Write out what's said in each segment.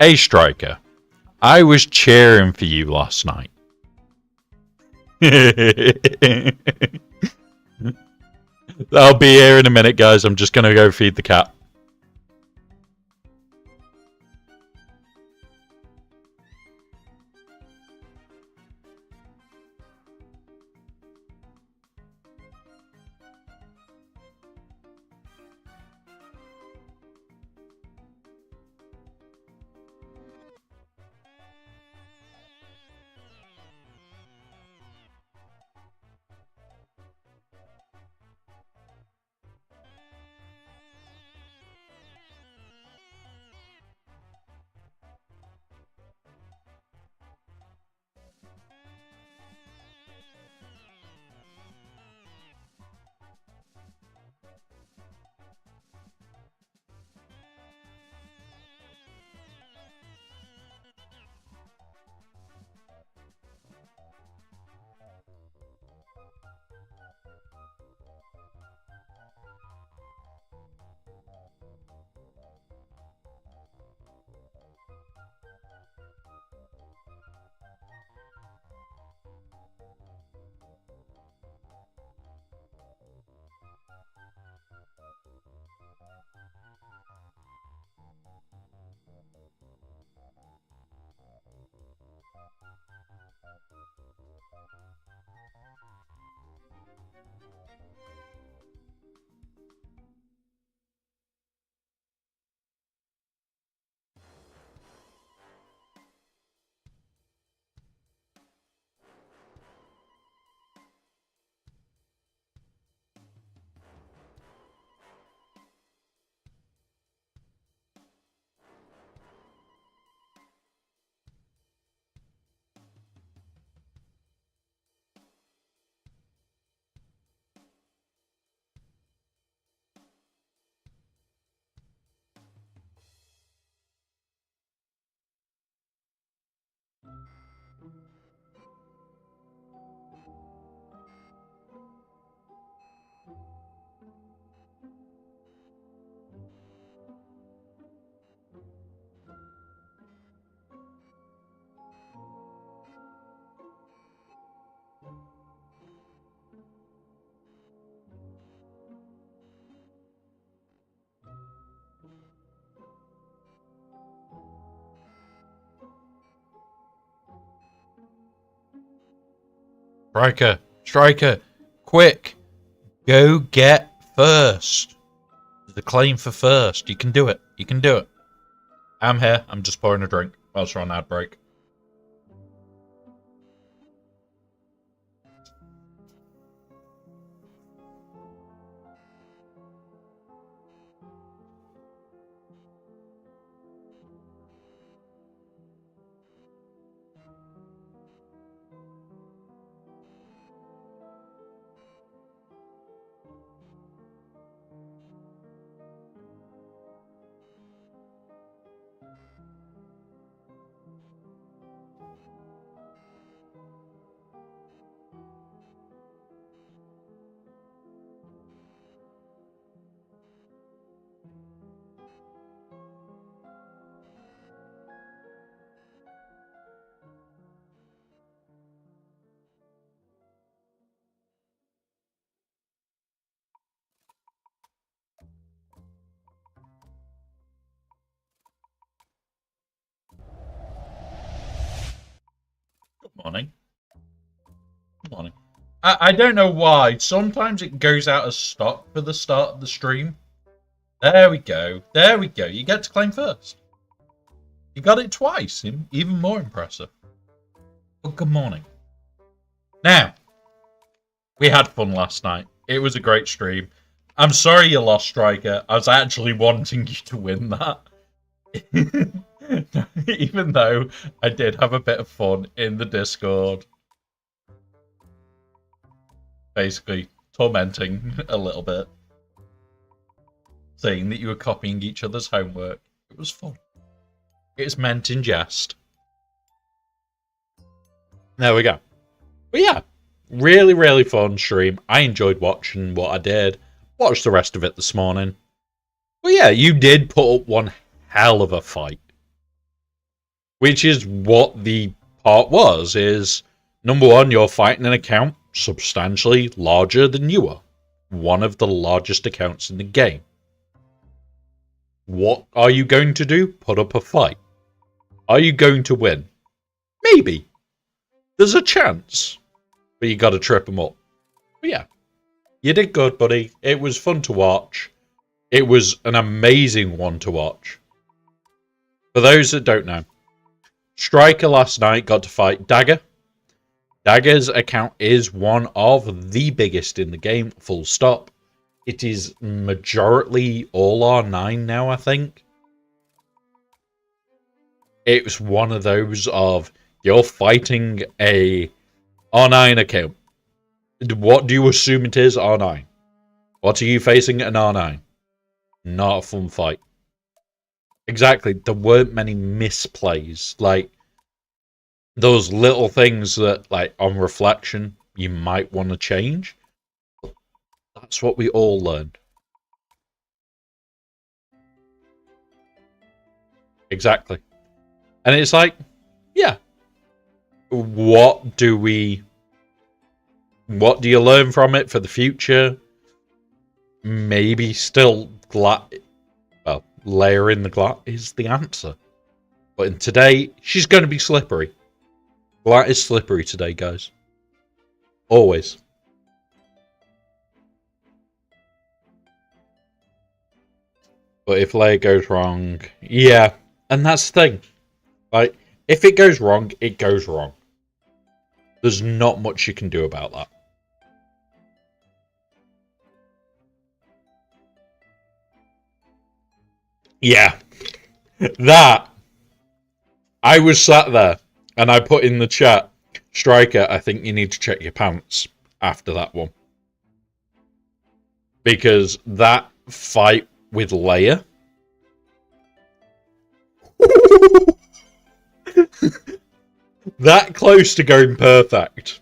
Hey, Striker. I was cheering for you last night. I'll be here in a minute, guys. I'm just going to go feed the cat. Striker, quick. Go get first. The claim for first. You can do it. I'm here. I'm just pouring a drink whilst we're on ad break. Morning. Good morning. I don't know why. Sometimes it goes out of stock for the start of the stream. There we go. You get to claim first. You got it twice. Even more impressive. But good morning. Now, we had fun last night. It was a great stream. I'm sorry you lost, Striker. I was actually wanting you to win that. Even though I did have a bit of fun in the Discord. Basically, tormenting a little bit. Saying that you were copying each other's homework. It was fun. It's meant in jest. There we go. But yeah, really, really fun stream. I enjoyed watching what I did. Watched the rest of it this morning. But yeah, you did put up one hell of a fight. Which is what the part was, is number one, you're fighting an account substantially larger than you are. One of the largest accounts in the game. What are you going to do? Put up a fight. Are you going to win? Maybe. There's a chance. But you gotta trip them up. But yeah. You did good, buddy. It was fun to watch. It was an amazing one to watch. For those that don't know, Striker last night got to fight Dagger. Dagger's account is one of the biggest in the game, full stop. It is majority all R9 now, I think. It's one of those of, you're fighting a R9 account. What do you assume it is? R9. What are you facing at an R9? Not a fun fight. Exactly. There weren't many misplays. Like, those little things that, like, on reflection, you might want to change. That's what we all learned. Exactly. And it's like, yeah. What do you learn from it for the future? Maybe still layer in the Glat is the answer. But in today, she's going to be slippery. Glat is slippery today, guys. Always. But if layer goes wrong, yeah. And that's the thing. Like, if it goes wrong, it goes wrong. There's not much you can do about that. Yeah. That. I was sat there and I put in the chat, Striker, I think you need to check your pants after that one. Because that fight with Leia. That close to going perfect.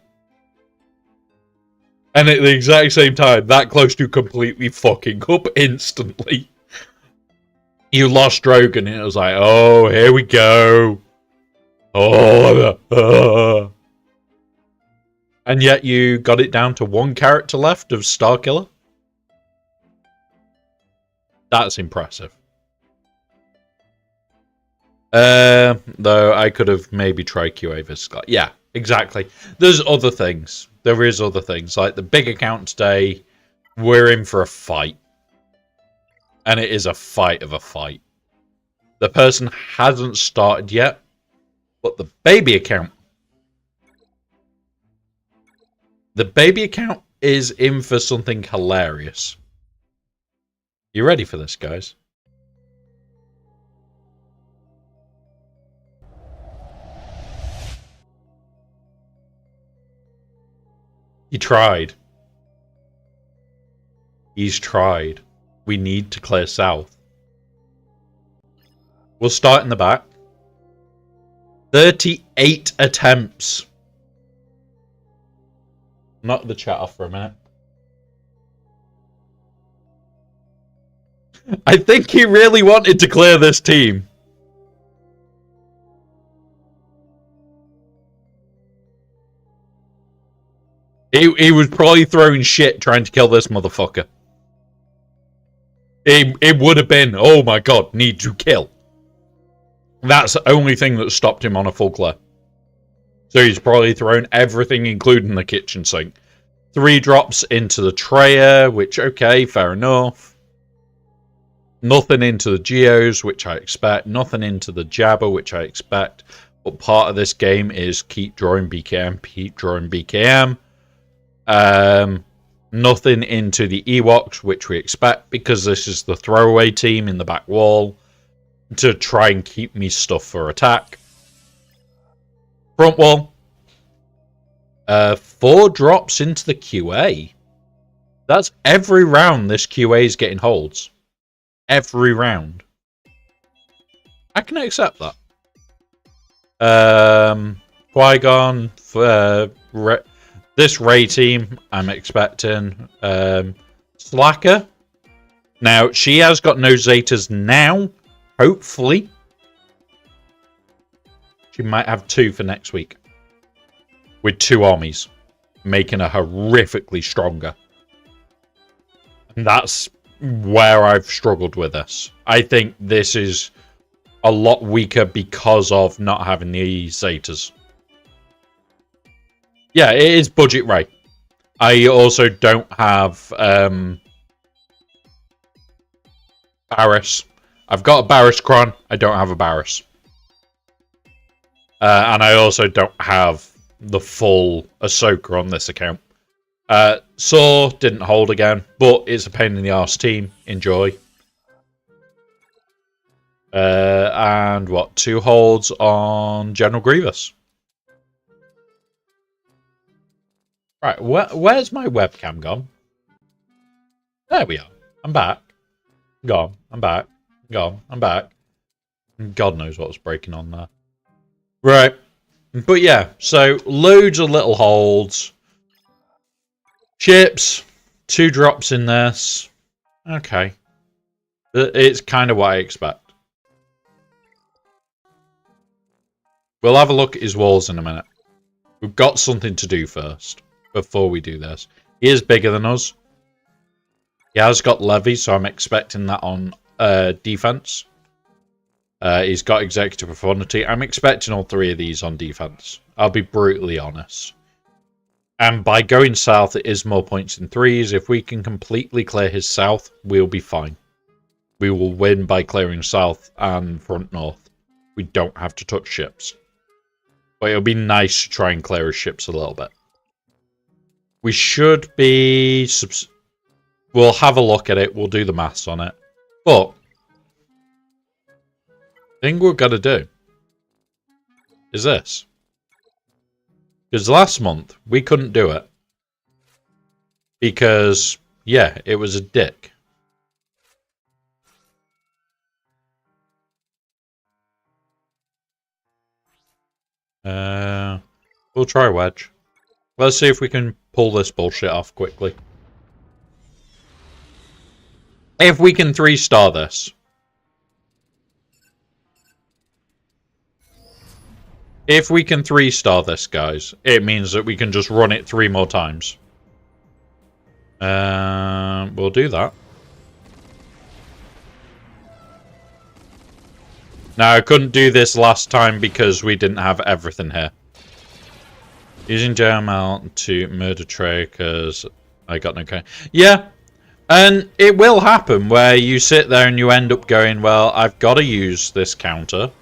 And at the exact same time, that close to completely fucking up instantly. You lost Drogon and it was like, oh, here we go. Oh, and yet you got it down to one character left of Starkiller. That's impressive. Though I could have maybe tried QA for Scott. Yeah, exactly. There's other things. There is other things. Like the big account today, we're in for a fight. And it is a fight of a fight. The person hasn't started yet. But the baby account. The baby account is in for something hilarious. You ready for this, guys? He tried. He's tried. We need to clear south. We'll start in the back. 38 attempts. Knock the chat off for a minute. I think he really wanted to clear this team. He was probably throwing shit trying to kill this motherfucker. It would have been, oh my god, need to kill. That's the only thing that stopped him on a full clear. So he's probably thrown everything, including the kitchen sink. 3 drops into the Treya, which, okay, fair enough. Nothing into the Geos, which I expect. Nothing into the Jabba, which I expect. But part of this game is keep drawing BKM, keep drawing BKM. Nothing into the Ewoks, which we expect, because this is the throwaway team in the back wall to try and keep me stuff for attack. Front wall. 4 drops into the QA. That's every round this QA is getting holds. Every round. I can accept that. Qui-Gon, this Rey team, I'm expecting. Slacker. Now, she has got no Zetas now. Hopefully. She might have 2 for next week. With 2 armies. Making her horrifically stronger. And that's where I've struggled with this. I think this is a lot weaker because of not having the Zetas. Yeah, it is budget right. I also don't have Barris. I've got a Barris Cron. I don't have a Barris. And I also don't have the full Ahsoka on this account. Saw didn't hold again, but it's a pain in the arse team. Enjoy. And what? 2 holds on General Grievous. Right, where's my webcam gone? There we are. I'm back. Gone. I'm back. Gone. I'm back. God knows what was breaking on there. Right. But yeah, so loads of little holds. Ships. 2 drops in this. Okay. It's kind of what I expect. We'll have a look at his walls in a minute. We've got something to do first. Before we do this. He is bigger than us. He has got levy, so I'm expecting that on defense. He's got executive profundity. I'm expecting all 3 of these on defense. I'll be brutally honest. And by going south, it is more points in 3s. If we can completely clear his south, we'll be fine. We will win by clearing south and front north. We don't have to touch ships. But it'll be nice to try and clear his ships a little bit. We should be... We'll have a look at it. We'll do the maths on it. But... the thing we've got to do... is this. Because last month, we couldn't do it. Because, yeah, it was a dick. We'll try wedge. Let's see if we can pull this bullshit off quickly. If we can 3-star this. If we can 3-star this, guys, it means that we can just run it 3 more times. We'll do that. Now, I couldn't do this last time because we didn't have everything here. Using JML to murder Trey because I got no cane. Yeah, and it will happen where you sit there and you end up going, well, I've got to use this counter.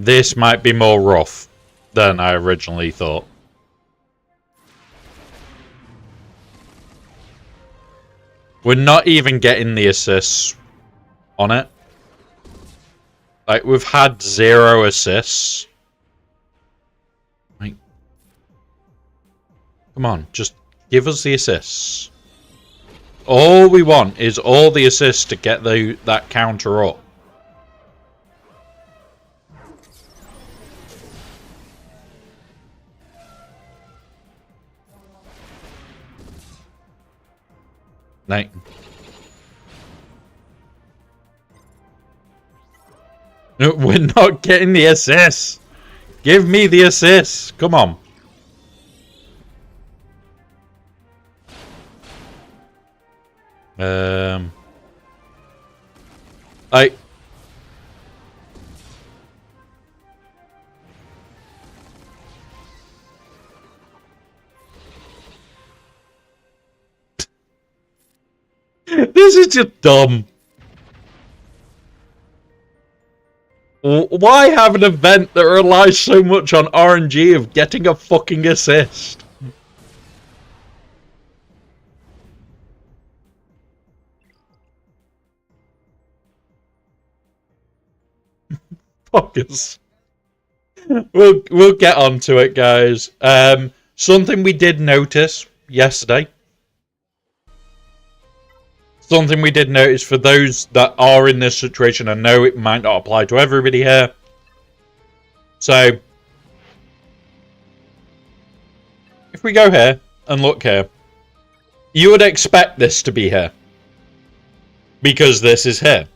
This might be more rough than I originally thought. We're not even getting the assists on it. Like, we've had 0 assists. Like, come on, just give us the assists. All we want is all the assists to get that counter up. Like, no, we're not getting the assists. Give me the assists. Come on. This is just dumb. Why have an event that relies so much on RNG of getting a fucking assist? Fuckers. We'll get onto it, guys. Something we did notice yesterday. Something we did notice for those that are in this situation, I know it might not apply to everybody here. So, if we go here and look here, you would expect this to be here. Because this is here.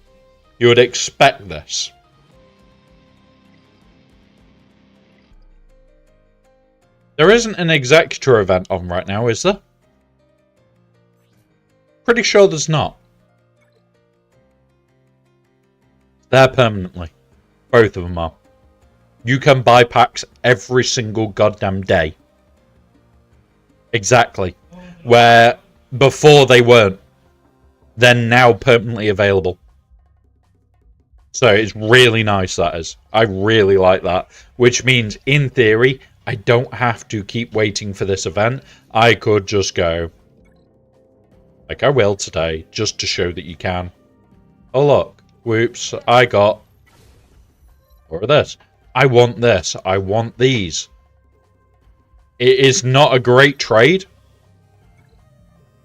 You would expect this. There isn't an executor event on right now, is there? Pretty sure there's not. There permanently. Both of them are. You can buy packs every single goddamn day. Exactly. Where before they weren't. They're now permanently available. So it's really nice, that is. I really like that. Which means, in theory, I don't have to keep waiting for this event. I could just go, like I will today, just to show that you can. Oh look, whoops, I got, or this. I want this, I want these. It is not a great trade.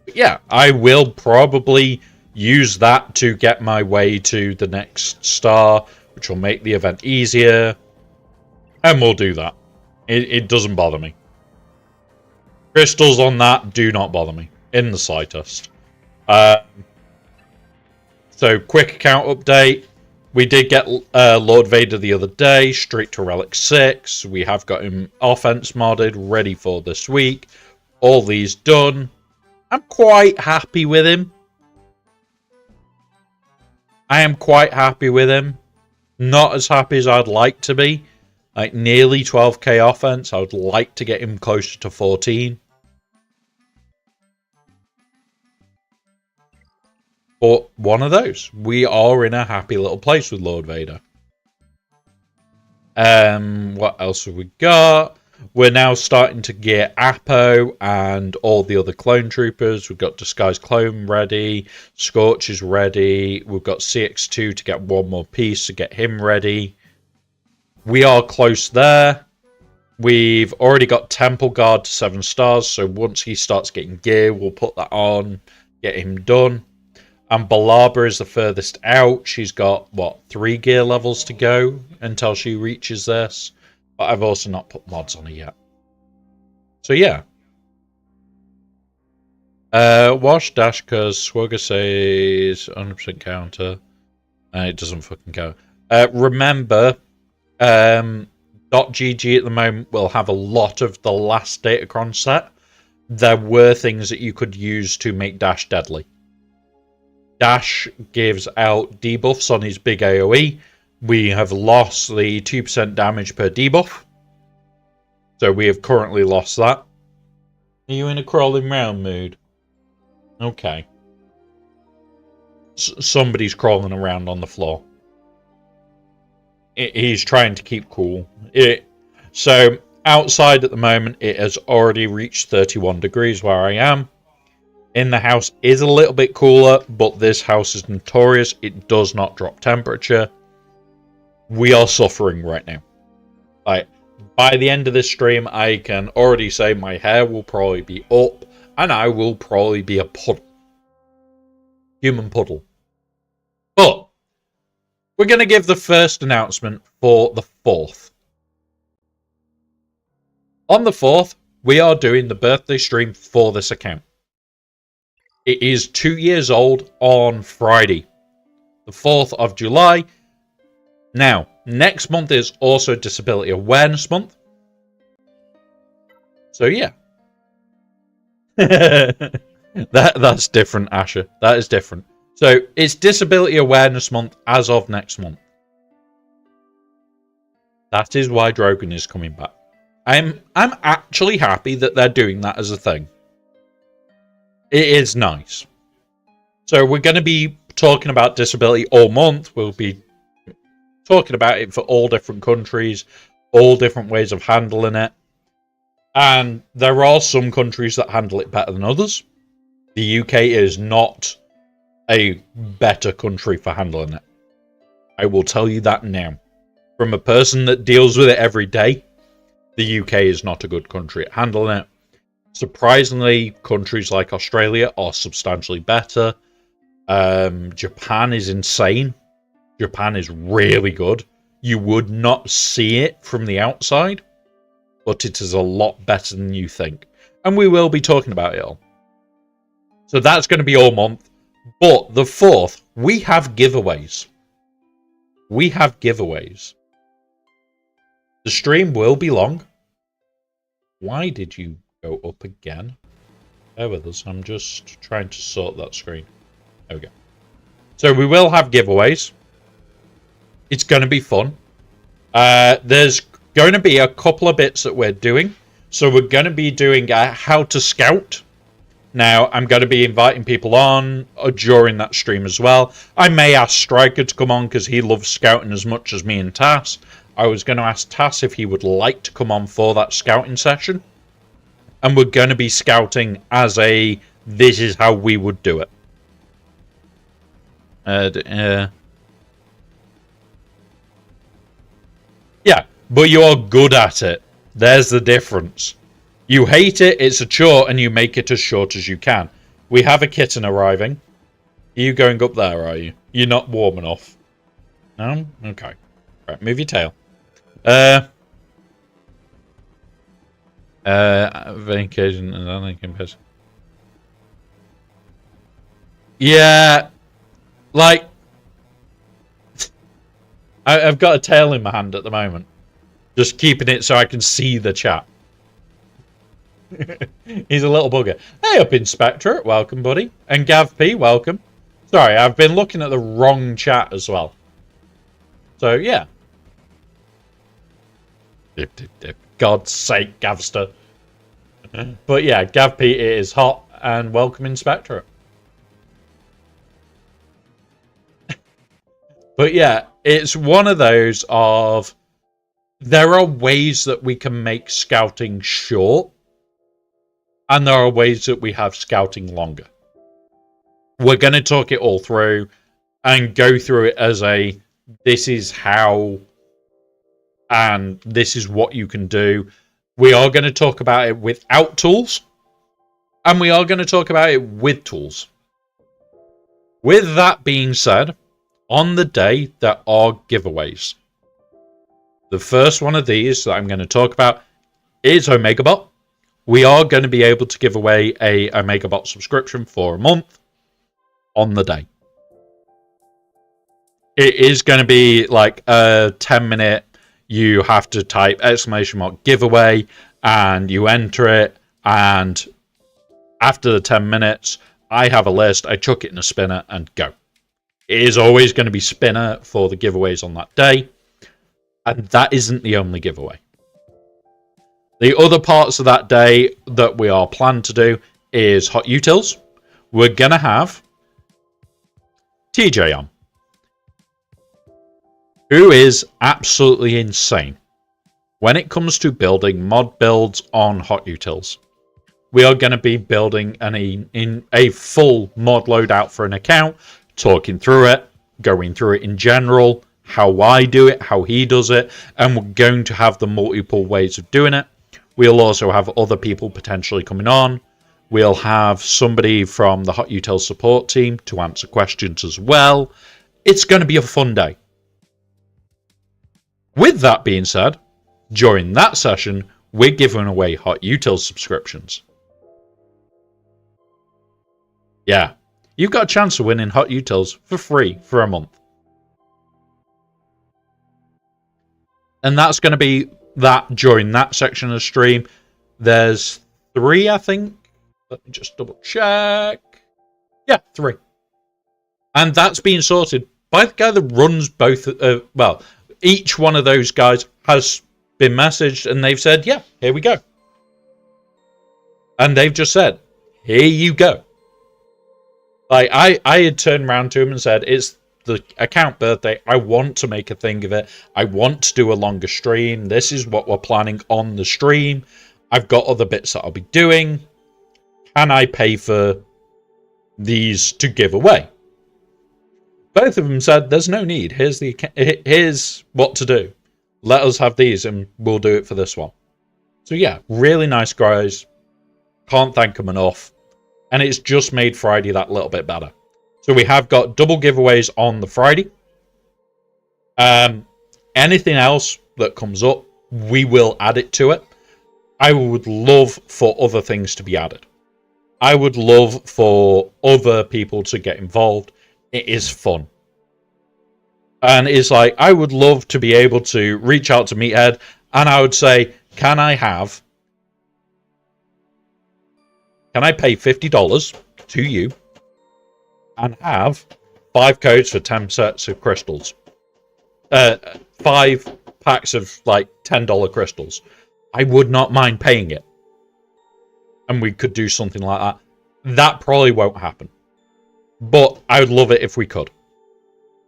But yeah, I will probably use that to get my way to the next star, which will make the event easier. And we'll do that. It doesn't bother me. Crystals on that do not bother me in the slightest. So, quick account update. We did get Lord Vader the other day, straight to Relic 6. We have got him offense modded, ready for this week. All these done. I'm quite happy with him. I am quite happy with him. Not as happy as I'd like to be. Like nearly 12k offense. I would like to get him closer to 14. But one of those. We are in a happy little place with Lord Vader. What else have we got? We're now starting to get Apo and all the other clone troopers. We've got Disguised Clone ready. Scorch is ready. We've got CX2 to get one more piece to get him ready. We are close there. We've already got Temple Guard to 7 stars. So once he starts getting gear, we'll put that on. Get him done. And Balaba is the furthest out. She's got, what, 3 gear levels to go until she reaches this. But I've also not put mods on her yet. So, yeah. Wash dash because Swagger says 100% counter. And it doesn't fucking count. Remember, .gg at the moment will have a lot of the last Datacron set. There were things that you could use to make Dash deadly. Dash gives out debuffs on his big AoE. We have lost the 2% damage per debuff. So we have currently lost that. Are you in a crawling round mood? Okay. Somebody's crawling around on the floor. He's trying to keep cool. So outside at the moment, it has already reached 31 degrees where I am. In the house is a little bit cooler, but this house is notorious. It does not drop temperature. We are suffering right now. Like, by the end of this stream, I can already say my hair will probably be up, and I will probably be a puddle. Human puddle. But we're going to give the first announcement for the 4th. On the 4th, we are doing the birthday stream for this account. It is 2 years old on Friday, the 4th of July. Now, next month is also Disability Awareness Month. So, yeah. That's different, Asher. That is different. So, it's Disability Awareness Month as of next month. That is why Drogon is coming back. I'm actually happy that they're doing that as a thing. It is nice. So we're going to be talking about disability all month. We'll be talking about it for all different countries, all different ways of handling it. And there are some countries that handle it better than others. The UK is not a better country for handling it. I will tell you that now. From a person that deals with it every day, the UK is not a good country at handling it. Surprisingly, countries like Australia are substantially better. Japan is insane. Japan is really good. You would not see it from the outside, but it is a lot better than you think. And we will be talking about it all. So that's going to be all month. But the 4th, we have giveaways. We have giveaways. The stream will be long. Why did you go up again? Bear with us. I'm just trying to sort that screen. There we go. So we will have giveaways. It's going to be fun. There's going to be a couple of bits that we're doing. So we're going to be doing how to scout. Now, I'm going to be inviting people on during that stream as well. I may ask Striker to come on because he loves scouting as much as me and Tass. I was going to ask Tass if he would like to come on for that scouting session. And we're going to be scouting as a, this is how we would do it. Yeah, but you're good at it. There's the difference. You hate it, it's a chore, and you make it as short as you can. We have a kitten arriving. Are you going up there, are you? You're not warm enough. No? Okay. Right, move your tail. Vacation and I think yeah, like I've got a tail in my hand at the moment, just keeping it so I can see the chat. He's a little bugger. Hey up, Inspectorate, welcome, buddy, and Gav P, welcome. Sorry, I've been looking at the wrong chat as well. So yeah. Dip, dip, dip. God's sake, Gavster. But yeah, Gav P, it is hot, and welcome, Inspectorate. But yeah, it's one of those of, there are ways that we can make scouting short, and there are ways that we have scouting longer. We're going to talk it all through and go through it as a, this is how, and this is what you can do. We are going to talk about it without tools, and we are going to talk about it with tools. With that being said, on the day, there are giveaways. The first one of these that I'm going to talk about is OmegaBot. We are going to be able to give away a OmegaBot subscription for a month on the day. It is going to be like a 10-minute, you have to type !giveaway and you enter it, and after the 10 minutes, I have a list, I chuck it in a spinner and go. It is always going to be spinner for the giveaways on that day. And that isn't the only giveaway. The other parts of that day that we are planned to do is Hot Utils. We're going to have TJ on, who is absolutely insane when it comes to building mod builds on Hot Utils. We are going to be building in a full mod loadout for an account, talking through it, going through it in general, how I do it, how he does it, and we're going to have the multiple ways of doing it. We'll also have other people potentially coming on. We'll have somebody from the Hot Util support team to answer questions as well. It's going to be a fun day. With that being said, during that session, we're giving away Hot Util subscriptions. Yeah, you've got a chance of winning Hot Utils for free for a month. And that's going to be that during that section of the stream. There's 3, I think. Let me just double check. Yeah, 3. And that's being sorted by the guy that runs both. Well, each one of those guys has been messaged and they've said, yeah, here we go. And they've just said, here you go. Like, I had turned around to him and said, it's the account birthday. I want to make a thing of it. I want to do a longer stream. This is what we're planning on the stream. I've got other bits that I'll be doing. Can I pay for these to give away? Both of them said, there's no need. Here's what to do. Let us have these and we'll do it for this one. So yeah, really nice guys. Can't thank them enough. And it's just made Friday that little bit better. So we have got double giveaways on the Friday. Anything else that comes up, we will add it to it. I would love for other things to be added. I would love for other people to get involved. It is fun. And it's like, I would love to be able to reach out to Meathead and I would say, can I pay $50 to you and have 5 codes for 10 sets of crystals? 5 packs of like $10 crystals. I would not mind paying it. And we could do something like that. That probably won't happen. But I would love it if we could.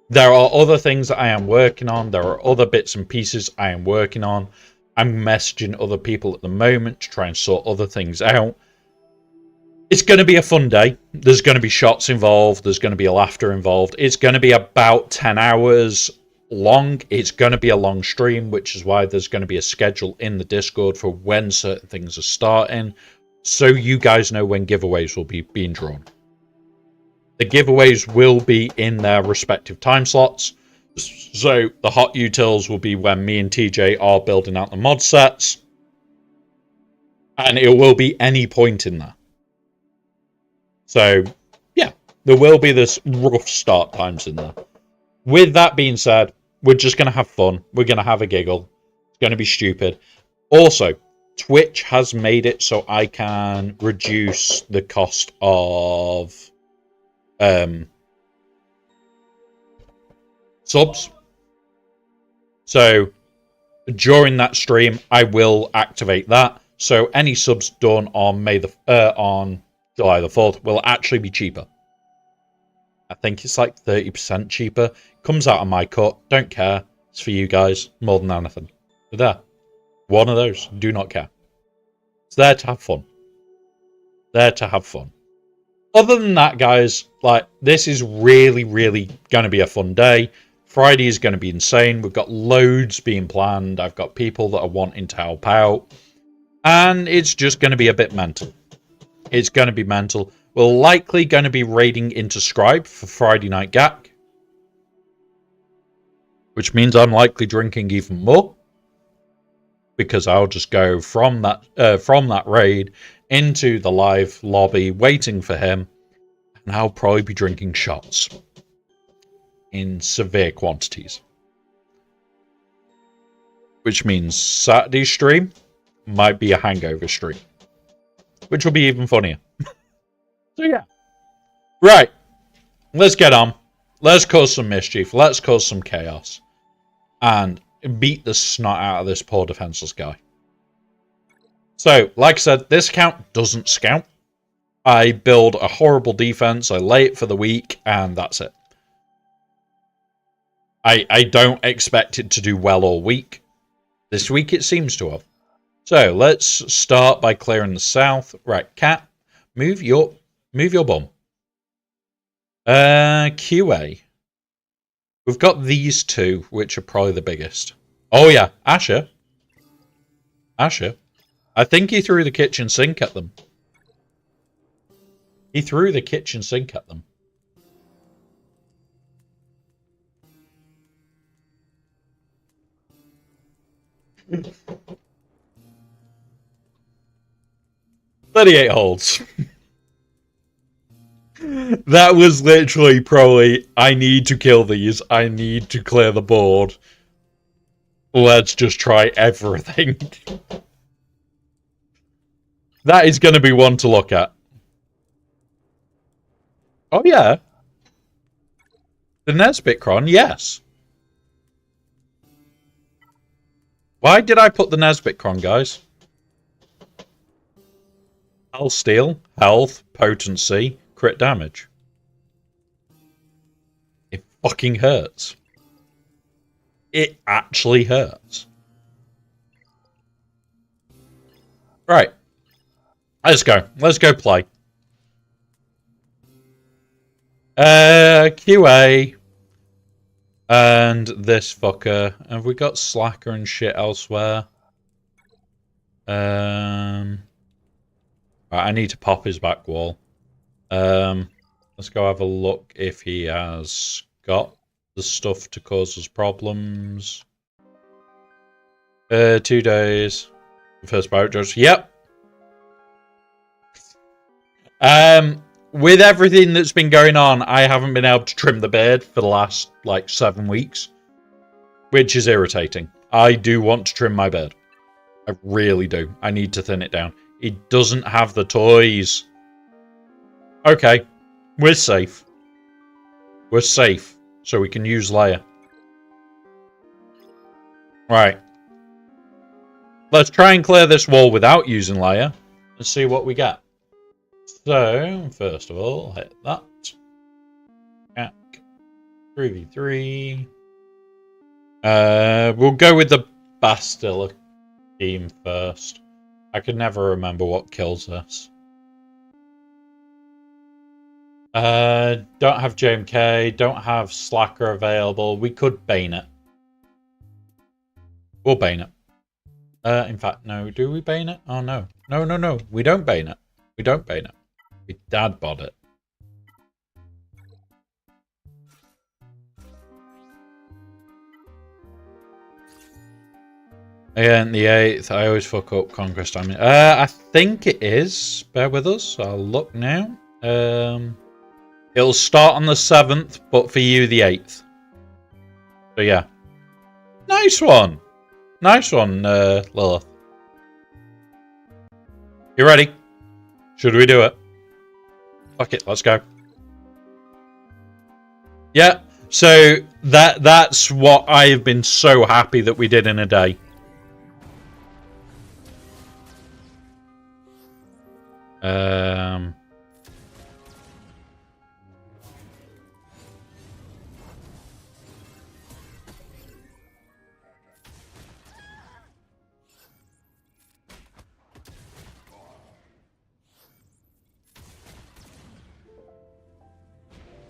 There are other things that I am working on. There are other bits and pieces I am working on. I'm messaging other people at the moment to try and sort other things out. It's going to be a fun day. There's going to be shots involved. There's going to be laughter involved. It's going to be about 10 hours long. It's going to be a long stream, which is why there's going to be a schedule in the Discord for when certain things are starting, so you guys know when giveaways will be being drawn. The giveaways will be in their respective time slots. So the hot utils will be when me and TJ are building out the mod sets. And it will be any point in there. So, yeah, there will be this rough start times in there. With that being said, we're just going to have fun. We're going to have a giggle. It's going to be stupid. Also, Twitch has made it so I can reduce the cost of subs. So during that stream, I will activate that. So any subs done on on July the 4th will actually be cheaper. I think it's like 30% cheaper. Comes out of my cut. Don't care. It's for you guys more than anything. So there. One of those. Do not care. It's there to have fun. There to have fun. Other than that, guys, like, this is really, really going to be a fun day. Friday is going to be insane. We've got loads being planned. I've got people that are wanting to help out. And it's just going to be a bit mental. It's going to be mental. We're likely going to be raiding into Scribe for Friday night GAC. Which means I'm likely drinking even more. Because I'll just go from that raid into the live lobby waiting for him. And I'll probably be drinking shots. In severe quantities. Which means Saturday stream might be a hangover stream. Which will be even funnier. So yeah. Right. Let's get on. Let's cause some mischief. Let's cause some chaos. And beat the snot out of this poor defenseless guy. So, like I said, this count doesn't scout. I build a horrible defense, I lay it for the week, and that's it. I don't expect it to do well all week. This week it seems to have. So, let's start by clearing the south. Right, Cat, move your bum. QA. We've got these two, which are probably the biggest. Oh yeah, Asher. I think he threw the kitchen sink at them. He threw the kitchen sink at them. "38 holds." That was literally probably, I need to kill these. I need to clear the board. Let's just try everything. That is going to be one to look at. Oh, yeah. The Nesbitcron, yes. Why did I put the Nesbitcron, guys? Hull steel, health, potency, crit damage. It fucking hurts. It actually hurts. Right. Let's go. Let's go play. QA. And this fucker. Have we got Slacker and shit elsewhere? Right, I need to pop his back wall. Let's Let's go have a look if he has got the stuff to cause us problems. 2 days. First pirate judge. Yep. With everything that's been going on, I haven't been able to trim the beard for the last, like, 7 weeks. Which is irritating. I do want to trim my beard. I really do. I need to thin it down. It doesn't have the toys. Okay. We're safe. We're safe. So we can use Leia. Right. Let's try and clear this wall without using Leia. And see what we get. So, first of all, hit that. GAC. 3v3. We'll go with the Bastilla team first. I can never remember what kills us. Don't have JMK, don't have Slacker available. We could Bane it. We'll Bane it. In fact, no. Do we Bane it? Oh, no. No. We don't Bane it. We don't Bane it. We dad bod it. Again, the 8th. I always fuck up Conquest. I think it is. Bear with us. I'll look now. It'll start on the 7th, but for you, the 8th. So, yeah. Nice one. Nice one, Lilith. You ready? Should we do it? Fuck it, let's go. Yeah, so that's what I've been so happy that we did in a day.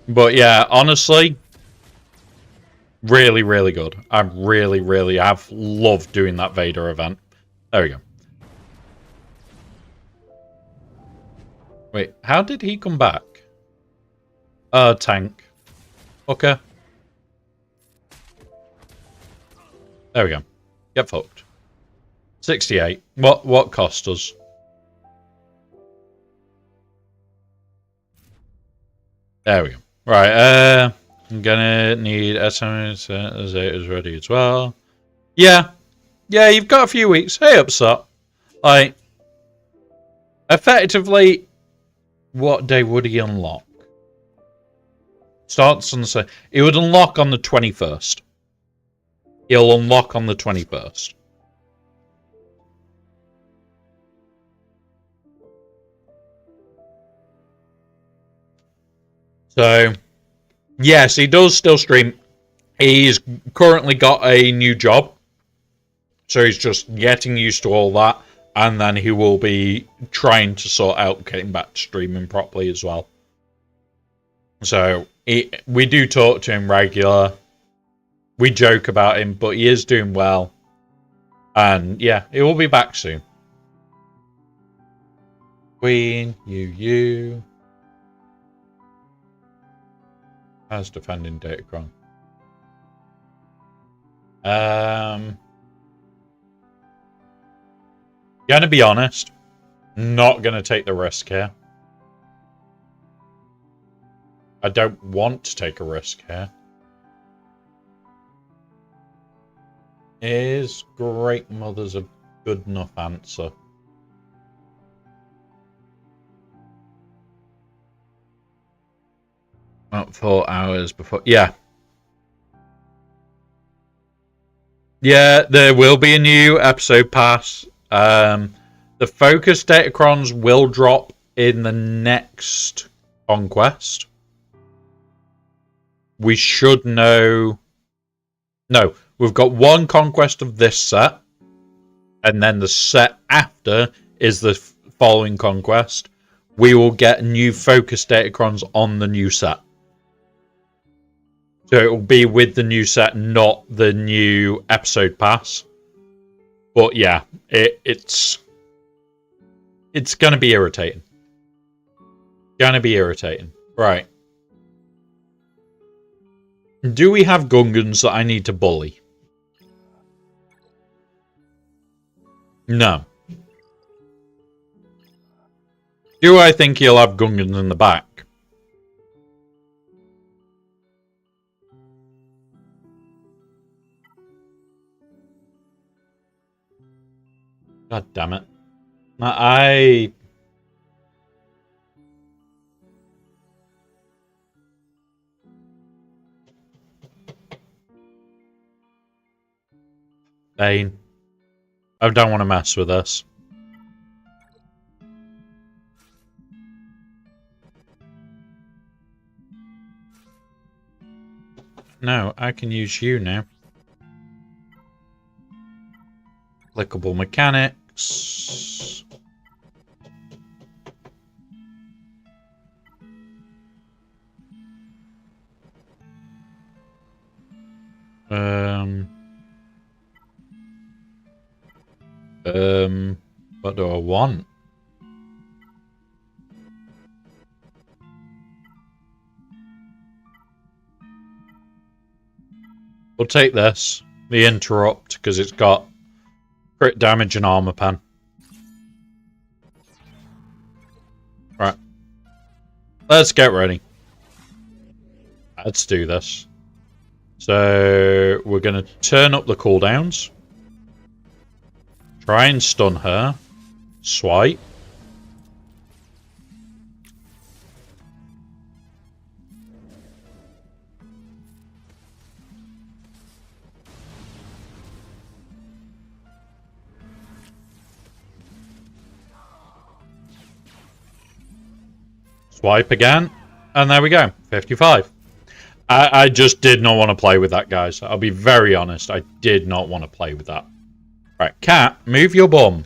But yeah, honestly, really, really good. I've loved doing that Vader event. There we go. Wait, how did he come back? Tank. Okay. There we go. Get fucked. 68. What cost us? There we go. Right, I'm gonna need SMS as it is ready as well. Yeah, you've got a few weeks. Hey, Upsot. Like, effectively, what day would he unlock? Starts on the... It would unlock on the 21st. He'll unlock on the 21st. So, yes, he does still stream. He's currently got a new job. So he's just getting used to all that. And then he will be trying to sort out getting back to streaming properly as well. So, we do talk to him regular. We joke about him, but he is doing well. And, yeah, he will be back soon. Queen, you. How's defending Datacron? Gonna be honest, not gonna take the risk here. I don't want to take a risk here. Is Great Mother's a good enough answer? About 4 hours before. Yeah. Yeah, there will be a new episode pass. The focus Datacrons will drop in the next conquest. We should know... No, we've got one conquest of this set. And then the set after is the following conquest. We will get new focus Datacrons on the new set. So it will be with the new set, not the new episode pass. But yeah, it's going to be irritating. Right. Do we have Gungans that I need to bully? No. Do I think he'll have Gungans in the back? God damn it. Bane. I don't want to mess with this. No, I can use you now. Clickable mechanics. What do I want? We'll take this, the interrupt, because it's got crit damage and armor pen. Right. Let's get ready. Let's do this. So we're going to turn up the cooldowns. Try and stun her. Swipe. Swipe again. And there we go. 55. I just did not want to play with that, guys. I'll be very honest. I did not want to play with that. Right, Cat, move your bum.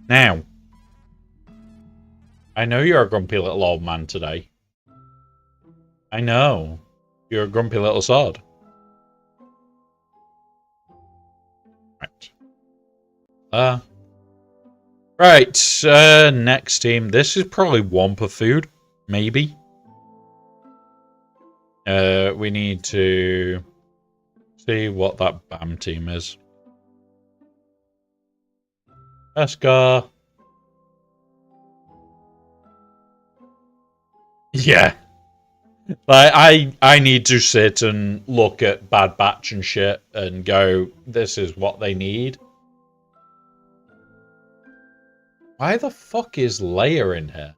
Now. I know you're a grumpy little old man today. I know. You're a grumpy little sod. Right. Right, next team. This is probably Wampa food. Maybe. We need to see what that BAM team is. Escar. Yeah. Like, I need to sit and look at Bad Batch and shit and go, this is what they need. Why the fuck is Leia in here?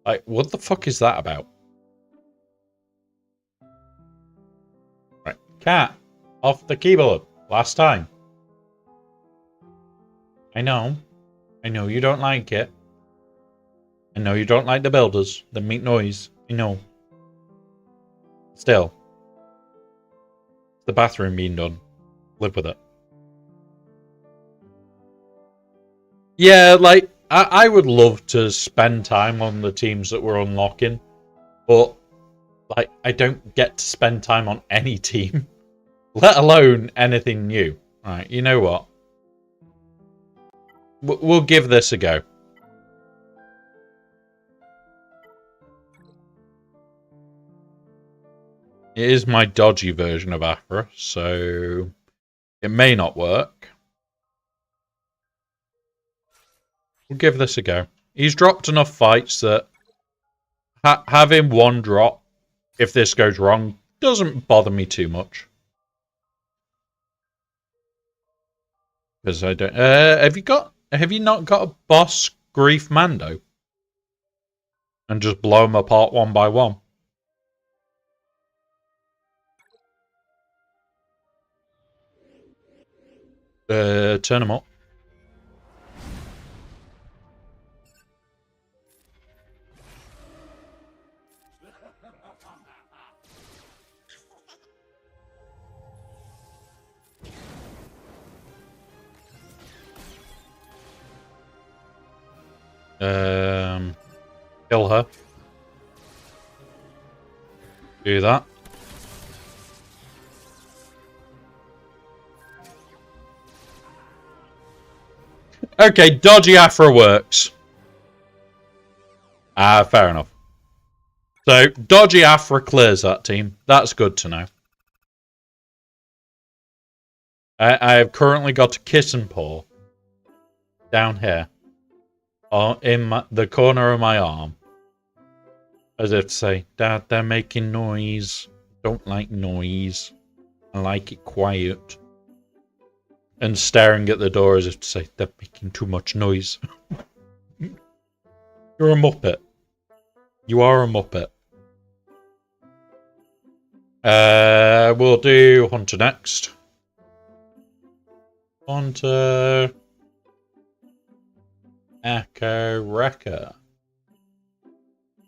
Like, what the fuck is that about? Right. Cat, off the keyboard. Last time. I know. I know you don't like it. I know you don't like the builders. They make noise. I know. Still. The bathroom being done. Live with it. Yeah, like, I would love to spend time on the teams that we're unlocking. But, like, I don't get to spend time on any team. Let alone anything new. Right, you know what? We'll give this a go. It is my dodgy version of Afra, so it may not work. We'll give this a go. He's dropped enough fights that having one drop, if this goes wrong, doesn't bother me too much. Because I don't. Have you not got a boss Grief Mando? And just blow them apart one by one? Turn them up. Kill her. Do that. Okay, dodgy Afro works. Fair enough. So, Dodgy Afra clears that team. That's good to know. I have currently got a kiss and paw down here in the corner of my arm. As if to say, Dad, they're making noise. Don't like noise. I like it quiet. And staring at the door as if to say, they're making too much noise. You're a Muppet. You are a Muppet. We'll do Hunter next. Hunter. Echo Wrecker.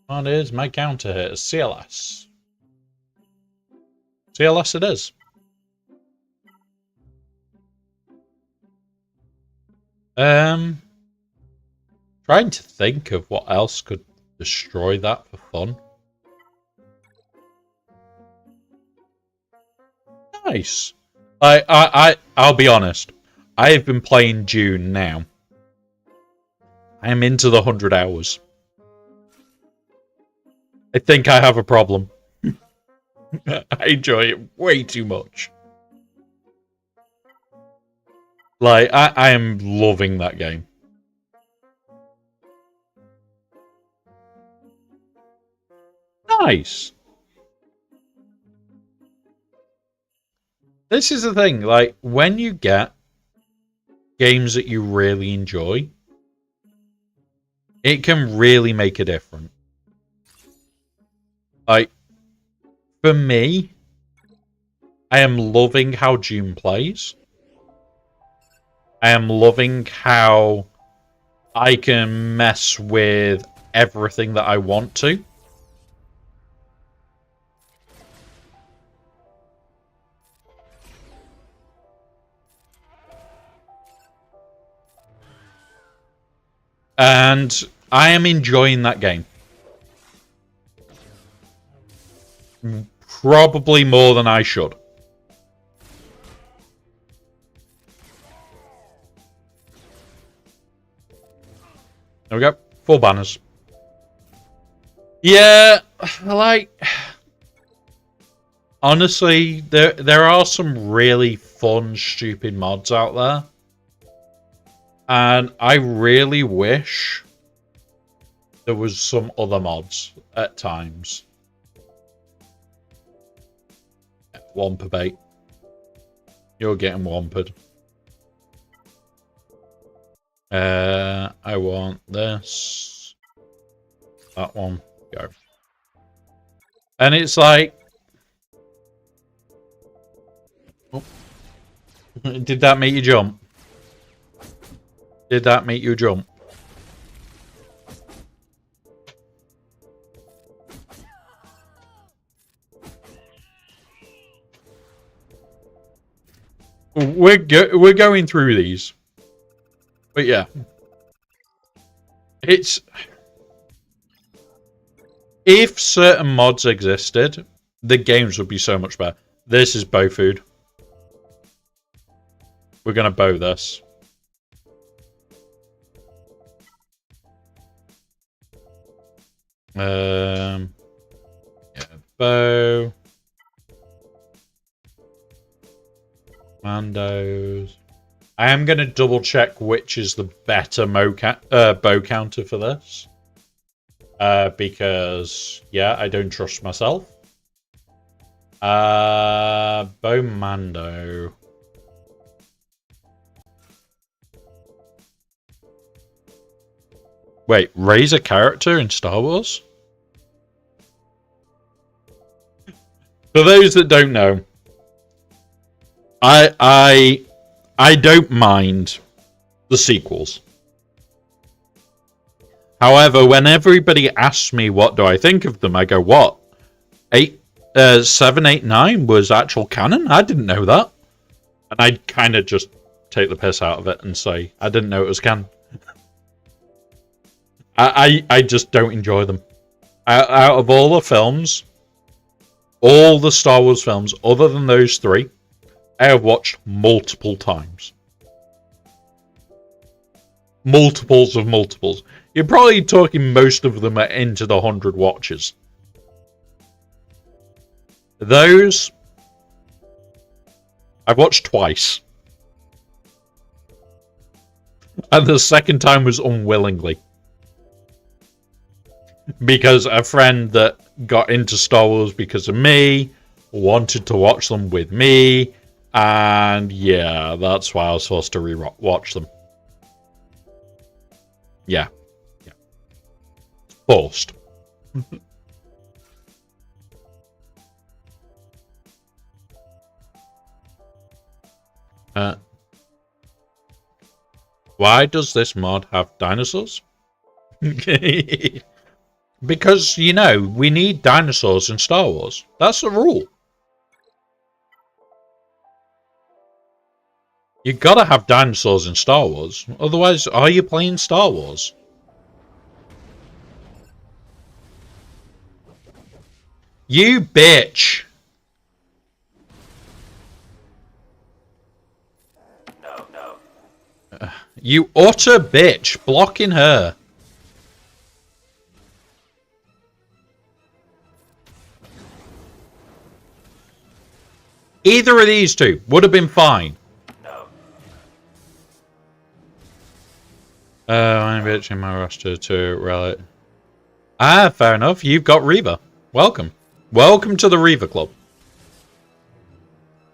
What is my counter here? CLS. CLS it is. Trying to think of what else could destroy that for fun. Nice. I'll be honest. I have been playing Dune now. I am into the 100 hours. I think I have a problem. I enjoy it way too much. Like, I am loving that game. Nice. This is the thing, like, when you get games that you really enjoy, it can really make a difference. Like, for me, I am loving how Dune plays. I am loving how I can mess with everything that I want to. And I am enjoying that game. Probably more than I should. There we go. 4 banners. Yeah, like... Honestly, there are some really fun, stupid mods out there. And I really wish there was some other mods at times. Wamper bait. You're getting wampered. I want this. That one. Go. And it's like... Oh. Did that make you jump? Did that make you jump? We're going through these. But yeah. It's... If certain mods existed, the games would be so much better. This is bow food. We're going to bow this. Yeah, bow. Mandos. I am going to double check which is the better bow counter for this. Because, yeah, I don't trust myself. Bow Mando. Wait, raise a character in Star Wars? For those that don't know, I don't mind the sequels. However, when everybody asks me what do I think of them, I go, what? 7, 8, 9 was actual canon? I didn't know that. And I'd kind of just take the piss out of it and say, I didn't know it was canon. I just don't enjoy them. Out of all the films, all the Star Wars films, other than those 3, I have watched multiple times. Multiples of multiples. You're probably talking most of them are into the 100 watches. Those I've watched twice. And the second time was unwillingly. Because a friend that got into Star Wars because of me wanted to watch them with me. And yeah, that's why I was forced to re-watch them. Yeah. Forced. Why does this mod have dinosaurs? Because, you know, we need dinosaurs in Star Wars. That's the rule. You gotta have dinosaurs in Star Wars. Otherwise, are you playing Star Wars? You bitch! No. You utter bitch, blocking her. Either of these two would have been fine. I'm bitching my roster to relic. Ah, fair enough. You've got Reaver. Welcome. Welcome to the Reaver Club.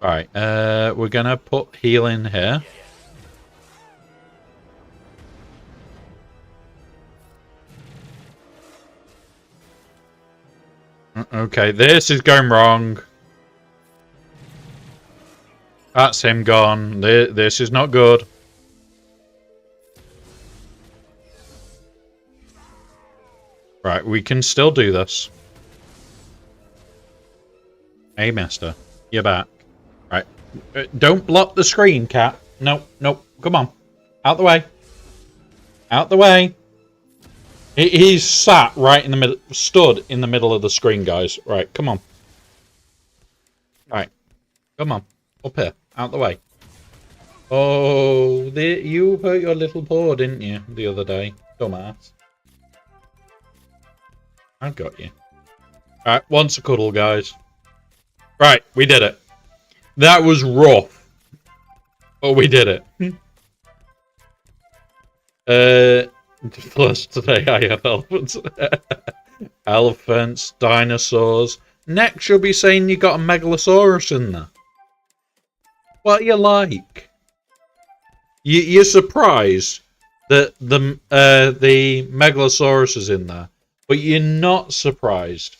Alright, we're gonna put heal in here. Okay, this is going wrong. That's him gone. This is not good. Right, we can still do this. Hey, mister. You're back. Right. Don't block the screen, cat. No, no. Come on. Out the way. Out the way. He's sat right in the middle, stood in the middle of the screen, guys. Right, come on. Right. Come on. Up here. Out the way. Oh, you hurt your little paw, didn't you, the other day? Dumbass. I've got you. Alright, once a cuddle, guys. Right, we did it. That was rough. But we did it. Plus today I have elephants. Elephants, dinosaurs. Next you'll be saying you got a Megalosaurus in there. What are you like? You're surprised that the Megalosaurus is in there. But you're not surprised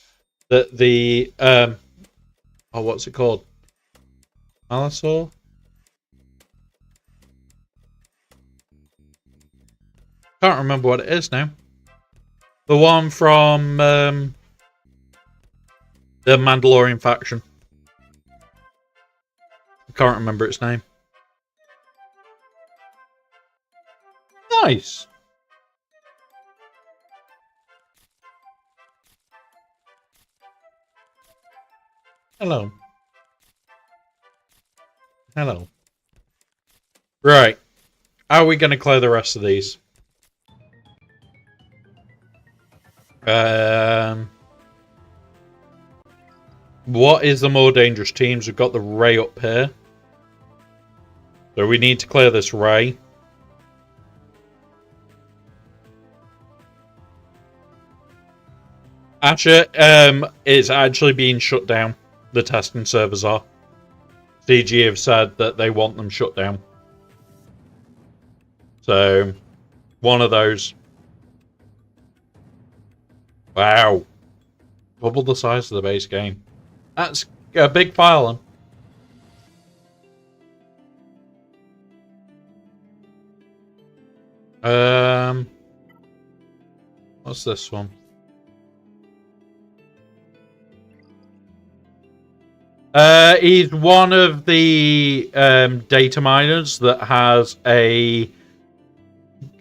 that the what's it called? Allosaur? Can't remember what it is now. The one from the Mandalorian faction. I can't remember its name. Nice. Hello. Hello. Right. How are we going to clear the rest of these? What is the more dangerous teams? We've got the Ray up here. So we need to clear this Ray. Asher is actually being shut down. The testing servers are. CG have said that they want them shut down. So, one of those. Wow. Double the size of the base game. That's a big file. What's this one? He's one of the data miners that has a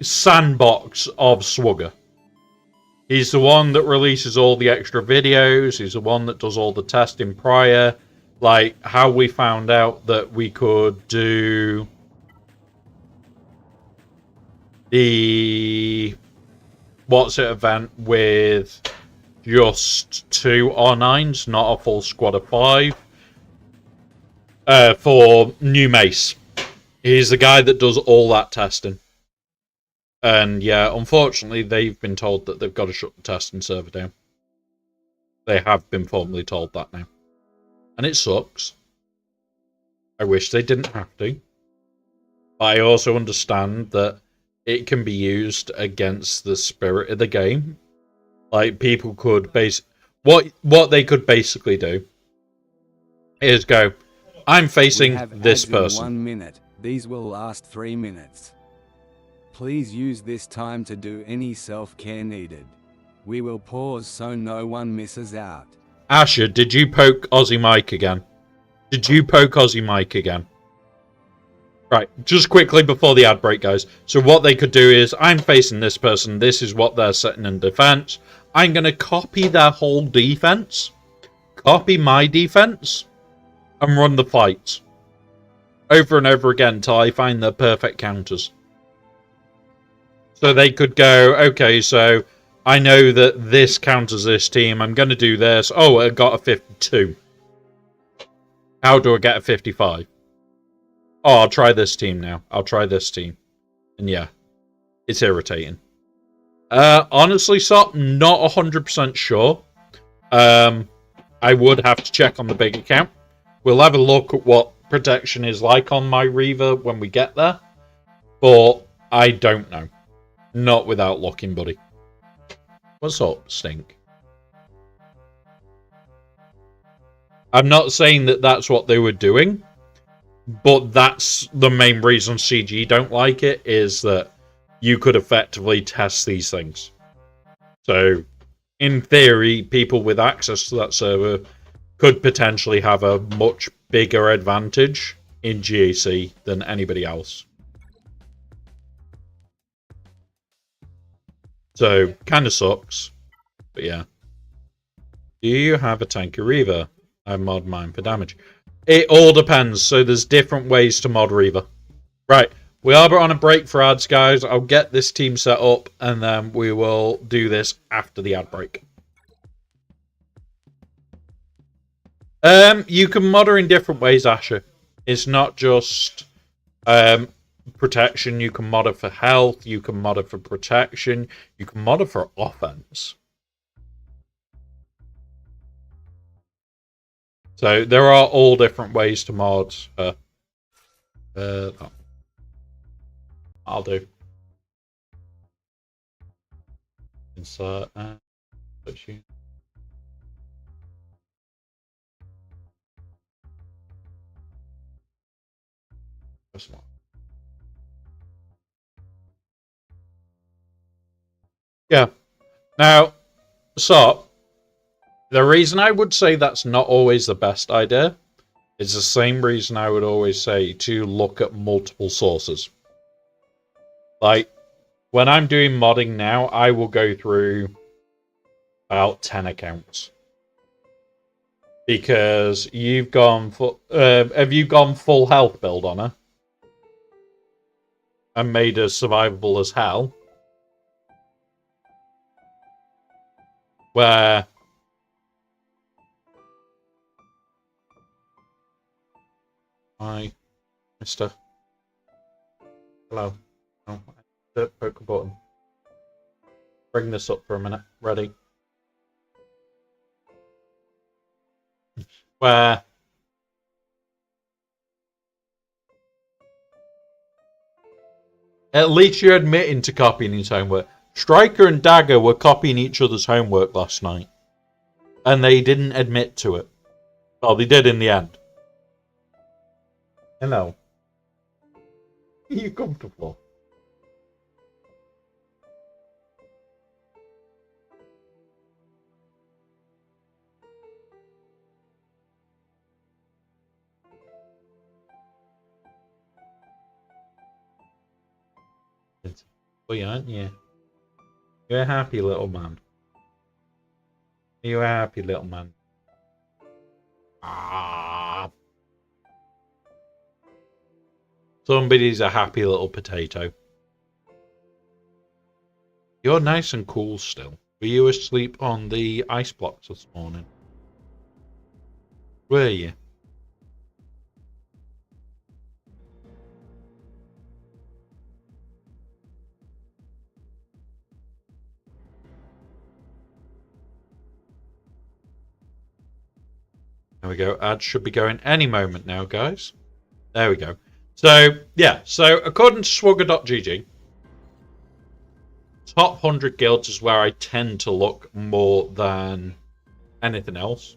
sandbox of Swugger. He's the one that releases all the extra videos. He's the one that does all the testing prior. Like how we found out that we could do the what's it event with just 2 R9s, not a full squad of 5. For new Mace. He's the guy that does all that testing. And yeah, unfortunately, they've been told that they've got to shut the testing server down. They have been formally told that now. And it sucks. I wish they didn't have to. But I also understand that it can be used against the spirit of the game. Like, people could what they could basically do is go, I'm facing this person. 1 minute. These will last 3 minutes. Please use this time to do any self-care needed. We will pause so no one misses out. Asher, did you poke Aussie Mike again? Did you poke Aussie Mike again? Right, just quickly before the ad break, guys. So what they could do is, I'm facing this person, this is what they're setting in defense. I'm going to copy their whole defense, copy my defense, and run the fight. Over and over again until I find the perfect counters. So they could go, okay, so I know that this counters this team. I'm going to do this. Oh, I got a 52. How do I get a 55? Oh, I'll try this team now. I'll try this team. And yeah, it's irritating. Honestly, Sop, not 100% sure. I would have to check on the big account. We'll have a look at what protection is like on my Reaver when we get there. But I don't know. Not without looking, buddy. What's up, Stink? I'm not saying that that's what they were doing. But that's the main reason CG don't like it, is that you could effectively test these things. So, in theory, people with access to that server could potentially have a much bigger advantage in GAC than anybody else. So, kind of sucks. But yeah. Do you have a tanky Reaver? I mod mine for damage. It all depends. So there's different ways to mod Reaver. Right. We are on a break for ads, guys. I'll get this team set up and then we will do this after the ad break. You can mod her in different ways, Asher. It's not just protection. You can mod her for health. You can mod her for protection. You can mod her for offense. So there are all different ways to mod her. I'll do. Insert. Yeah. Now, so the reason I would say that's not always the best idea is the same reason I would always say to look at multiple sources. Like, when I'm doing modding now, I will go through about 10 accounts. Because you've gone full... have you gone full health build on her? And made her survivable as hell? Where... Hi, mister. Hello. Oh, poke a button. Bring this up for a minute. Ready? Where... At least you're admitting to copying his homework. Striker and Dagger were copying each other's homework last night. And they didn't admit to it. Well, they did in the end. Hello. Are you comfortable? Boy, aren't you? You're a happy little man. You're a happy little man. Ah. Somebody's a happy little potato. You're nice and cool still. Were you asleep on the ice blocks this morning? Were you? There we go. Ads should be going any moment now, guys. There we go. So, yeah. So, according to swugger.gg, top 100 guilds is where I tend to look more than anything else.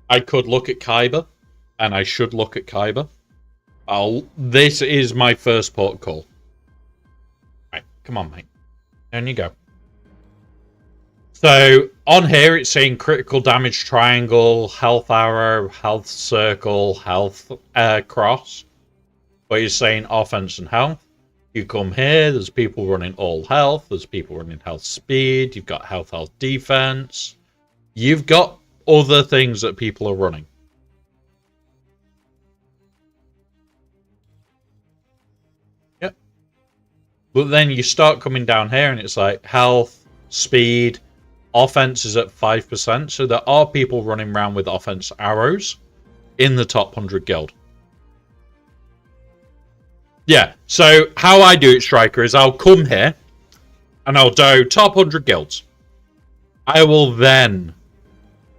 I could look at Kyber, and I should look at Kyber. This is my first port call. Right, come on, mate. Down you go. So, on here, it's saying critical damage triangle, health arrow, health circle, health cross. But it's saying offense and health. You come here, there's people running all health, there's people running health speed, you've got health defense. You've got other things that people are running. Yep. But then you start coming down here and it's like health, speed, offense is at 5%. So there are people running around with offense arrows in the top 100 guild. Yeah, so how I do it, Striker, is I'll come here and I'll do top 100 guilds. I will then,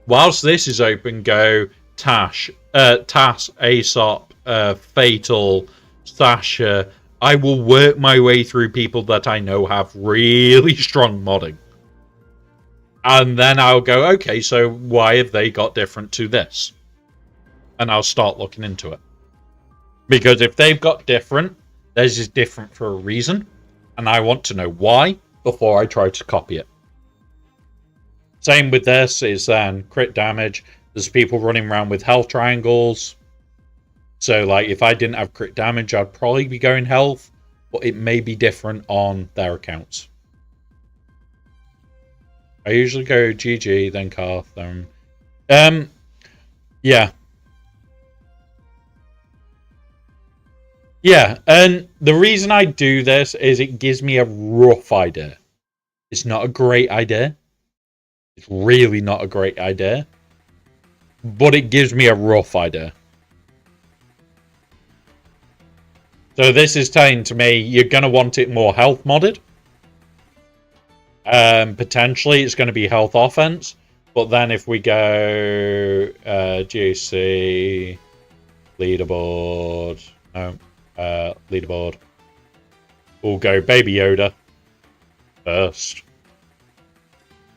whilst this is open, go Tash, Aesop, Fatal, Sasha. I will work my way through people that I know have really strong modding. And then I'll go, okay, so why have they got different to this? And I'll start looking into it. Because if they've got different, theirs is different for a reason. And I want to know why before I try to copy it. Same with this is then crit damage. There's people running around with health triangles. So like if I didn't have crit damage, I'd probably be going health. But it may be different on their accounts. I usually go GG, then Karth, then... yeah. Yeah, and the reason I do this is it gives me a rough idea. It's not a great idea. It's really not a great idea. But it gives me a rough idea. So this is telling to me you're going to want it more health modded. Potentially it's going to be health offense. But then if we go GAC, leaderboard, no. Leaderboard. We'll go Baby Yoda first.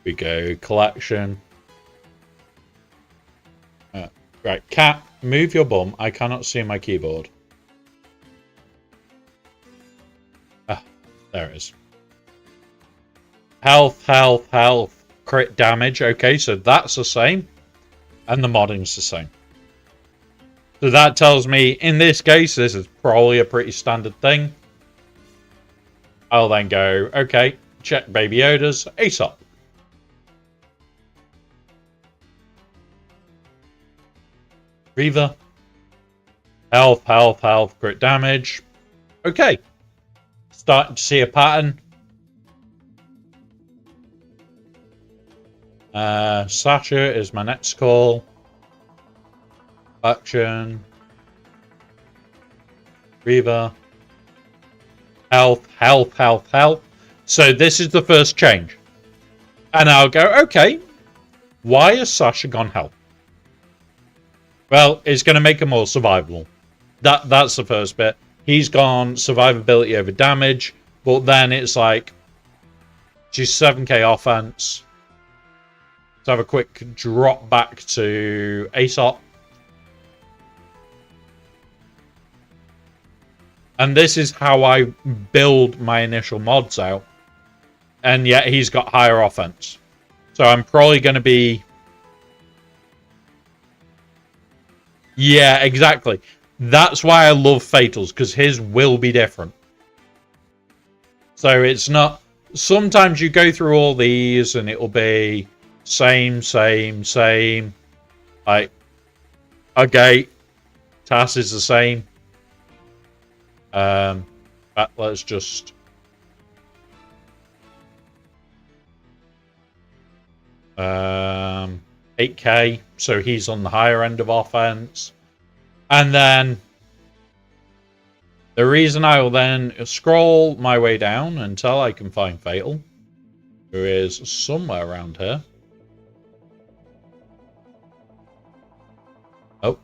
We go collection. Right, cat, move your bum. I cannot see my keyboard. Ah, there it is. Health, health, health, crit damage. Okay, so that's the same. And the modding's the same. So that tells me, in this case, this is probably a pretty standard thing. I'll then go, okay, check Baby Yoda's Aesop. Reaver. Health, health, health, crit damage. Okay. Starting to see a pattern. Sasha is my next call. Action. Reaver. Health, health, health, health. So this is the first change. And I'll go, okay, why has Sasha gone health? Well, it's going to make him more survivable. That's the first bit. He's gone survivability over damage, but then it's like, she's 7k offense. Let's have a quick drop back to Aesop. And this is how I build my initial mods out. And yet he's got higher offense. So I'm probably going to be... Yeah, exactly. That's why I love Fatals, because his will be different. So it's not... Sometimes you go through all these and it'll be same, same, same. Like, okay, TAS is the same. But let's just... 8k, so he's on the higher end of offense. And then the reason I will then scroll my way down until I can find Fatal, who is somewhere around here. Oh.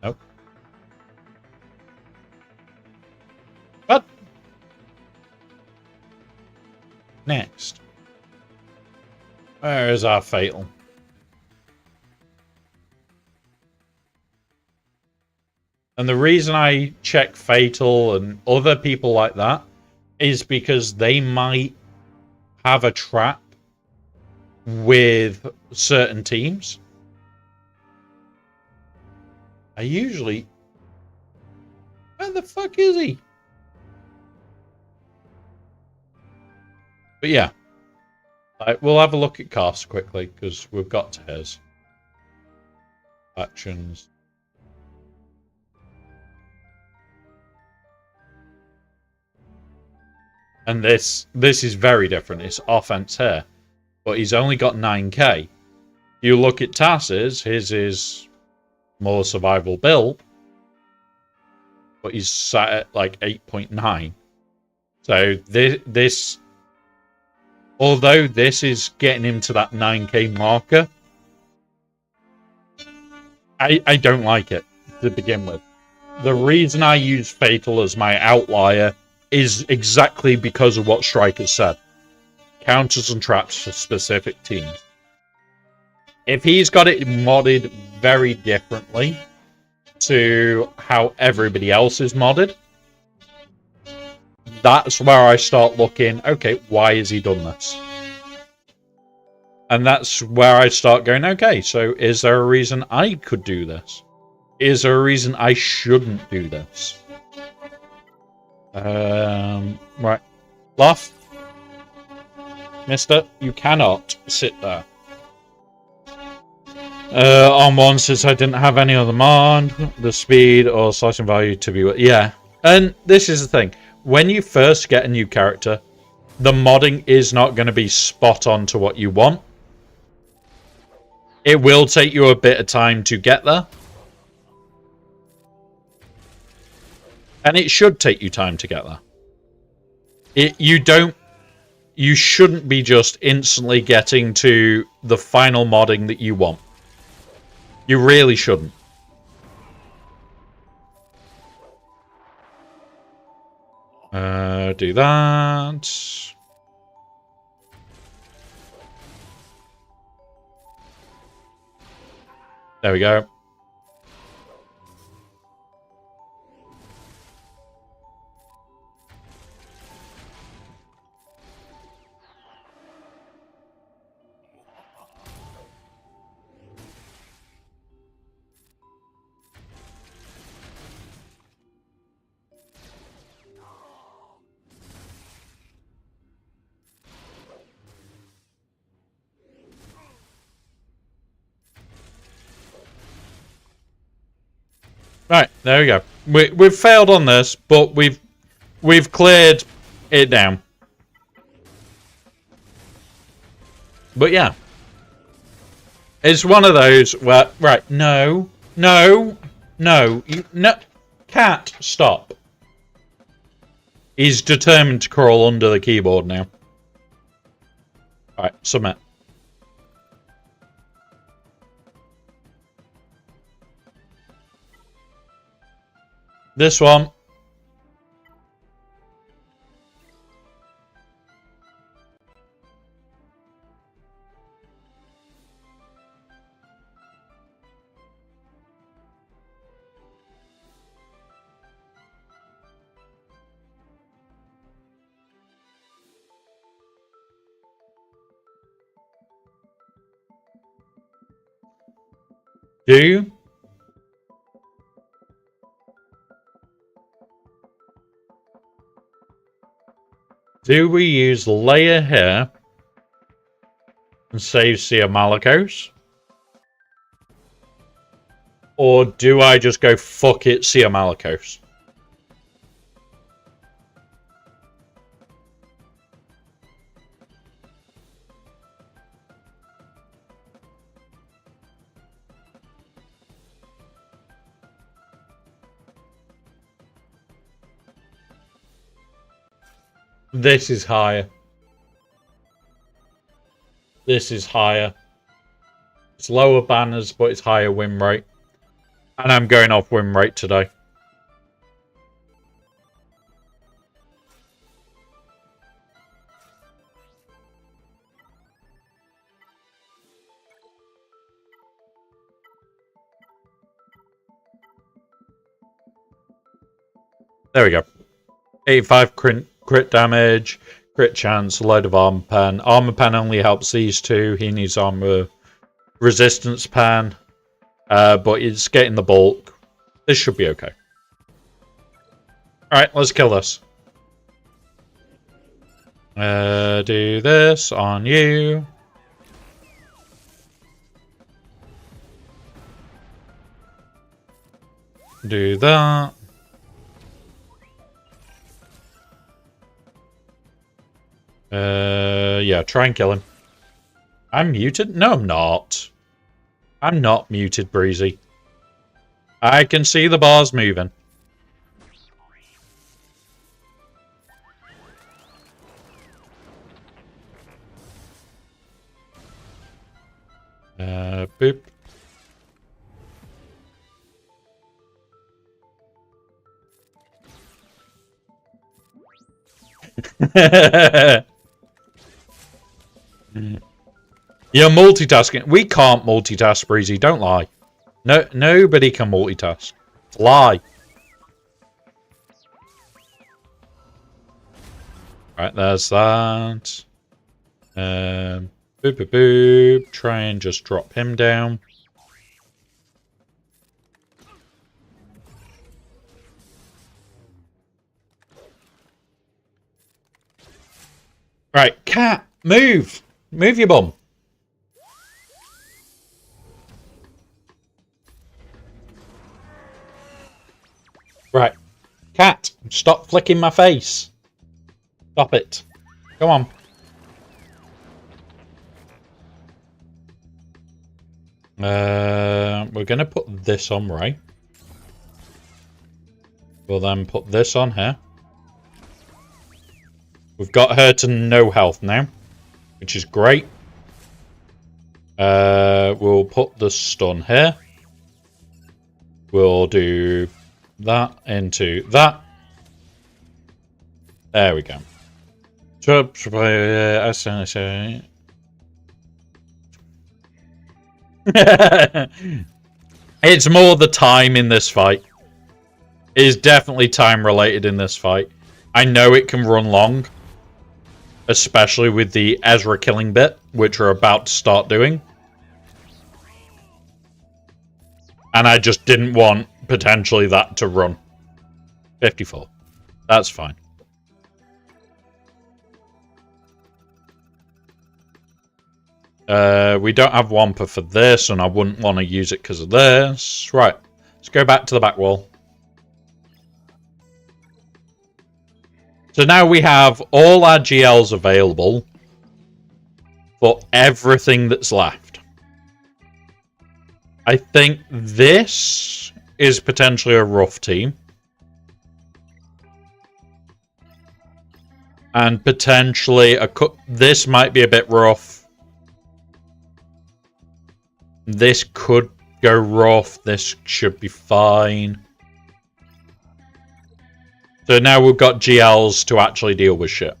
Nope. But next. Where is our Fatal? And the reason I check Fatal and other people like that is because they might have a trap with certain teams. I usually... Where the fuck is he? But yeah. We'll have a look at costs quickly, because we've got to his. Actions. And this is very different. It's offense here. But he's only got 9k. You look at Tass's, his is more survival build. But he's sat at like 8.9. So this although this is getting him to that 9k marker, I don't like it to begin with. The reason I use Fatal as my outlier is exactly because of what Striker said. Counters and traps for specific teams. If he's got it modded very differently to how everybody else is modded, that's where I start looking, okay, why has he done this? And that's where I start going, okay, so is there a reason I could do this? Is there a reason I shouldn't do this? Right. Luff. Mister, you cannot sit there. On one, since I didn't have any other mod, the speed or slashing value to be... Yeah. And this is the thing. When you first get a new character, the modding is not going to be spot on to what you want. It will take you a bit of time to get there. And it should take you time to get there. You shouldn't be just instantly getting to the final modding that you want. You really shouldn't. Do that. There we go. Right, there we go. We've failed on this, but we've cleared it down. But yeah. It's one of those where... Right, no. Cat, stop. He's determined to crawl under the keyboard now. Alright, submit. This one. Do we use layer here and save Sia Malikos? Or do I just go fuck it, Sia Malikos? This is higher. This is higher. It's lower banners, but it's higher win rate. And I'm going off win rate today. There we go. 85 crit damage, crit chance, a load of armor pen. Armor pen only helps these two. He needs armor resistance pen. But it's getting the bulk. This should be okay. Alright, let's kill this. Do this on you. Do that. Yeah, try and kill him. I'm muted? No, I'm not. I'm not muted, Breezy. I can see the bars moving. Boop. You're multitasking. We can't multitask, Breezy. Don't lie. No, nobody can multitask. It's a lie. Right, there's that. Boop, boop, boop. Try and just drop him down. Right, cat, move. Move your bum. Right. Cat, stop flicking my face. Stop it. Come on. We're going to put this on Ray. We'll then put this on her. We've got her to no health now, which is great. We'll put the stun here. We'll do that into that. There we go. It's more the time in this fight. It is definitely time related in this fight. I know it can run long, especially with the Ezra killing bit, which we're about to start doing. And I just didn't want, potentially, that to run. 54. That's fine. We don't have Wampa for this, and I wouldn't want to use it because of this. Right. Let's go back to the back wall. So now we have all our GLs available for everything that's left. I think this is potentially a rough team. And potentially this might be a bit rough. This could go rough. This should be fine. So now we've got GLs to actually deal with shit.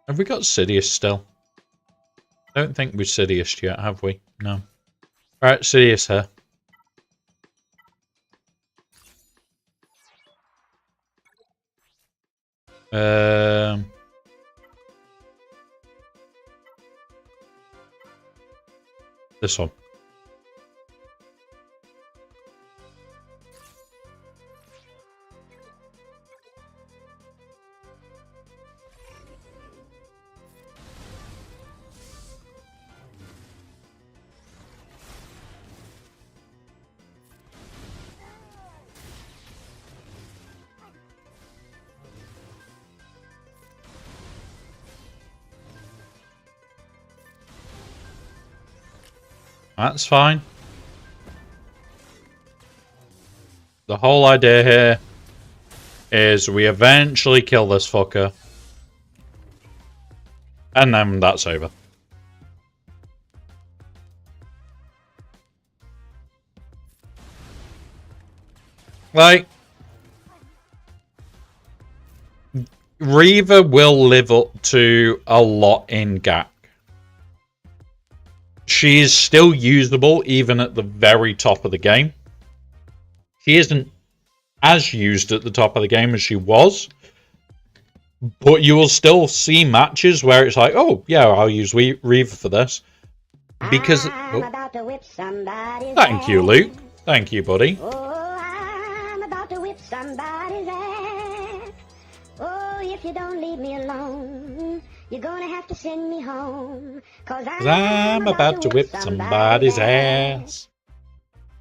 Have we got Sidious still? I don't think we've Sidious yet, have we? No. Alright, Sidious here. This one. That's fine. The whole idea here is we eventually kill this fucker. And then that's over. Like, Reaver will live up to a lot in GAC. She is still usable even at the very top of the game. She isn't as used at the top of the game as she was. But you will still see matches where it's like, oh, yeah, I'll use Reaver for this. Because... I'm about to whip somebody's Thank you, Luke. Thank you, buddy. Oh, I'm about to whip somebody's ass. Oh, if you don't leave me alone, you're gonna have to send me home. Cause I'm about to whip somebody's ass.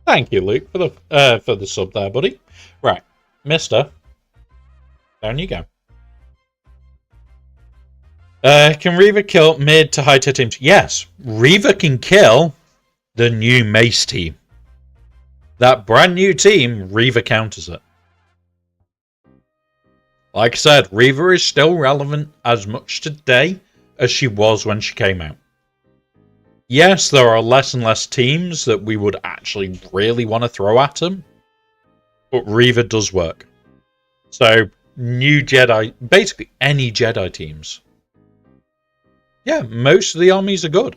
Thank you, Luke, for the sub there, buddy. Right, mister. Down you go. Can Reaver kill mid to high tier teams? Yes, Reaver can kill the new Mace team. That brand new team, Reaver counters it. Like I said, Reaver is still relevant as much today as she was when she came out. Yes, there are less and less teams that we would actually really want to throw at them, but Reaver does work. So, new Jedi, basically any Jedi teams. Yeah, most of the armies are good.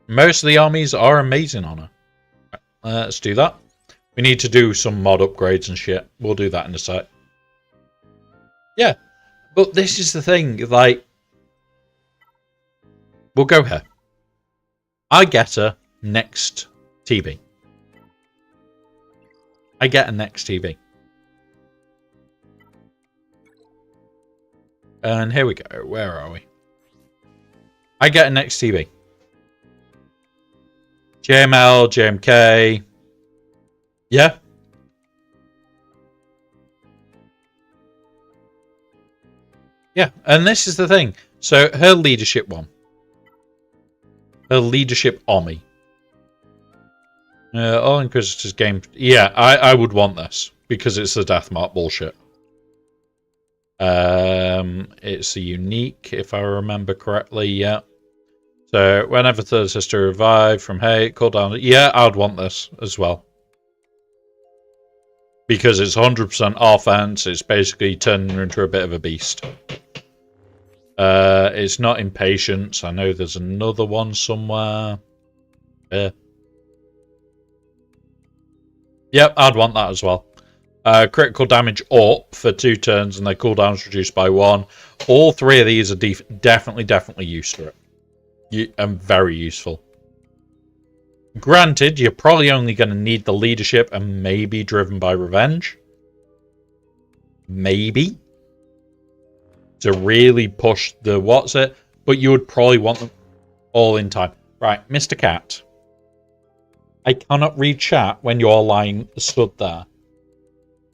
Most of the armies are amazing on her. Let's do that. We need to do some mod upgrades and shit. We'll do that in a sec. Yeah, but this is the thing, like, we'll go here. I get her next TV. I get a next TV. And here we go. Where are we? I get a next TV. JML, JMK. Yeah. Yeah, and this is the thing. So her leadership one. Her leadership army. All Inquisitors game. Yeah, I would want this because it's the Death Mark bullshit. It's a unique, if I remember correctly. Yeah. So whenever third sister revive from hate, cooldown. Yeah, I'd want this as well because it's 100% offense. It's basically turning her into a bit of a beast. It's not impatience. I know there's another one somewhere. Yep, I'd want that as well. Critical damage up for 2 turns and their cooldown's reduced by 1. All 3 of these are definitely used for it. And very useful. Granted, you're probably only going to need the leadership and maybe driven by revenge. Maybe. To really push the what's it. But you would probably want them all in time. Right, Mr. Cat. I cannot read chat when you're lying stood there.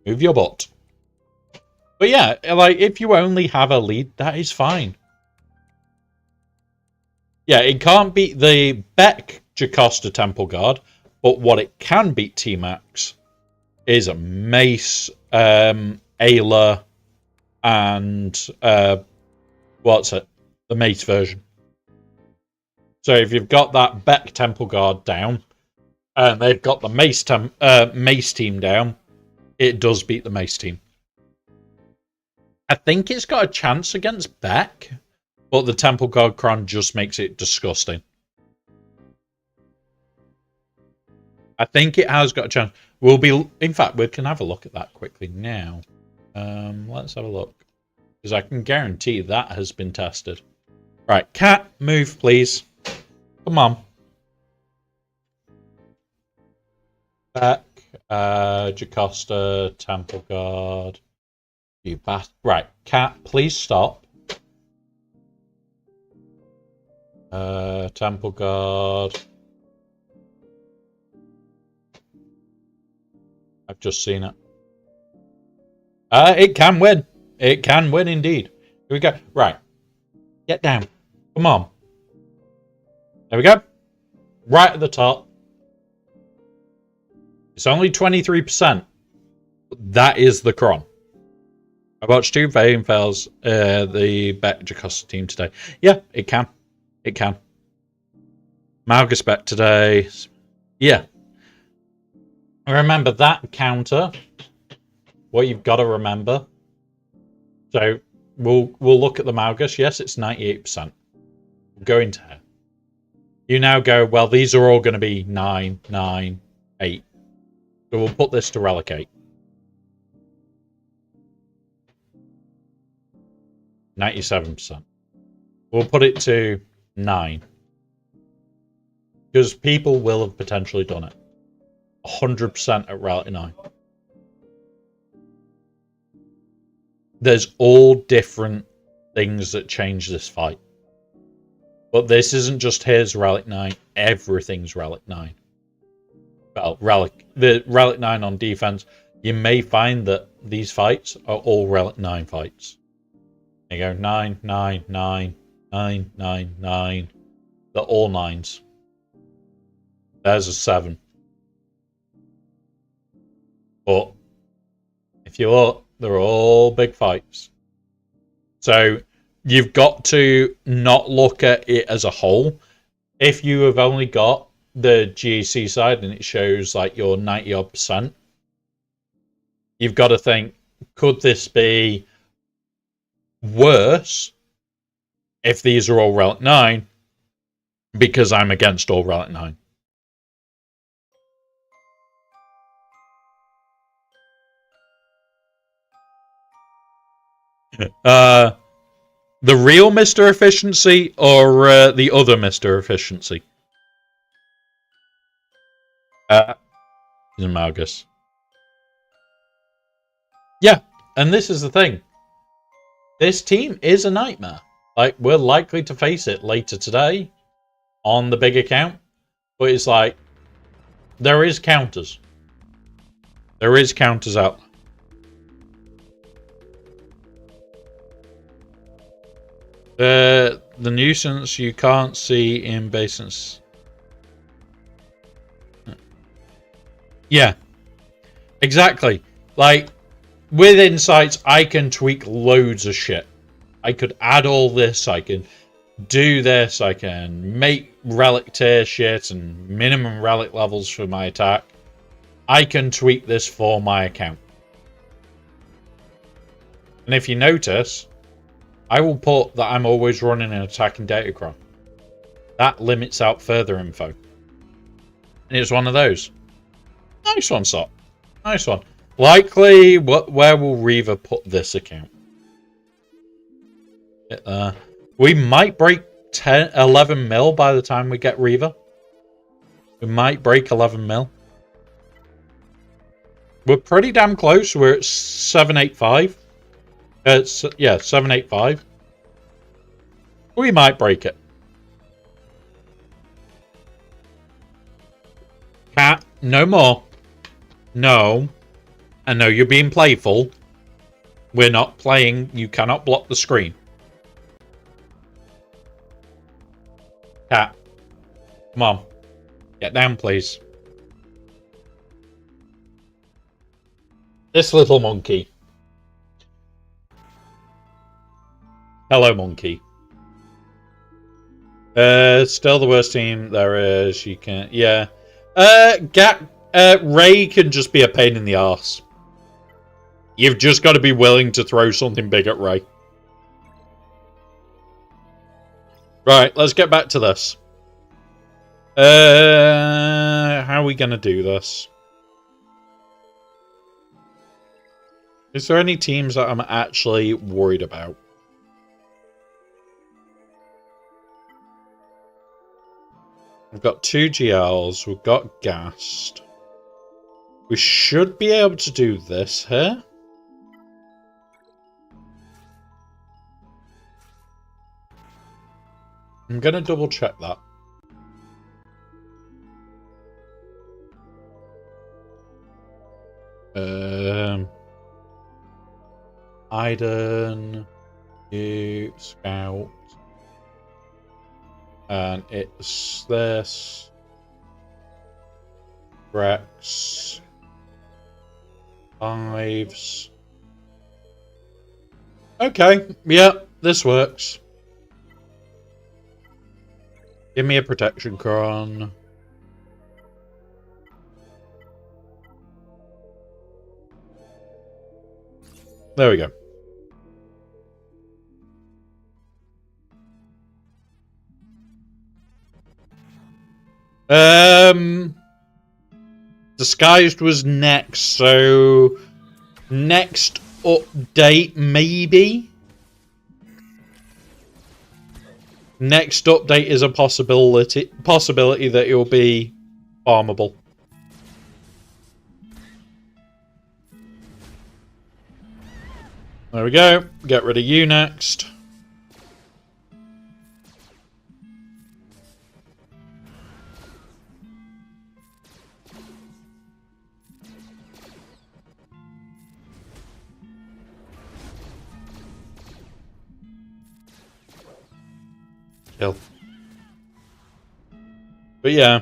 Move your butt. But yeah, like, if you only have a lead, that is fine. Yeah, it can't beat the Beck Jocasta Temple Guard, but what it can beat T-Max is a Mace, Ayla, and what's it? The Mace version. So if you've got that Beck Temple Guard down, and they've got the Mace team down, it does beat the Mace team. I think it's got a chance against Beck, but the Temple Guard Cron just makes it disgusting. I think it has got a chance. In fact, we can have a look at that quickly now. Let's have a look. Because I can guarantee that has been tested. Right, Cat, move, please. Come on. Beck, Jocasta, Temple Guard. You bastard. Right, Cat, please stop. Temple Guard. I've just seen it. It can win. It can win indeed. Here we go. Right. Get down. Come on. There we go. Right at the top. It's only 23%. That is the cron. I watched 2 Vane fails the Bet Jacosta team today. Yeah, it can. It can. Malgus bet today. Yeah. Remember that counter. What you've got to remember. So we'll look at the Malgus. Yes, it's 98%. We'll go into here. You now go, well, these are all going to be 9, 9, 8. So we'll put this to Relic 8. 97%. We'll put it to 9. Because people will have potentially done it. 100% at Relic 9. There's all different things that change this fight. But this isn't just his Relic 9. Everything's Relic 9. Well, the Relic 9 on defense, you may find that these fights are all Relic 9 fights. There you go, 9, 9, 9, 9, 9, 9. They're all 9s. There's a 7. But if you look, they're all big fights. So you've got to not look at it as a whole. If you have only got the GAC side and it shows like your 90-odd%, you've got to think, could this be worse if these are all Relic 9 because I'm against all Relic 9? The real Mr. Efficiency or the other Mr. Efficiency? Malgus. Yeah, and this is the thing. This team is a nightmare. Like, we're likely to face it later today on the big account. But it's like, there is counters. There is counters out there. The nuisance you can't see in basins. Yeah, exactly. Like, with insights, I can tweak loads of shit. I could add all this. I can do this. I can make relic tier shit and minimum relic levels for my attack. I can tweak this for my account. And if you notice, I will put that I'm always running an attacking datacron. That limits out further info. And it's one of those. Nice one, Sop. Nice one. Likely, where will Reaver put this account? We might break 11 mil by the time we get Reaver. We might break 11 mil. We're pretty damn close. We're at 785. Yeah, 785. We might break it. Cat, no more. No. I know you're being playful. We're not playing. You cannot block the screen. Cat. Come on. Get down, please. This little monkey. Hello, monkey. Still the worst team there is. You can, yeah. GAC, Ray can just be a pain in the arse. You've just got to be willing to throw something big at Ray. Right, let's get back to this. How are we going to do this? Is there any teams that I'm actually worried about? We've got 2 GLs. We've got Gassed. We should be able to do this here. I'm going to double check that. Iden, you, Scout. And it's this. Rex. 5s. Okay, yeah, this works. Give me a protection cron. There we go. Disguised was next, so next update maybe. Next update is a possibility that it will be farmable. There we go. Get rid of you next. Kill. But yeah,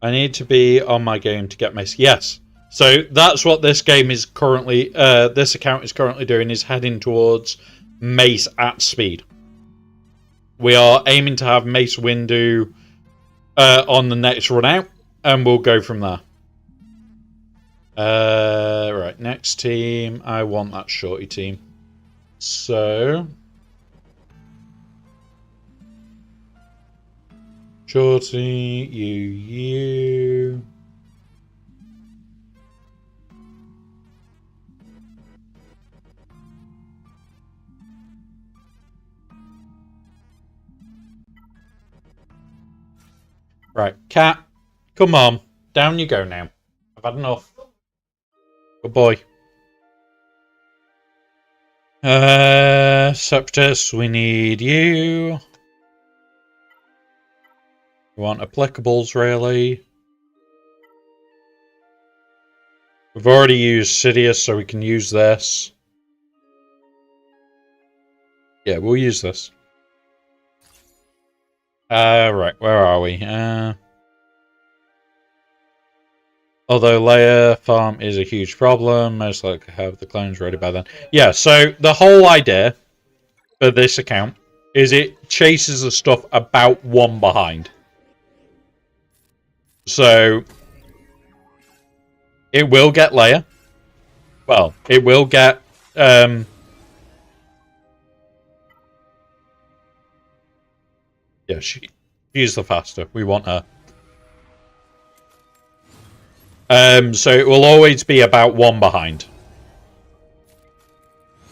I need to be on my game to get mace. Yes. So that's what this game is currently, this account is currently doing, is heading towards mace at speed. We are aiming to have mace window on the next run out, and we'll go from there. Right, next team. I want that shorty team. So... Shorty, you. Right, cat, come on. Down you go now. I've had enough. Good boy. Septus, we need you. We want applicables, really. We've already used Sidious, so we can use this. Yeah, we'll use this. Right, where are we? Although layer farm is a huge problem, most likely have the clones ready by then. Yeah, so the whole idea for this account is it chases the stuff about one behind. So it will get layer. Well, it will get yeah, she's the faster. We want her. So it will always be about one behind.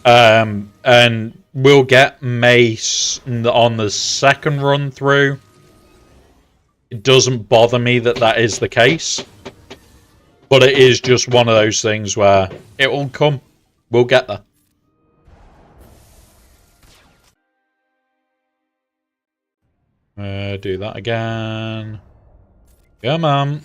And we'll get mace on the second run through. It doesn't bother me that that is the case. But it is just one of those things where it will come. We'll get there. Do that again. Come on.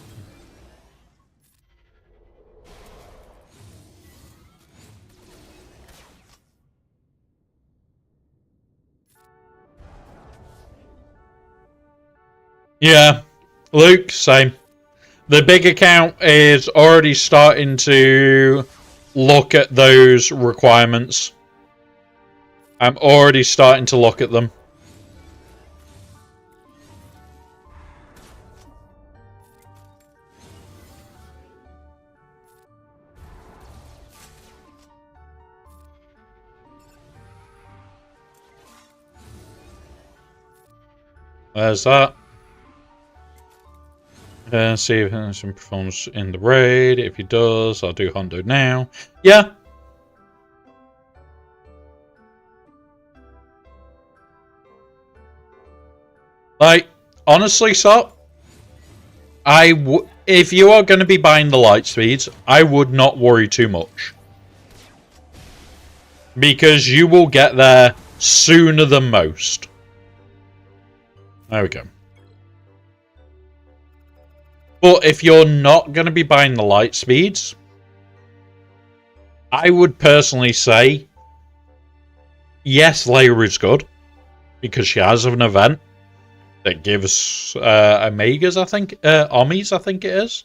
Yeah, Luke, same. The big account is already starting to look at those requirements. I'm already starting to look at them. There's that. See if Henderson performs in the raid. If he does, I'll do Hondo now. Yeah. Like, honestly, so if you are going to be buying the light speeds, I would not worry too much. Because you will get there sooner than most. There we go. But if you're not going to be buying the light speeds, I would personally say, yes, Leia is good. Because she has an event that gives Omegas, I think. Ommis, I think it is.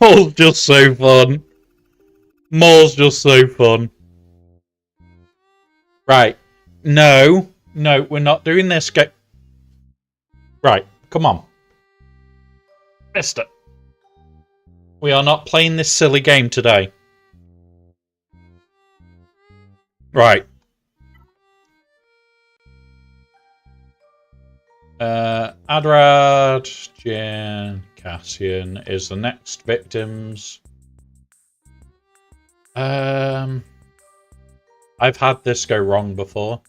Mole's just so fun. Mole's just so fun. Right. No. No, we're not doing this. Right. Come on. Mister. We are not playing this silly game today. Right. Adrad, Jan, Cassian is the next victims. I've had this go wrong before.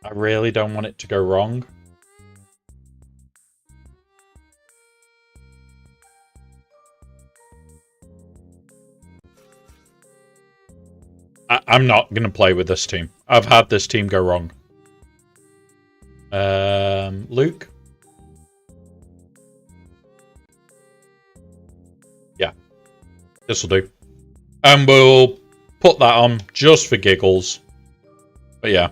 I really don't want it to go wrong. I'm not going to play with this team. I've had this team go wrong. Luke? Yeah. This will do. And we'll put that on just for giggles. But yeah.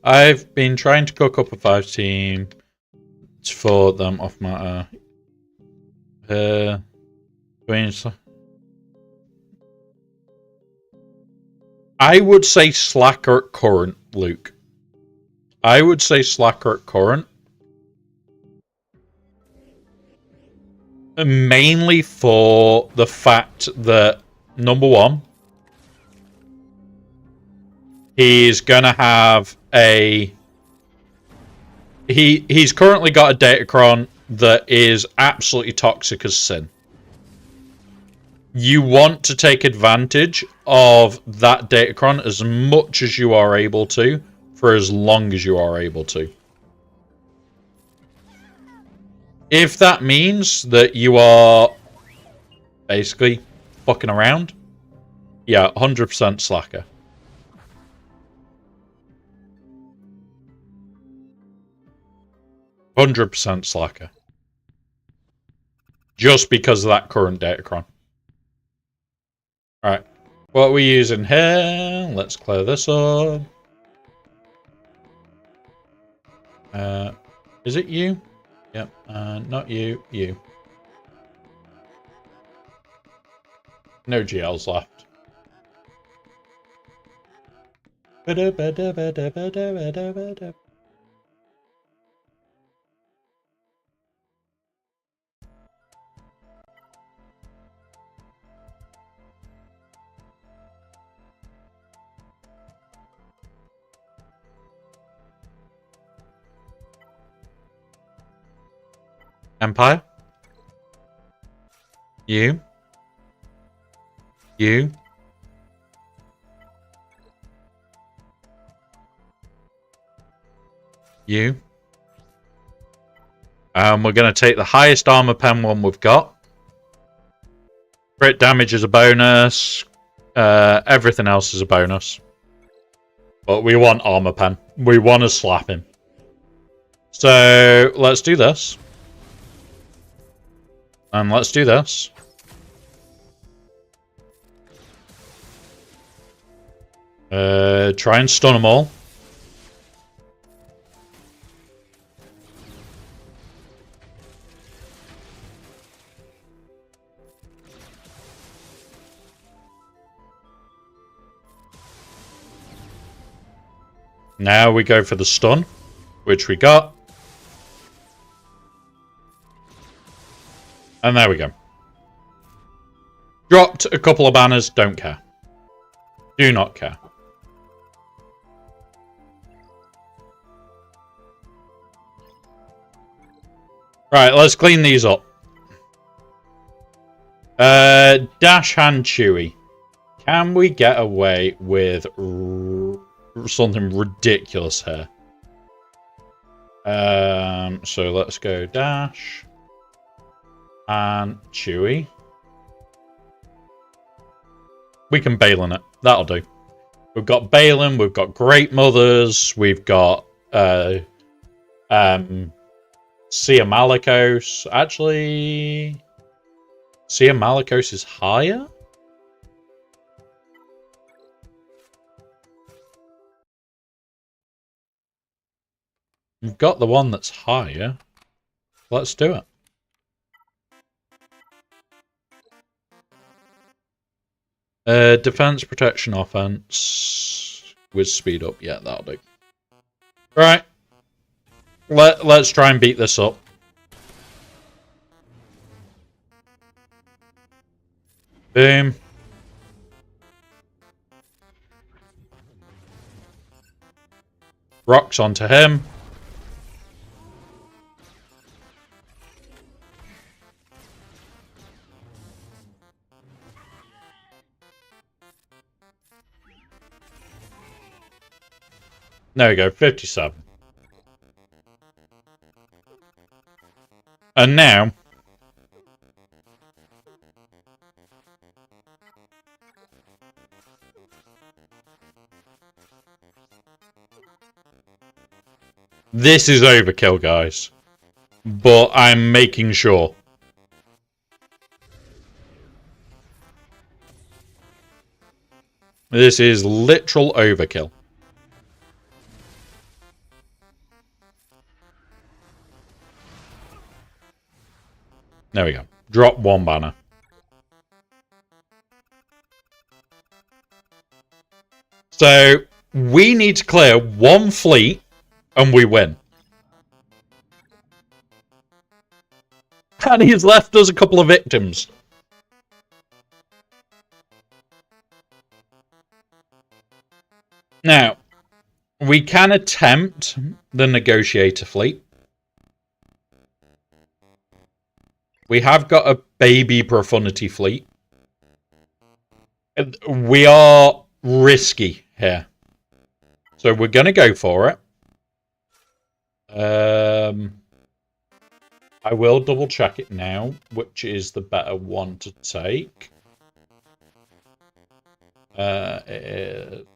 I've been trying to cook up a 5 team for them off matter. I would say slacker at current, Luke. I would say slacker at current. Mainly for the fact that, number one, he's going to have a... He's currently got a Datacron that is absolutely toxic as sin. You want to take advantage of that Datacron as much as you are able to, for as long as you are able to. If that means that you are basically fucking around, yeah, 100% slacker. %100% slacker. Just because of that current Datacron. Alright. What are we using here? Let's clear this up. Is it you? Yep. Not you. You. No GLs left. Empire? You? You? You? We're going to take the highest armor pen one we've got. Crit damage is a bonus. Everything else is a bonus. But we want armor pen. We want to slap him. So, let's do this. And let's do this. Try and stun them all. Now we go for the stun, which we got. And there we go. Dropped a couple of banners, don't care. Do not care. Right, let's clean these up. Dash Hand Chewy. Can we get away with something ridiculous here? So let's go Dash and Chewy. We can Balin it. That'll do. We've got Balin, we've got Great Mothers, we've got Sia Malikos. Actually, Sia Malikos is higher? We've got the one that's higher. Let's do it. Defense, protection, offense with speed up. Yeah, that'll do. Right. Let's try and beat this up. Boom. Rocks onto him. There we go, 57. And now... This is overkill, guys. But I'm making sure. This is literal overkill. There we go. Drop one banner. So, we need to clear one fleet, and we win. And he's left us a couple of victims. Now, we can attempt the negotiator fleet. We have got a baby profundity fleet. We are risky here. So we're going to go for it. I will double check it now, which is the better one to take.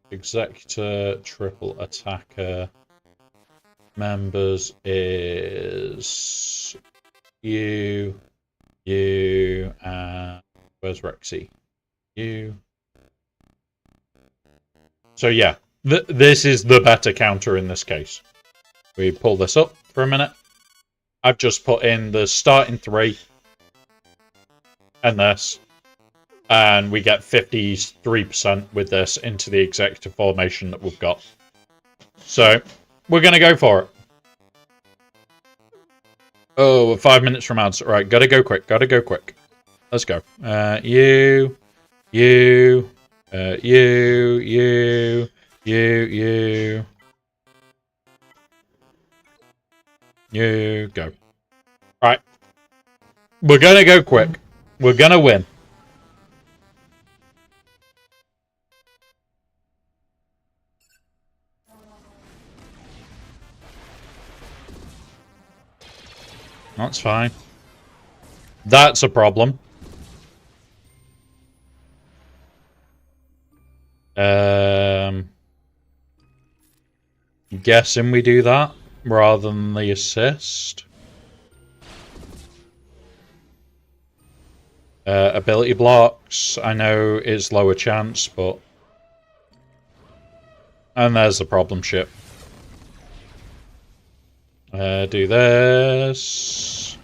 Executor, triple attacker. Members is you, and where's Rexy? You. So yeah, this is the better counter in this case. We pull this up for a minute. I've just put in the starting 3 and this, and we get 53% with this into the executive formation that we've got. So we're going to go for it. Oh, we're 5 minutes from answer. Right, gotta go quick. Gotta go quick. Let's go. You. You, go. Right. We're gonna go quick. We're gonna win. That's fine. That's a problem. Guessing we do that rather than the assist. Ability blocks, I know is lower chance, but... And there's the problem ship. Do this.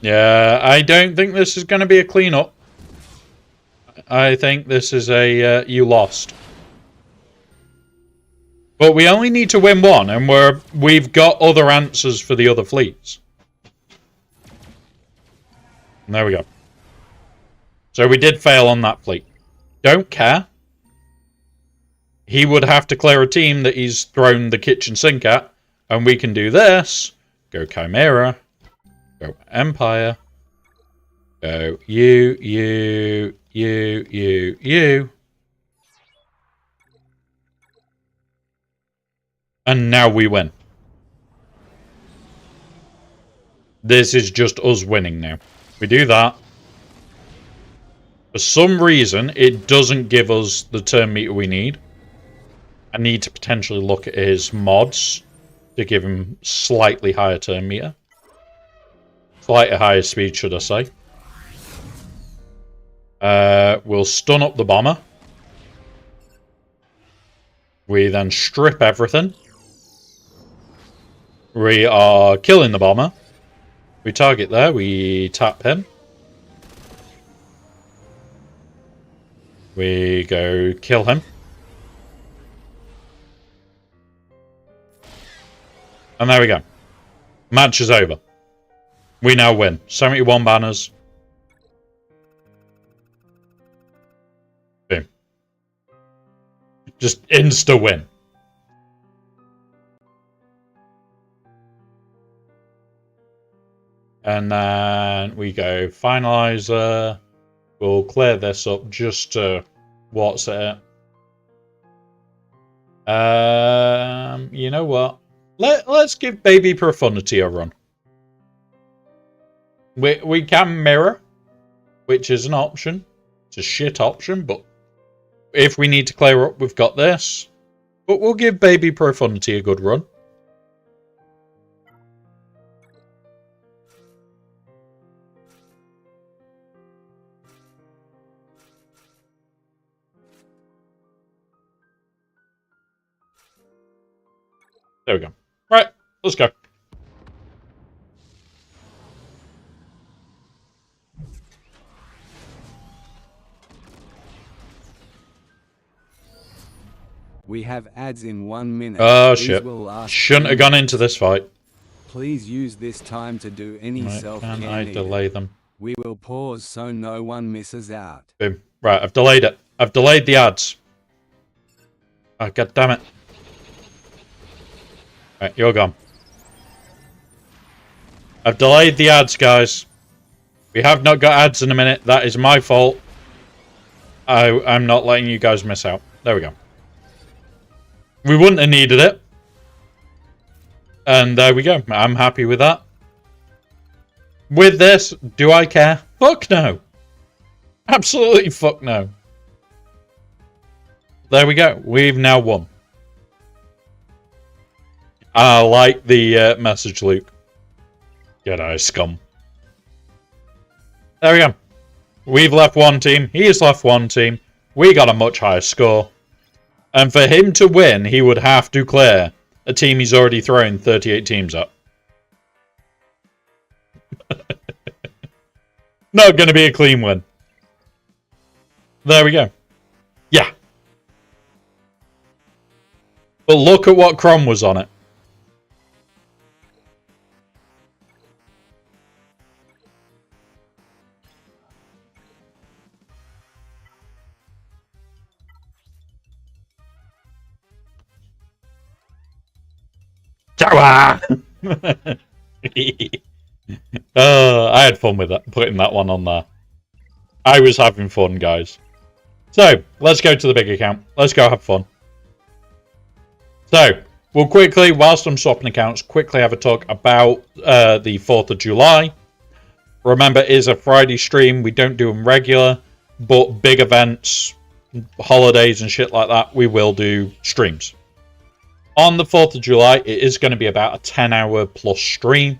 Yeah, I don't think this is going to be a cleanup. I think this is a you lost. But we only need to win one, and we've got other answers for the other fleets. And there we go. So we did fail on that fleet. Don't care. He would have to clear a team that he's thrown the kitchen sink at, and we can do this. Go Chimera. Go Empire. Go you. And now we win. This is just us winning now. We do that. For some reason, it doesn't give us the turn meter we need. I need to potentially look at his mods to give him slightly higher turn meter. Slightly higher speed, should I say. We'll stun up the bomber. We then strip everything. We are killing the bomber. We target there. We tap him. We go kill him. And there we go. Match is over. We now win. 71 banners. Boom. Just insta win. And then we go finalizer. We'll clear this up just to what's it. You know what? Let's give Baby Profundity a run. We can mirror, which is an option. It's a shit option, but if we need to clear up, we've got this. But we'll give Baby Profundity a good run. There we go. Right, let's go. We have ads in 1 minute. Oh, These shit. will last Shouldn't have 3 gone into this fight. Please use this time to do any Right, self-care can I needed. delay them? We will pause so no one misses out. Boom. Right, I've delayed it. I've delayed the ads. Oh, god damn it. Right, you're gone. I've delayed the ads, guys. We have not got ads in a minute. That is my fault. I'm not letting you guys miss out. There we go. We wouldn't have needed it. And there we go. I'm happy with that. With this, do I care? Fuck no. Absolutely fuck no. There we go. We've now won. I like the message, Luke. G'day, scum. There we go. We've left one team. He's left one team. We got a much higher score. And for him to win, he would have to clear a team he's already thrown 38 teams at. Not going to be a clean win. There we go. Yeah. But look at what Crom was on it. I had fun with that, putting that one on there. I was having fun, guys. So, let's go to the big account. Let's go have fun. So, we'll quickly, whilst I'm swapping accounts, quickly have a talk about the 4th of July. Remember, it is a Friday stream. We don't do them regular, but big events, holidays and shit like that, we will do streams. On the 4th of July, it is going to be about a 10-hour plus stream.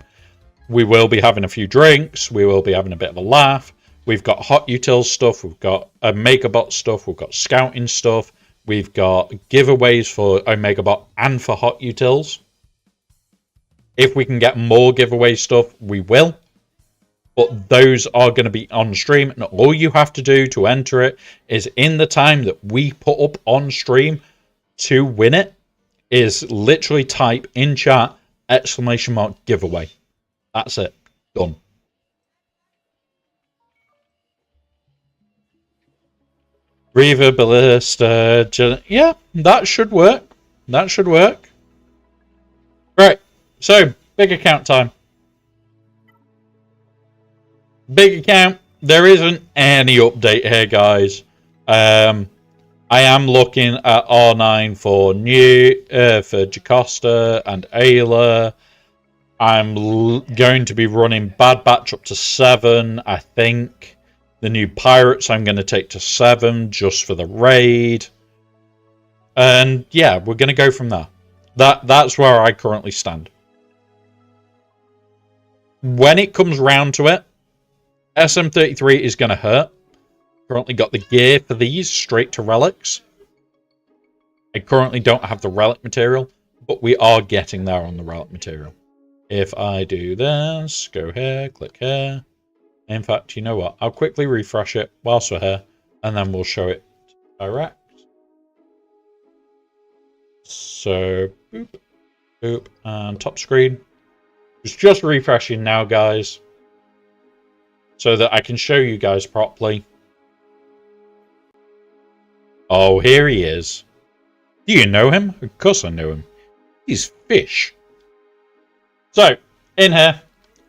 We will be having a few drinks. We will be having a bit of a laugh. We've got hot utils stuff. We've got Omegabot stuff. We've got scouting stuff. We've got giveaways for Omegabot and for hot utils. If we can get more giveaway stuff, we will. But those are going to be on stream. And all you have to do to enter it is in the time that we put up on stream to win it is literally type in chat ! giveaway. That's it. Done. Reaver, Ballista, yeah, that should work. That should work. Right, so, big account time. Big account, there isn't any update here, guys. I am looking at R9 for for Jacosta and Ayla. I'm going to be running Bad Batch up to 7, I think. The new Pirates I'm going to take to 7 just for the raid. And yeah, we're going to go from there. That's where I currently stand. When it comes round to it, SM33 is going to hurt. Currently got the gear for these straight to relics. I currently don't have the relic material, but we are getting there on the relic material. If I do this, go here, click here. In fact, you know what? I'll quickly refresh it whilst we're here, and then we'll show it direct. So, boop, boop, and top screen. It's just refreshing now, guys, so that I can show you guys properly. Oh, here he is. Do you know him? Of course I know him. He's Fish. So, in here,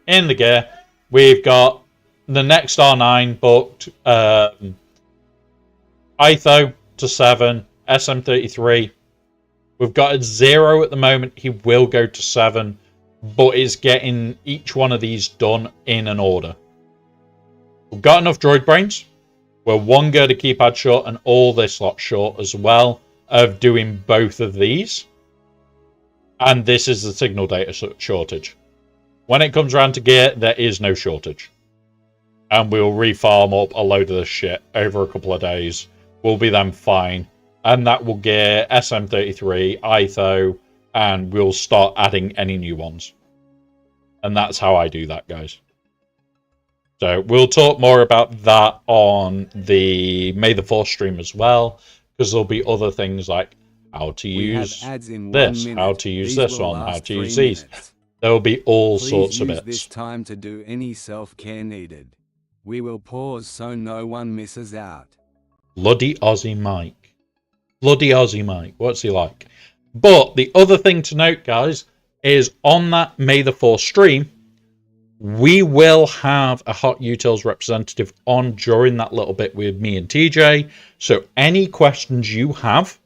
in the gear, we've got the next R9 booked. ITHO to 7, SM33. We've got a 0 at the moment. He will go to 7, but is getting each one of these done in an order. We've got enough droid brains. We're one go to keypad short and all this lot short as well of doing both of these. And this is the signal data shortage. When it comes around to gear, there is no shortage. And we'll refarm up a load of this shit over a couple of days. We'll be then fine. And that will gear SM33, ITHO, and we'll start adding any new ones. And that's how I do that, guys. So we'll talk more about that on the May the 4th stream as well, because there'll be other things like how to use this, how to use this one, how to use these. There'll be all sorts of bits. This time to do any self-care needed. We will pause so no one misses out. Bloody Aussie Mike. Bloody Aussie Mike. What's he like? But the other thing to note, guys, is on that May the 4th stream, we will have a Hot Utils representative on during that little bit with me and TJ. So any questions you have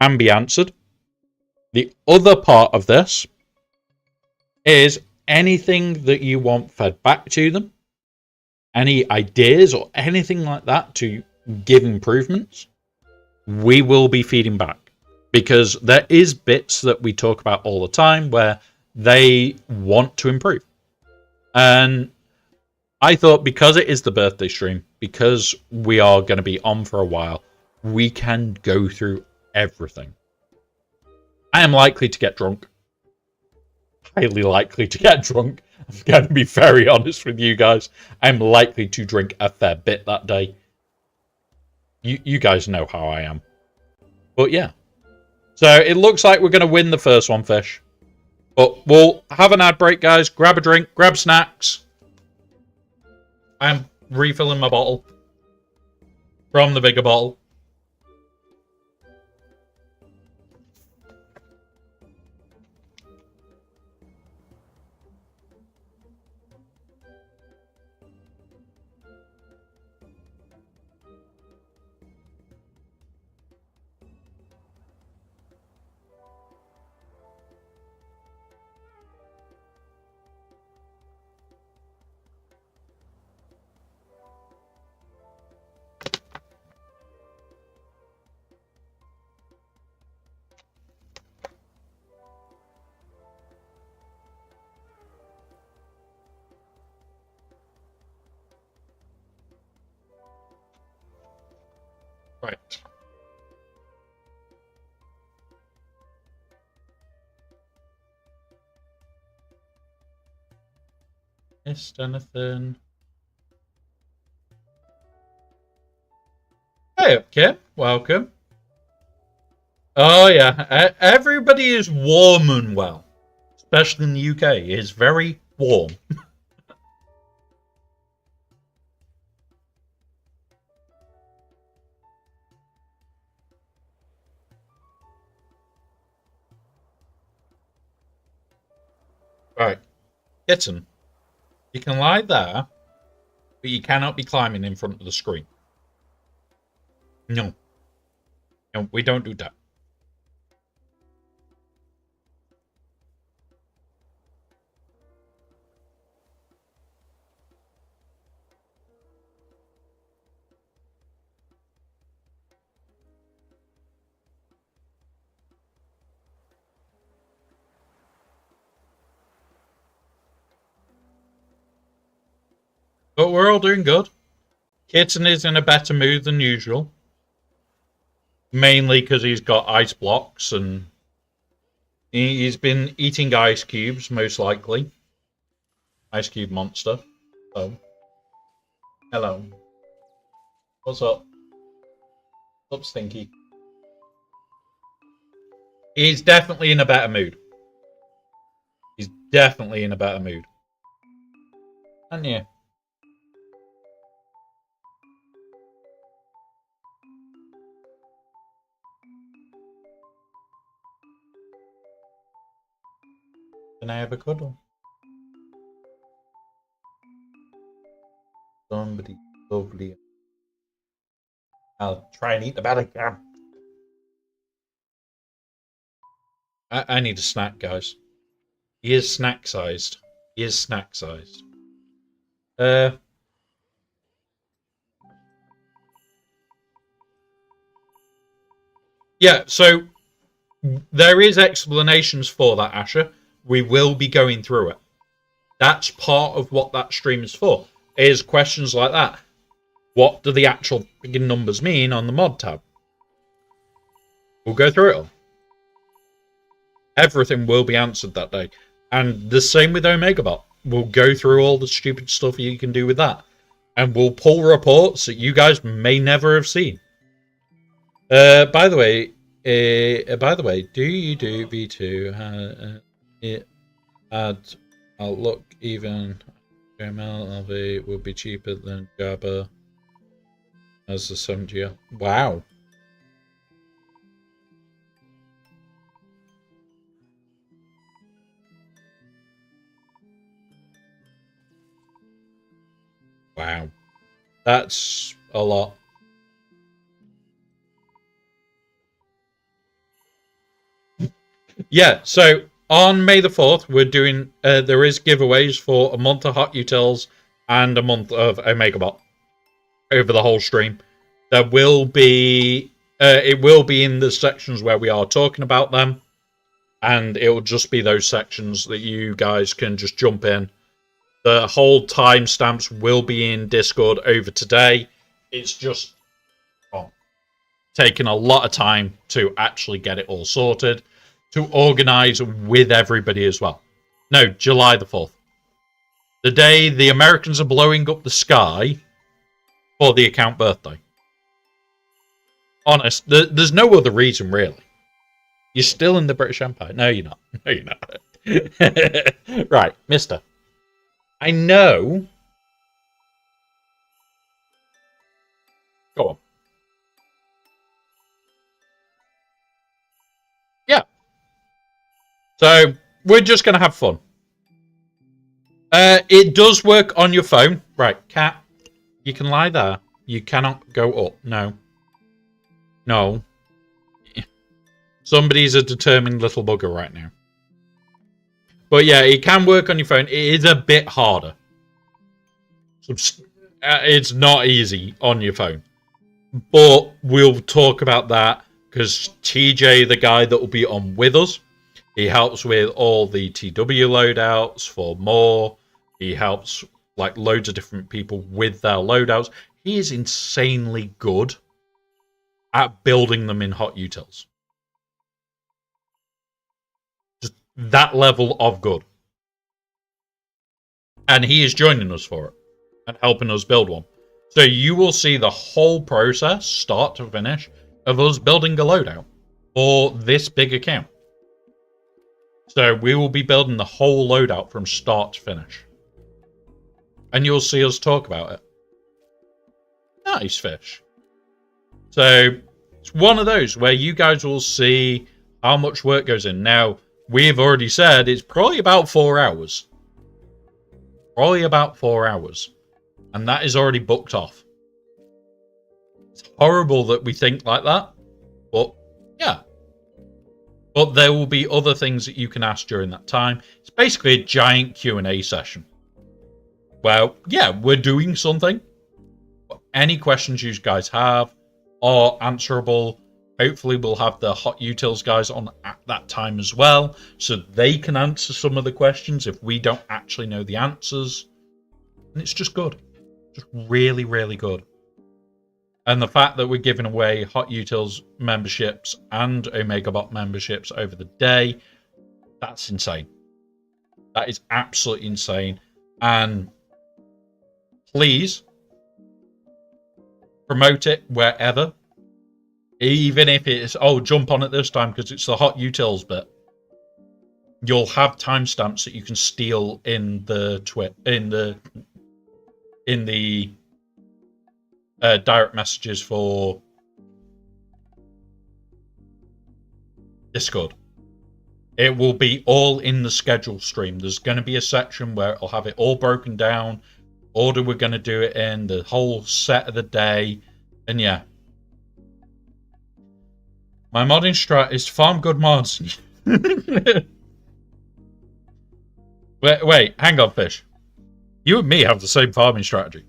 can be answered. The other part of this is anything that you want fed back to them, any ideas or anything like that to give improvements, we will be feeding back. Because there is bits that we talk about all the time where they want to improve. And I thought because it is the birthday stream, because we are going to be on for a while, we can go through everything. I am likely to get drunk. Highly likely to get drunk. I'm going to be very honest with you guys. I'm likely to drink a fair bit that day. You guys know how I am. But yeah. So it looks like we're going to win the first one, Fish. But we'll have an ad break, guys. Grab a drink, grab snacks. I'm refilling my bottle from the bigger bottle. Right. Missed anything? Hey, Kim. Welcome. Oh, yeah. Everybody is warm and well. Especially in the UK. It's very warm. Right. Kitten. You can lie there, but you cannot be climbing in front of the screen. No. No, we don't do that. But we're all doing good. Kitten is in a better mood than usual. Mainly because he's got ice blocks and he's been eating ice cubes, most likely. Ice cube monster. Oh. Hello. What's up? What's up, Stinky? He's definitely in a better mood. He's definitely in a better mood. And yeah. Can I have a cuddle? Somebody lovely. I'll try and eat the bad I can. I need a snack, guys. He is snack sized. He is snack sized. Yeah, so there is explanations for that, Asher. We will be going through it. That's part of what that stream is for. Is questions like that. What do the actual friggin' numbers mean on the mod tab? We'll go through it all. Everything will be answered that day. And the same with Omegabot. We'll go through all the stupid stuff you can do with that. And we'll pull reports that you guys may never have seen. By the way, do you do V2? I'll look even MLV will be cheaper than Jabba as the 70. Wow. Wow. That's a lot. Yeah, so on May the 4th, we're doing, there is giveaways for a month of Hot Utils and a month of Omegabot over the whole stream. There will be, it will be in the sections where we are talking about them, and it will just be those sections that you guys can just jump in. The whole timestamps will be in Discord over today. It's just taken a lot of time to actually get it all sorted, to organize with everybody as well. No, July the 4th. The day the Americans are blowing up the sky for the account birthday. Honest, there's no other reason, really. You're still in the British Empire. No, you're not. No, you're not. Right, mister. I know. Go on. Yeah. So, we're just going to have fun. It does work on your phone. Right, cat. You can lie there. You cannot go up. No. No. Somebody's a determined little bugger right now. But yeah, it can work on your phone. It is a bit harder. It's not easy on your phone. But we'll talk about that because TJ, the guy that will be on with us, he helps with all the TW loadouts for more. He helps like loads of different people with their loadouts. He is insanely good at building them in Hot Utils. Just that level of good. And he is joining us for it and helping us build one. So you will see the whole process, start to finish, of us building a loadout for this big account. So we will be building the whole loadout from start to finish. And you'll see us talk about it. Nice fish. So it's one of those where you guys will see how much work goes in. Now, we've already said it's probably about 4 hours. Probably about 4 hours. And that is already booked off. It's horrible that we think like that. But, yeah. But there will be other things that you can ask during that time. It's basically a giant Q&A session. Well, yeah, we're doing something. Any questions you guys have are answerable. Hopefully we'll have the Hot Utils guys on at that time as well, so they can answer some of the questions if we don't actually know the answers. And it's just good. Just really, really good. And the fact that we're giving away Hot Utils memberships and OmegaBot memberships over the day, that's insane. That is absolutely insane. And please promote it wherever. Even if it's, oh, jump on it this time because it's the Hot Utils bit. You'll have timestamps that you can steal in the direct messages for Discord. It will be all in the schedule stream. There's going to be a section where it'll have it all broken down, order we're going to do it in, the whole set of the day, and yeah. My modding strat is to farm good mods. wait, hang on, Fish. You and me have the same farming strategy.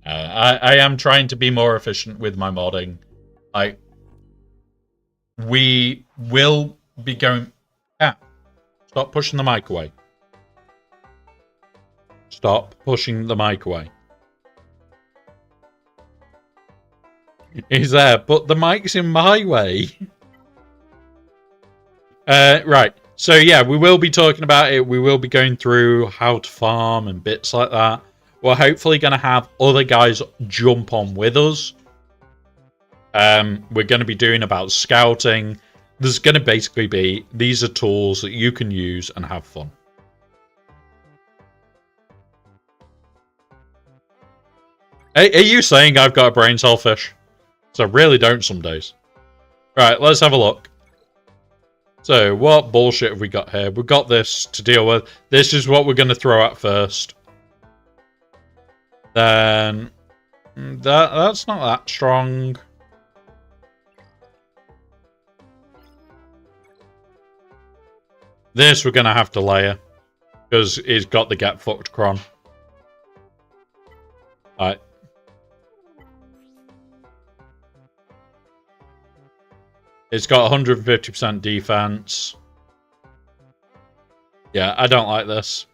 I am trying to be more efficient with my modding. We will be going... Stop pushing the mic away. Stop pushing the mic away. He's there, but the mic's in my way. Right. So yeah, we will be talking about it. We will be going through how to farm and bits like that. We're hopefully going to have other guys jump on with us. We're going to be doing about scouting. There's going to basically be, these are tools that you can use and have fun. Are you saying I've got a brain cell, Fish? So I really don't some days. Right, let's have a look. So, what bullshit have we got here? We've got this to deal with. This is what we're going to throw at first. Then... That's not that strong. This we're going to have to layer. Because he's got the get fucked cron. Alright. It's got 150% defense. Yeah, I don't like this.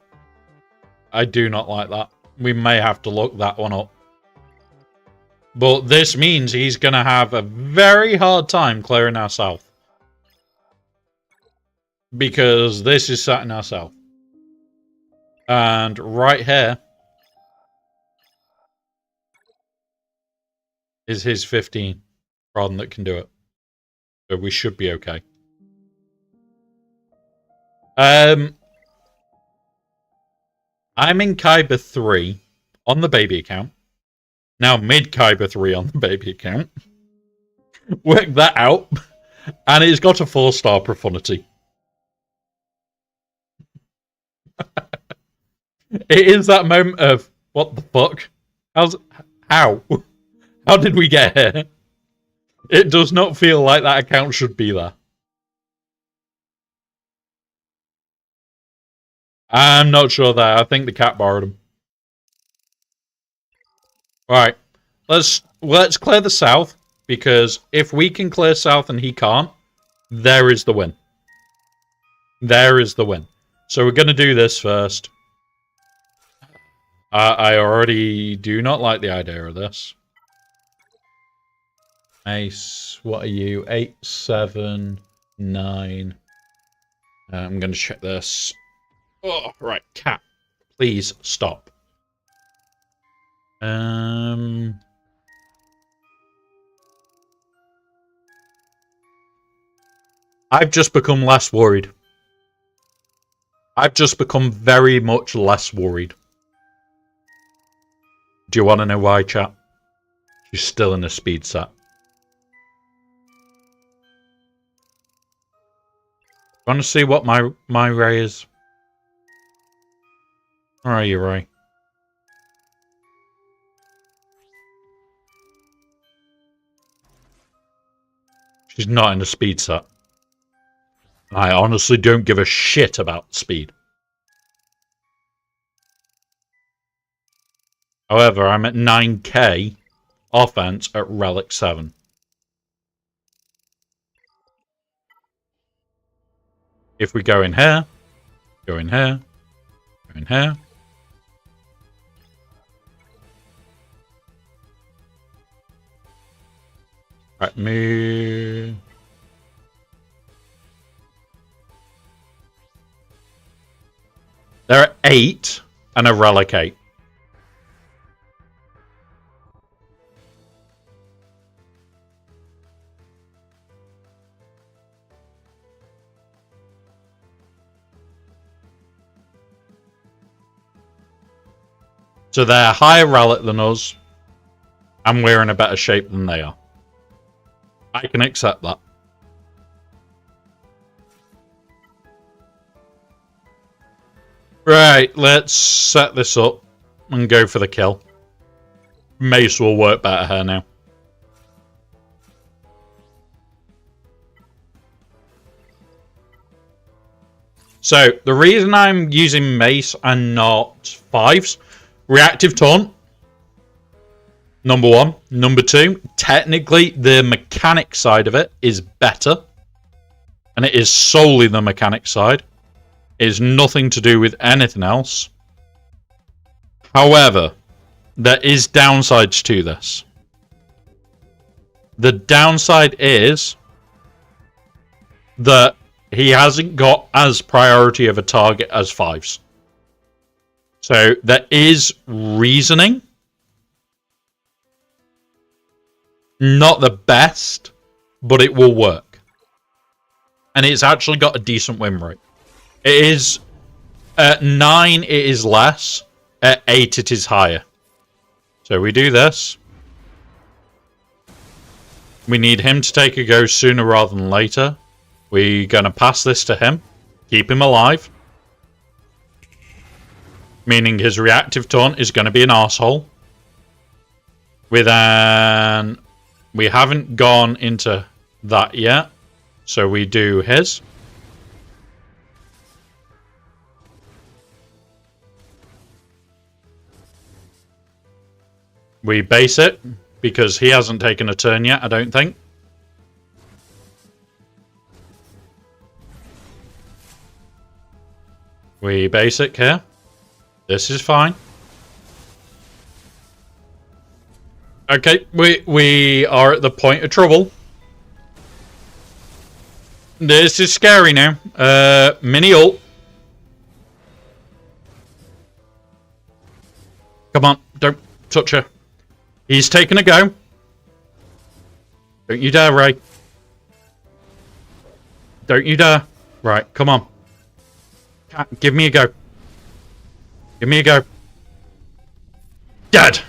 I do not like that. We may have to look that one up. But this means he's going to have a very hard time clearing our south. Because this is sat in our south. And right here is his 15 Ron that can do it. So we should be okay. I'm in Kyber 3 on the baby account. Now mid Kyber 3 on the baby account. Work that out. And it's got a 4-star profundity. It is that moment of, what the fuck? How? How did we get here? It does not feel like that account should be there. I'm not sure there. I think the cat borrowed them. Alright. Let's clear the south. Because if we can clear south and he can't, there is the win. There is the win. So we're going to do this first. I already do not like the idea of this. Ace, what are you? 8, 7, 9. I'm going to check this. Oh, right, cat. Please stop. I've just become less worried. I've just become very much less worried. Do you want to know why, chat? She's still in a speed set. Want to see what my Ray is? Where are you, Ray? She's not in a speed set. I honestly don't give a shit about speed. However, I'm at 9k offense at Relic 7. If we go in here, go in here, go in here. Right, move. There are 8 and a relic 8. So they're higher relic than us, and we're in a better shape than they are. I can accept that. Right, let's set this up and go for the kill. Mace will work better here now. So, the reason I'm using Mace and not 5s, reactive taunt, number 1. Number 2, technically the mechanic side of it is better. And it is solely the mechanic side. It is nothing to do with anything else. However, there is downsides to this. The downside is that he hasn't got as priority of a target as 5s. So there is reasoning. Not the best, but it will work. And it's actually got a decent win rate. It is at 9 it is less, at 8 it is higher. So we do this. We need him to take a go sooner rather than later. We're going to pass this to him. Keep him alive. Meaning his reactive taunt is going to be an arsehole. We haven't gone into that yet. So we do his. We base it because he hasn't taken a turn yet, I don't think. We basic here. This is fine. Okay, we are at the point of trouble. This is scary now. Mini ult. Come on, don't touch her. He's taking a go. Don't you dare, Ray. Don't you dare. Right, come on. Cat, give me a go. Give me a go. Dead.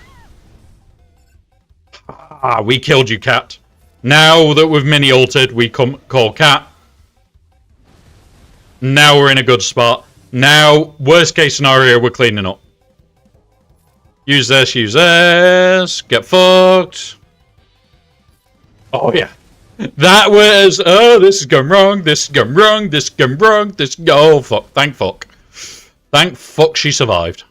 Ah, we killed you, Cat. Now that we've mini-ulted, we call Cat. Now we're in a good spot. Now, worst case scenario, we're cleaning up. Use this, use this. Get fucked. Oh, yeah. That was... Oh, this is going wrong. This is going wrong. This is going wrong. This... Oh, fuck. Thank fuck. Thank fuck she survived.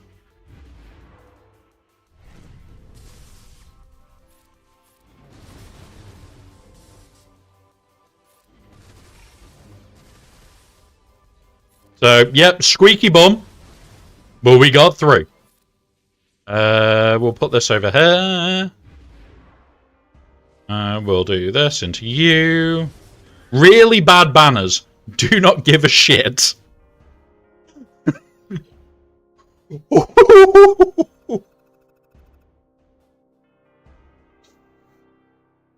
So, yep, squeaky bum. But we got through. We'll put this over here. We'll do this into you. Really bad banners. Do not give a shit.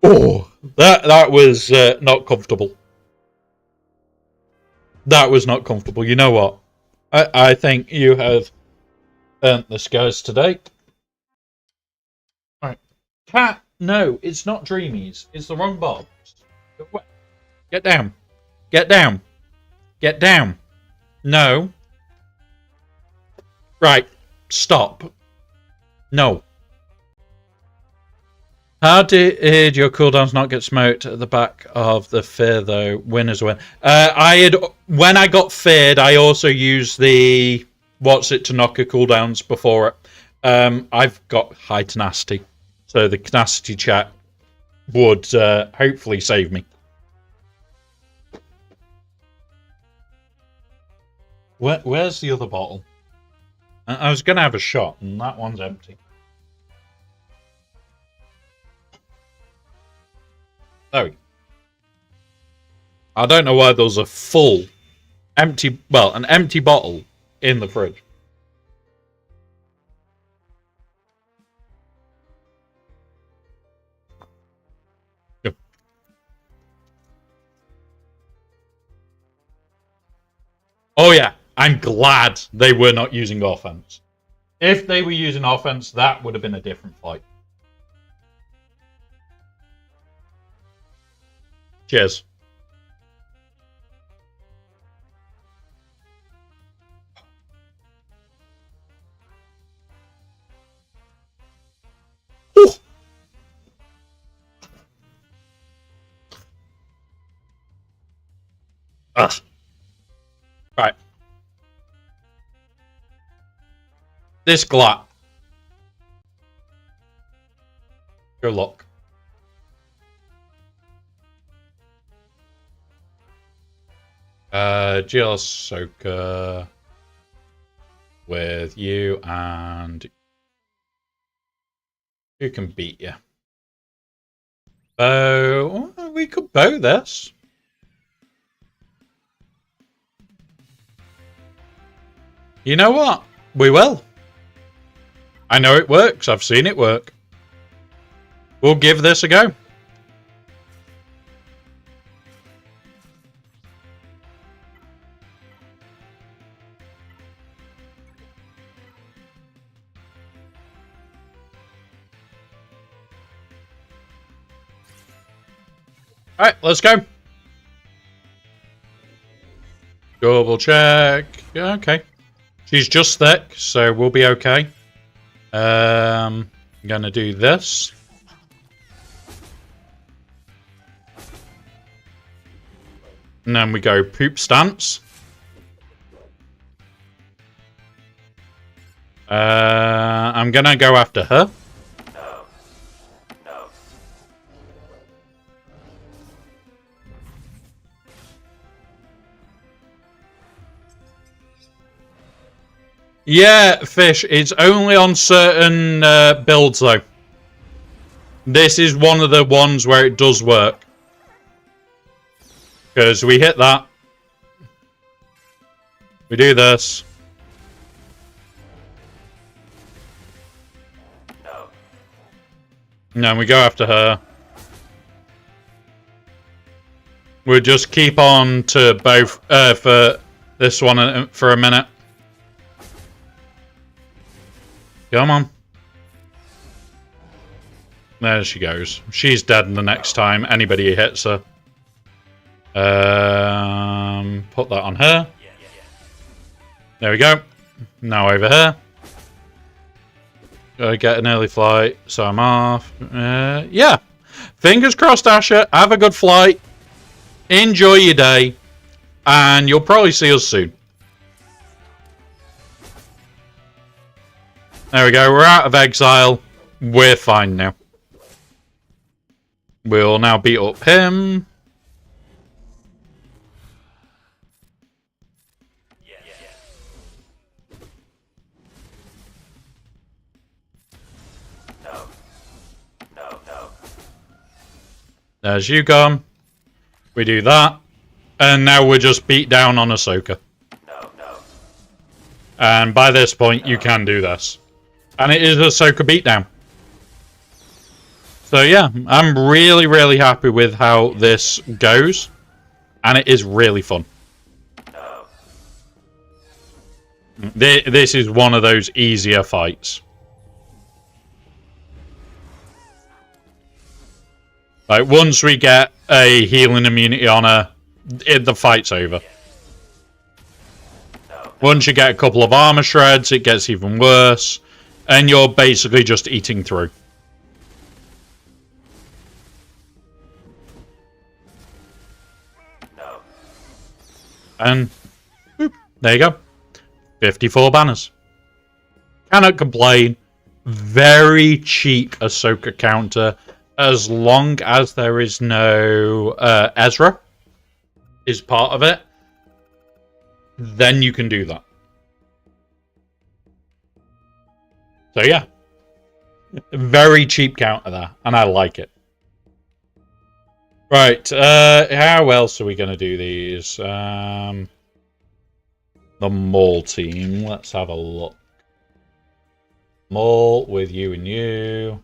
Oh, that was not comfortable. That was not comfortable. You know what? I think you have earned this, guys, today. Alright. Cat, no, it's not Dreamies. It's the wrong box. Get down. Get down. Get down. No. Right. Stop. No. How did your cooldowns not get smoked at the back of the fear, though? Winners win. When I got feared, I also used the what's it to knock a cooldowns before it. I've got high tenacity, so the tenacity chat would hopefully save me. Where's the other bottle? I was going to have a shot, and that one's empty. There we go. I don't know why there was a full empty, well, an empty bottle in the fridge. Yep. Oh yeah, I'm glad they were not using offense. If they were using offense, that would have been a different fight. Cheers. Ooh. Ugh. Right. This glut. Good luck. GL Ahsoka with you, and who can beat you? Bow. We could bow this. You know what? We will. I know it works. I've seen it work. We'll give this a go. Alright, let's go. Double check. Yeah, okay. She's just thick, so we'll be okay. I'm gonna do this. And then we go poop stance. I'm gonna go after her. Yeah, Fish, it's only on certain builds, though. This is one of the ones where it does work. Because we hit that. We do this. And then we go after her. We'll just keep on to both for this one for a minute. Come on. There she goes. She's dead the next time anybody hits her. Put that on her. There we go. Now over here. Gotta get an early flight, so I'm off. Yeah. Fingers crossed, Asher. Have a good flight. Enjoy your day. And you'll probably see us soon. There we go. We're out of exile. We're fine now. We'll now beat up him. There's you come. We do that. And now we're just beat down on Ahsoka. And by this point, you can do this. And it is Ahsoka beatdown. So yeah, I'm really, really happy with how this goes. And it is really fun. This is one of those easier fights. Like, once we get a healing immunity on her, the fight's over. Once you get a couple of armor shreds, it gets even worse. And you're basically just eating through. And whoop, there you go. 54 banners. Cannot complain. Very cheap Ahsoka counter. As long as there is no Ezra is part of it, then you can do that. So yeah, very cheap counter there, and I like it. Right, how else are we going to do these? The mall team, let's have a look. Mall with you and you.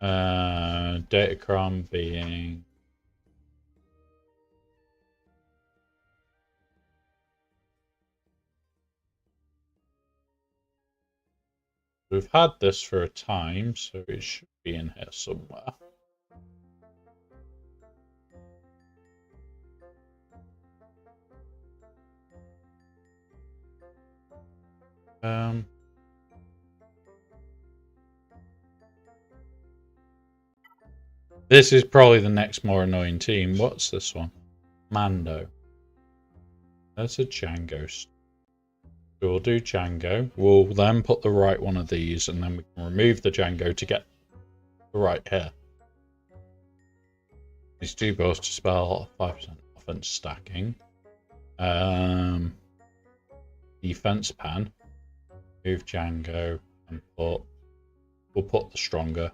Datacron being... We've had this for a time, so it should be in here somewhere. This is probably the next more annoying team. What's this one? Mando. That's a Django. So we'll do Django. We'll then put the right one of these, and then we can remove the Django to get the right here. These two both to spell 5% offense stacking. Defense pan. Move Django and we'll put the stronger.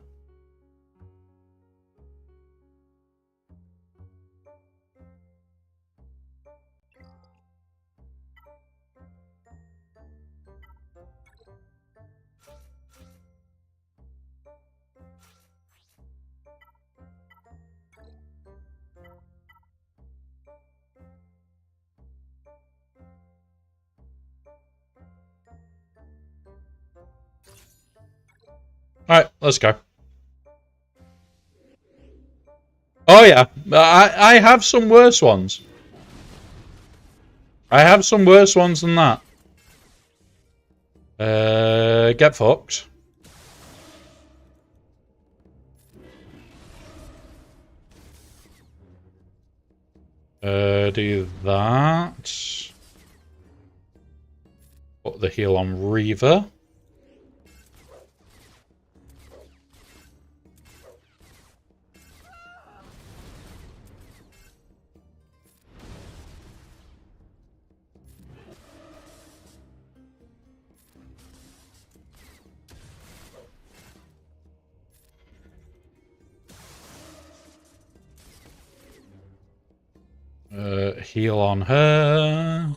Alright, let's go. Oh yeah, I have some worse ones. I have some worse ones than that. Get fucked. Do that. Put the heal on Reaver. Heal on her.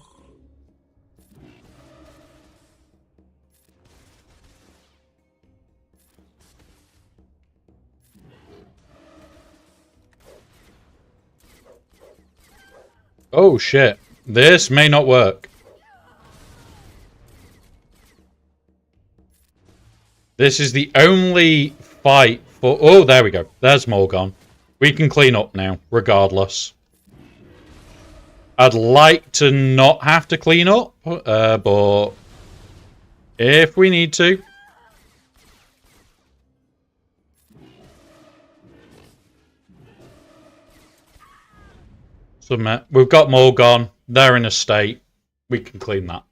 Oh shit. This may not work. This is the only fight for... Oh, there we go. There's Morgan. We can clean up now, regardless. I'd like to not have to clean up, but if we need to. Submit. We've got Morgan. They're in a state. We can clean that.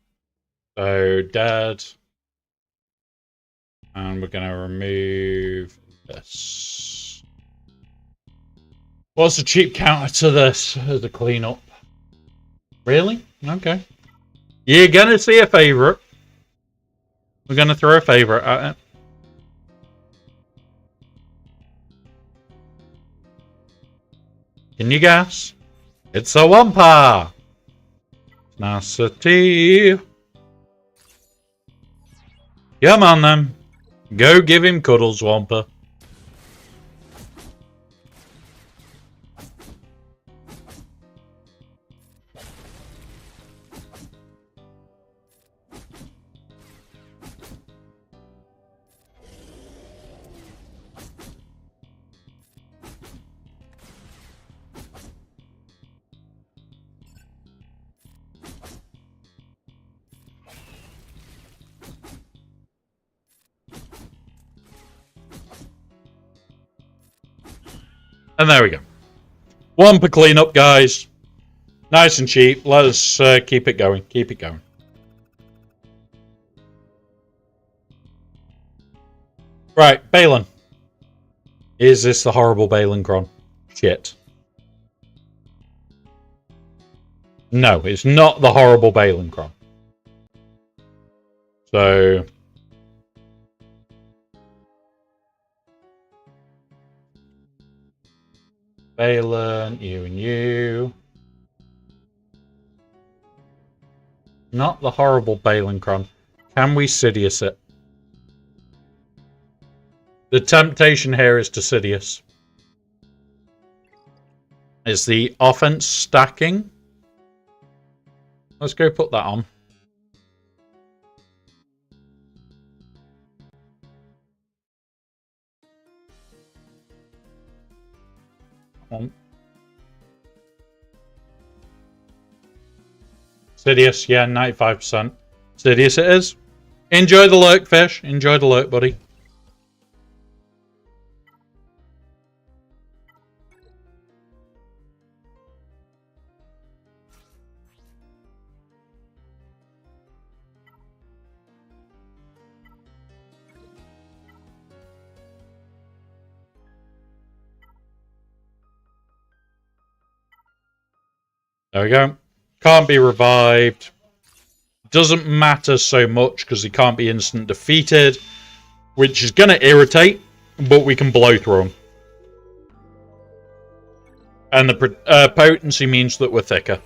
So, dead. And we're going to remove this. What's the cheap counter to this as a cleanup? Really? Okay. You're going to see a favourite. We're going to throw a favourite at it. Can you guess? It's a Wampa! Tenacity. Come on then. Go give him cuddles, Wampa. And there we go. One per cleanup, guys. Nice and cheap. Let us keep it going. Keep it going. Right, Balin. Is this the horrible Balin Cron? Shit. No, it's not the horrible Balin Cron. So... Balin, you and you. Not the horrible Balin Cron. Can we Sidious it? The temptation here is to Sidious. Is the offense stacking? Let's go put that on. Sidious, yeah, 95%. Sidious it is. Enjoy the lurk, fish. Enjoy the lurk, buddy. There we go. Can't be revived. Doesn't matter so much because he can't be instant defeated, which is going to irritate, but we can blow through him. And the potency means that we're thicker.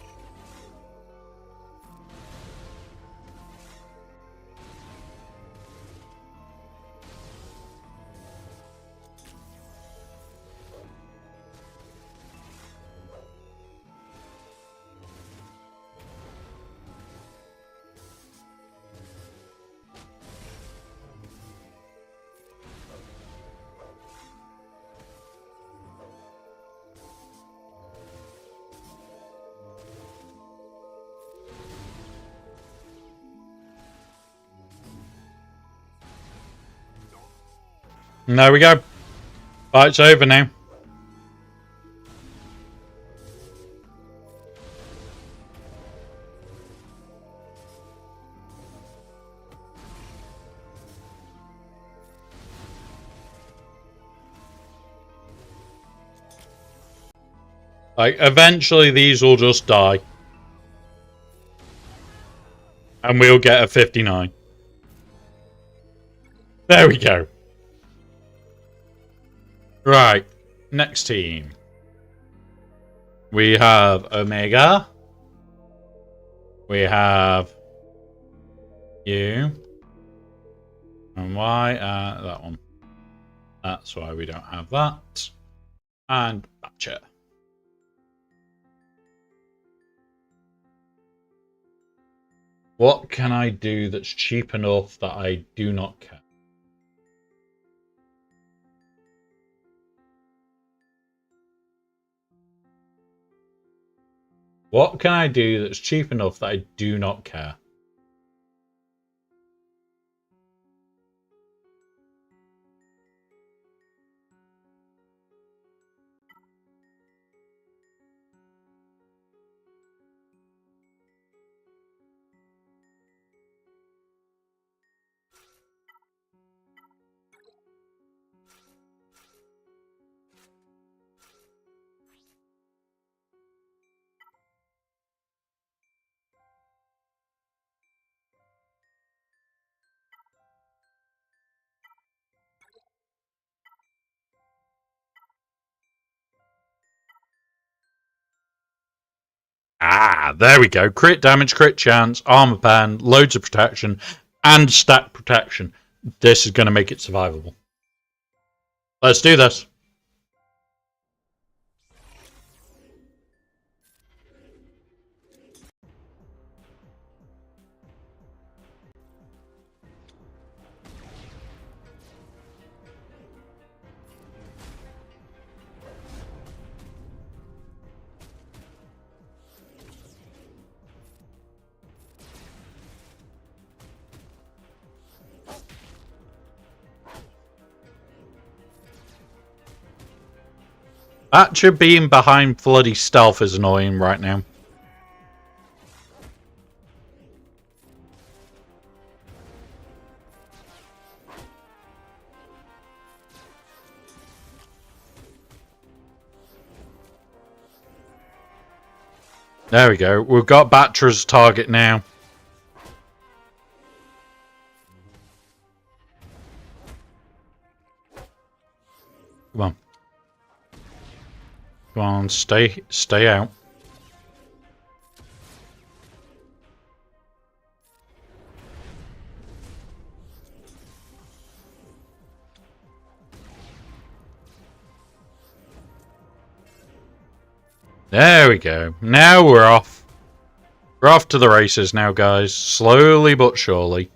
And there we go. Fight's over now. Like, eventually these will just die. And we'll get a 59. There we go. Right. Next team. We have Omega. We have you. And Y. That one. That's why we don't have that. And Batcher. What can I do that's cheap enough that I do not care? What can I do that's cheap enough that I do not care? Ah, there we go. Crit damage, crit chance, armor pen, loads of protection, and stat protection. This is going to make it survivable. Let's do this. Actually, being behind bloody stealth is annoying right now. There we go. We've got Batra's target now. Come on. Come on, stay out. There we go. Now we're off. We're off to the races now, guys. Slowly but surely.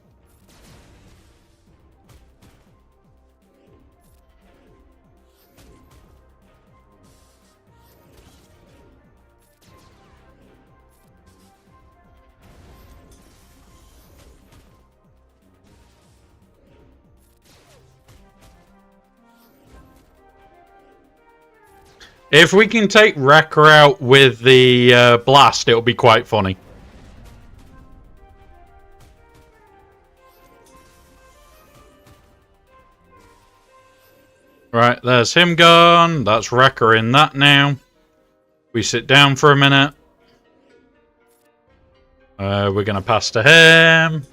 If we can take Wrecker out with the blast, it'll be quite funny. Right, there's him gone. That's Wrecker in that now. We sit down for a minute. We're going to pass to him.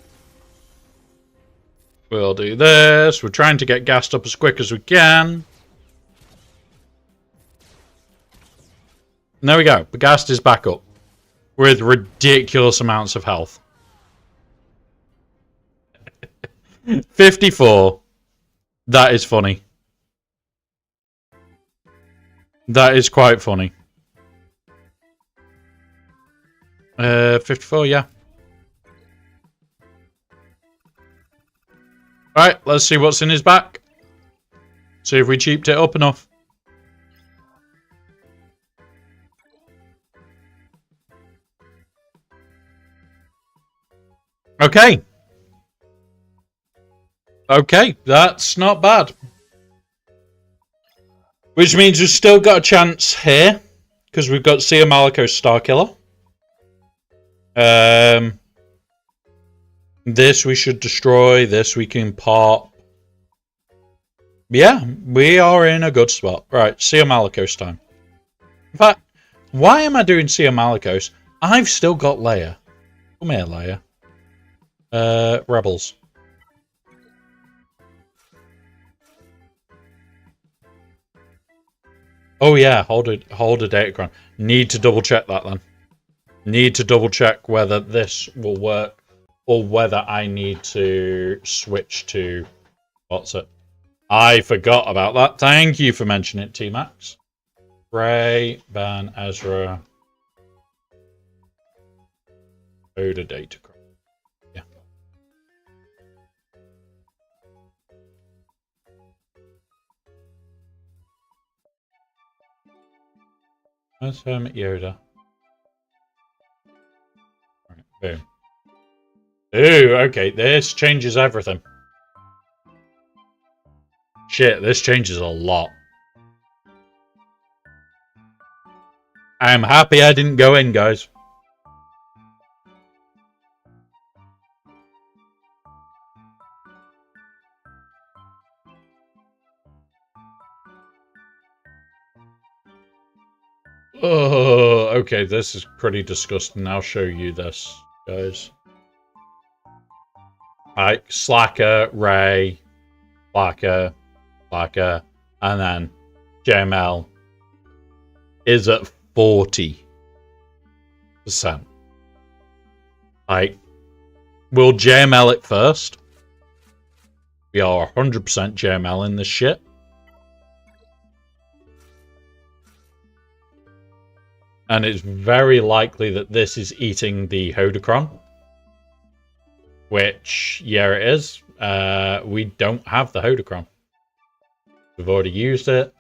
We'll do this. We're trying to get gassed up as quick as we can. And there we go. The gas is back up. With ridiculous amounts of health. 54. That is funny. That is quite funny. 54, yeah. Alright, let's see what's in his back. See if we cheaped it up enough. Okay. Okay, that's not bad. Which means we've still got a chance here. Because we've got Sia Malikos Starkiller. This we should destroy. This we can pop. Yeah, we are in a good spot. Right, Sia Malikos time. In fact, why am I doing Sia Malikos? I've still got Leia. Come here, Leia. Rebels. Oh yeah, hold a datacron. Need to double check that then. Need to double check whether this will work or whether I need to switch to what's it? I forgot about that. Thank you for mentioning it, T-Max. Rey, Ban, Ezra. Oda datacron. Yeah. Where's Hermit Yoda? Right, boom. Ooh, okay, this changes everything. Shit, this changes a lot. I'm happy I didn't go in, guys. Oh, okay, this is pretty disgusting. I'll show you this, guys. Like, Slacker, Rey, Slacker, and then JML is at 40%. Like, we'll JML it first. We are 100% JML in this shit. And it's very likely that this is eating the Hodocron. Which, yeah, it is. We don't have the Hodocron. We've already used it.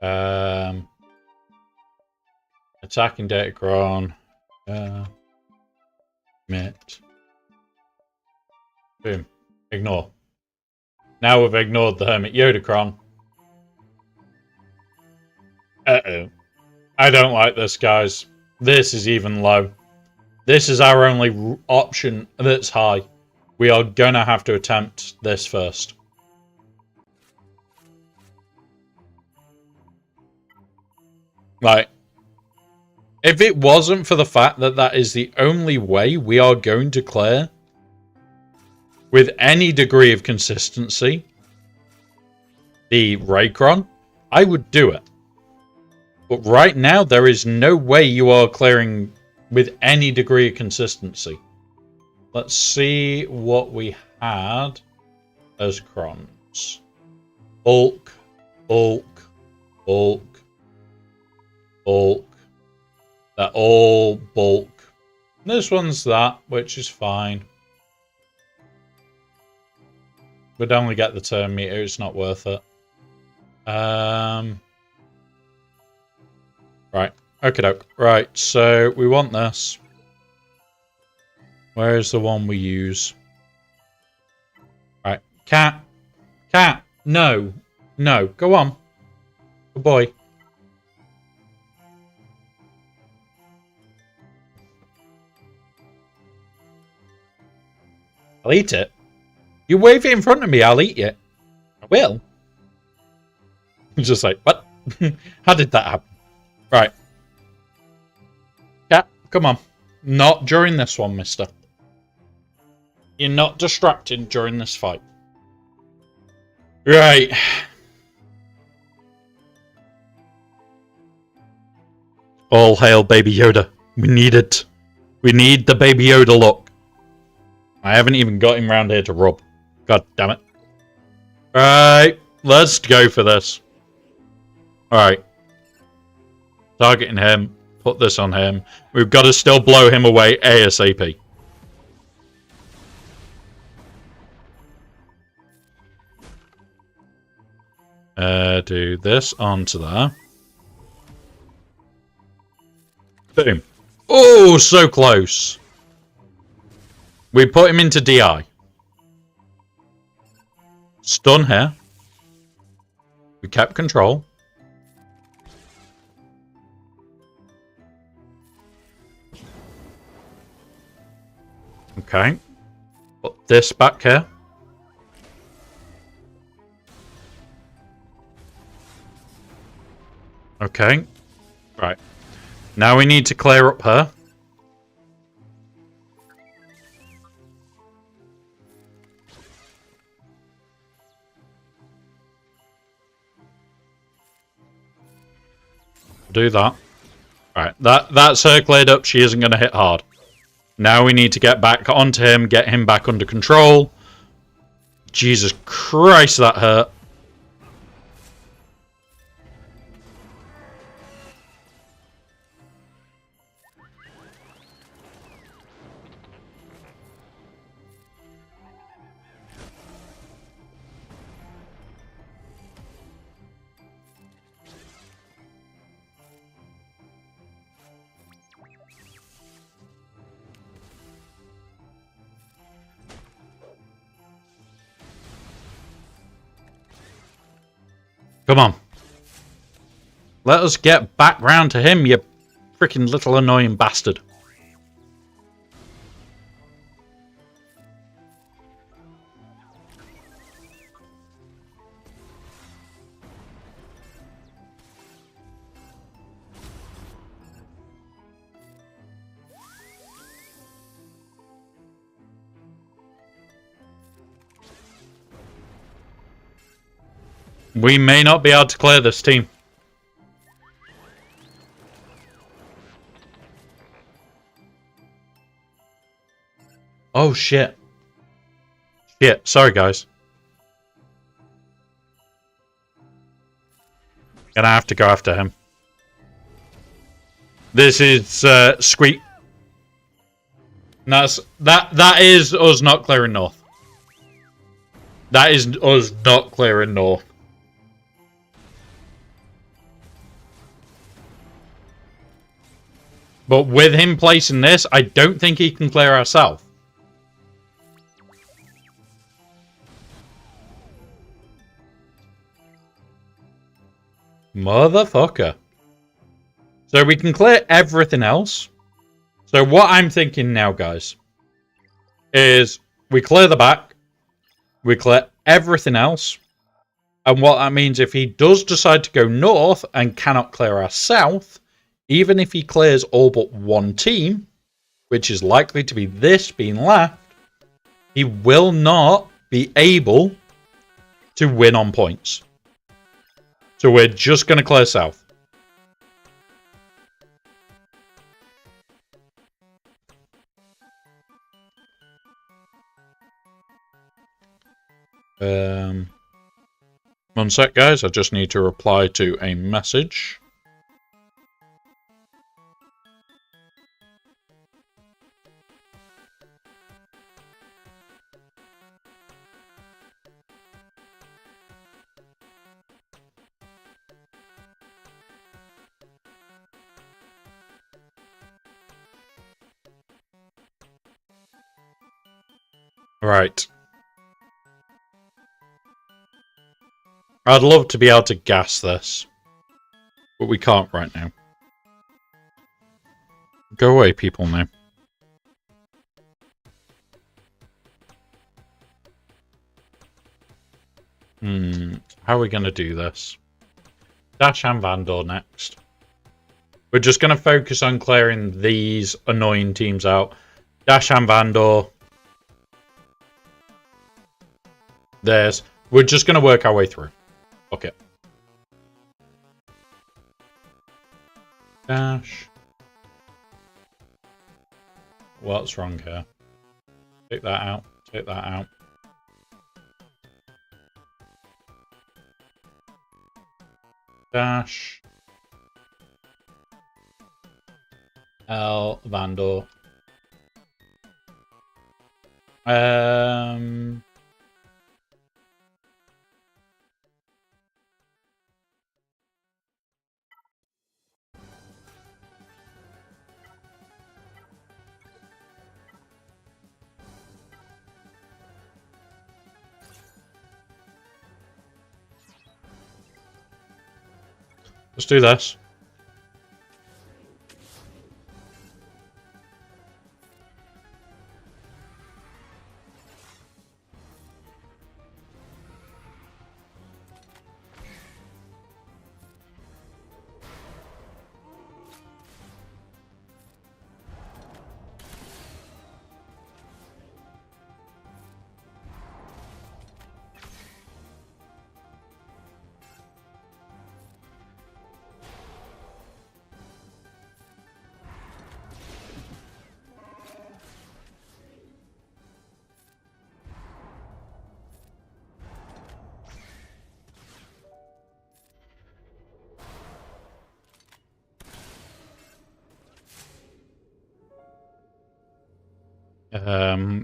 Attacking Datacron. Commit. Boom. Ignore. Now we've ignored the Hermit Yodacron. Uh-oh. I don't like this, guys. This is even low. This is our only option that's high. We are gonna have to attempt this first. Like, if it wasn't for the fact that that is the only way we are going to clear with any degree of consistency, the Raycron, I would do it. But right now, there is no way you are clearing with any degree of consistency. Let's see what we had as crons. Bulk, bulk, bulk, bulk. They're all bulk. This one's that, which is fine. We'd only get the turn meter, it's not worth it. Right, okie doke. Right, so we want this. Where is the one we use? Right, cat. Cat, no. No, go on. Good boy. I'll eat it. You wave it in front of me, I'll eat it. I will. Just like, what? How did that happen? Right. Cat, come on. Not during this one, mister. You're not distracted during this fight. Right. All hail Baby Yoda. We need it. We need the Baby Yoda look. I haven't even got him round here to rub. God damn it. Right. Let's go for this. Alright. Targeting him. Put this on him. We've got to still blow him away ASAP. Do this onto there. Boom. Oh, so close. We put him into DI. Stun here. We kept control. Okay. Put this back here. Okay. Right. Now we need to clear up her. Do that. Right. That's her cleared up. She isn't going to hit hard. Now we need to get back onto him, get him back under control. Jesus Christ, that hurt. Come on. Let us get back round to him, you freaking little annoying bastard. We may not be able to clear this team. Oh, shit. Shit. Sorry, guys. Gonna have to go after him. This is Squeak. That is us not clearing north. That is us not clearing north. But with him placing this, I don't think he can clear our south. Motherfucker. So we can clear everything else. So what I'm thinking now, guys, is we clear the back. We clear everything else. And what that means, if he does decide to go north and cannot clear our south, even if he clears all but one team, which is likely to be this being left, he will not be able to win on points. So we're just going to clear south. One sec, guys. I just need to reply to a message. Right. I'd love to be able to gas this, but we can't right now. Go away, people now. How are we going to do this? Dash and Vandor next. We're just going to focus on clearing these annoying teams out. Dash and Vandor. There's. We're just going to work our way through. Okay. Dash. What's wrong here? Take that out. Take that out. Dash. L. Vandor. Let's do this.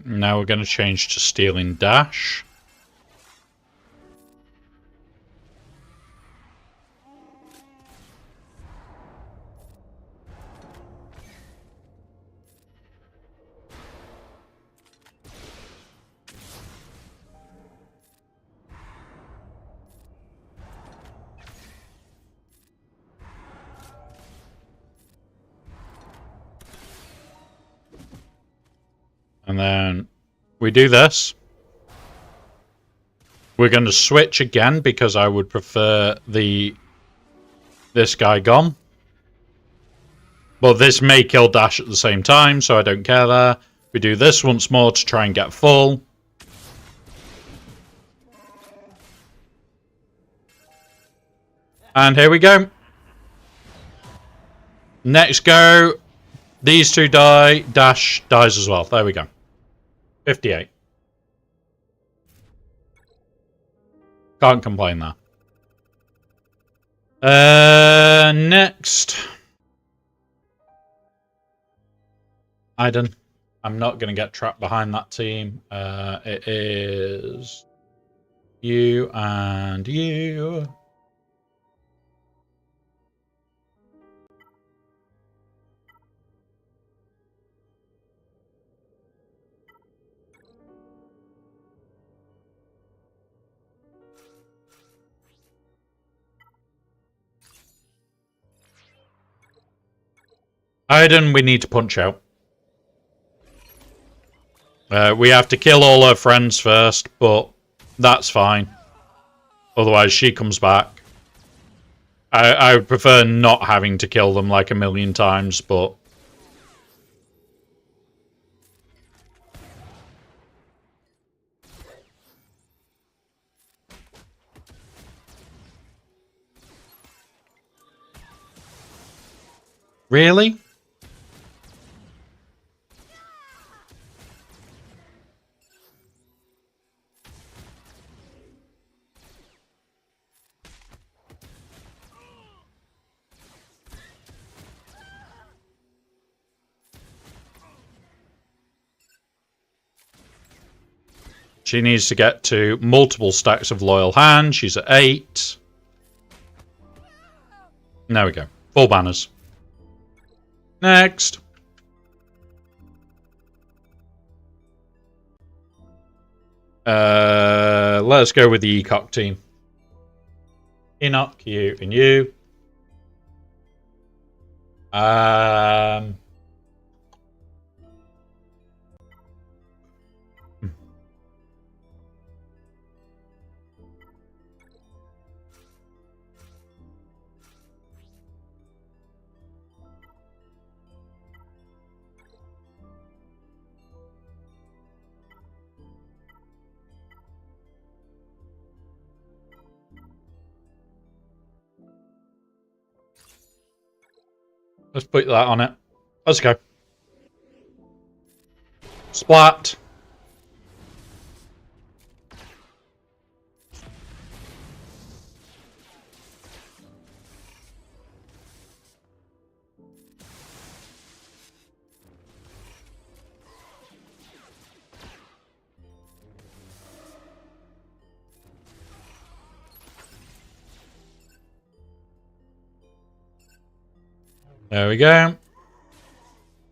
Now we're going to change to stealing dash. And then we do this. We're going to switch again because I would prefer this guy gone. But this may kill Dash at the same time, so I don't care there. We do this once more to try and get full. And here we go. Next go. These two die. Dash dies as well. There we go. 58. Can't complain there. Next. Iden. I'm not going to get trapped behind that team. It is you and you. Iden, we need to punch out. We have to kill all her friends first, but that's fine. Otherwise, she comes back. I would prefer not having to kill them like a million times, but... Really? She needs to get to multiple stacks of Loyal Hand. She's at 8. There we go. 4 banners. Next. Let's go with the Ecock team. Enoch, you, and you. Let's put that on it. Let's go. Splat. There we go.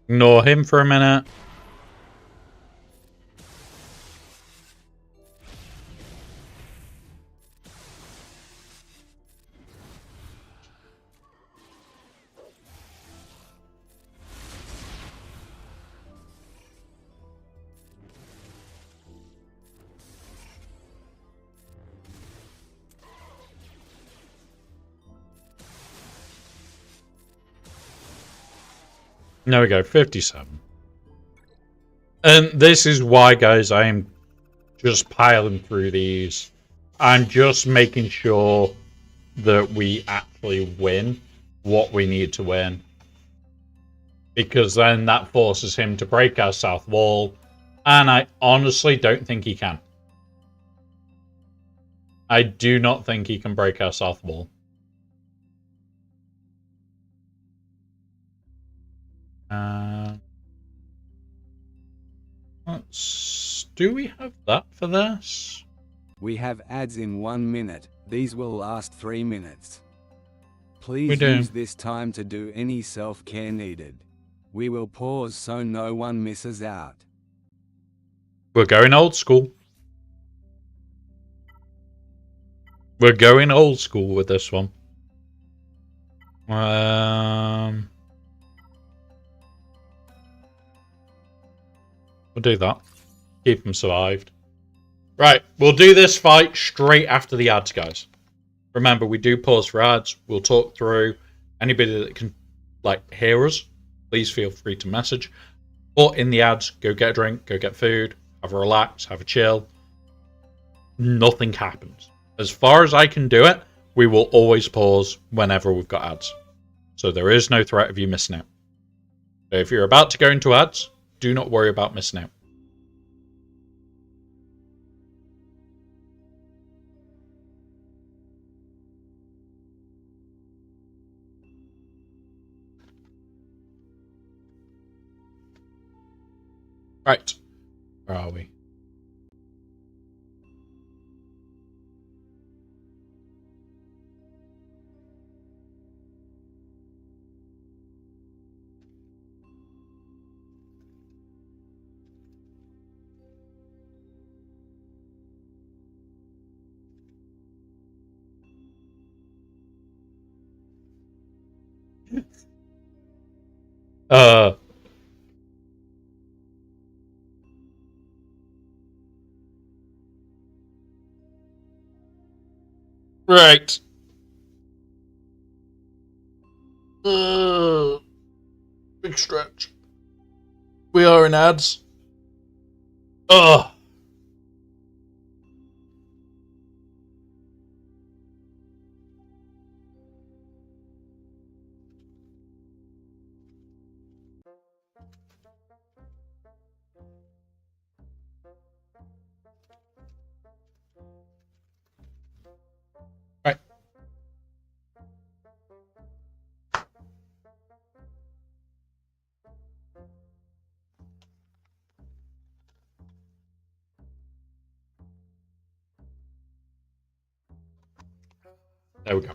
Ignore him for a minute. There we go, 57. And this is why, guys, I am just piling through these. I'm just making sure that we actually win what we need to win. Because then that forces him to break our south wall. And I honestly don't think he can. I do not think he can break our south wall. Do we have that for this? We have ads in 1 minute. These will last 3 minutes. Please use this time to do any self-care needed. We will pause so no one misses out. We're going old school. We're going old school with this one. We'll do that. Keep them survived. Right, we'll do this fight straight after the ads, guys. Remember, we do pause for ads. We'll talk through. Anybody that can, hear us, please feel free to message. Or in the ads, go get a drink, go get food, have a relax, have a chill. Nothing happens. As far as I can do it, we will always pause whenever we've got ads. So there is no threat of you missing out. So if you're about to go into ads, do not worry about missing out. Right. Where are we? Right. Big stretch. We are in ads. There we go.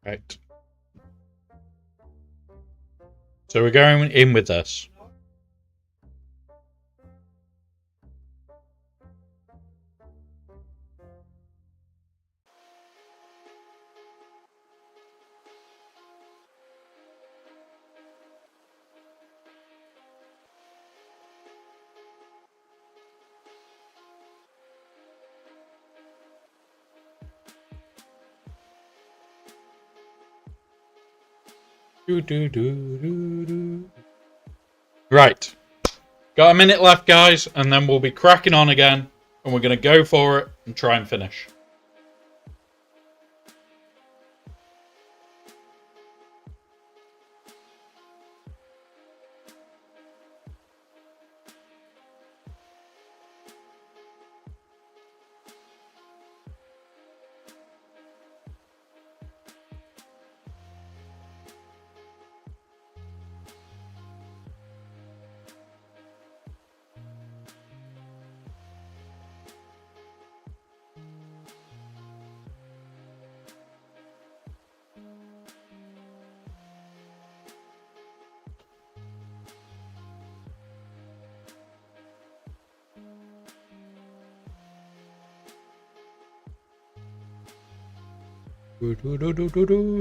Right. So we're going in with this. Right. Got a minute left, guys, and then we'll be cracking on again. And we're going to go for it and try and finish.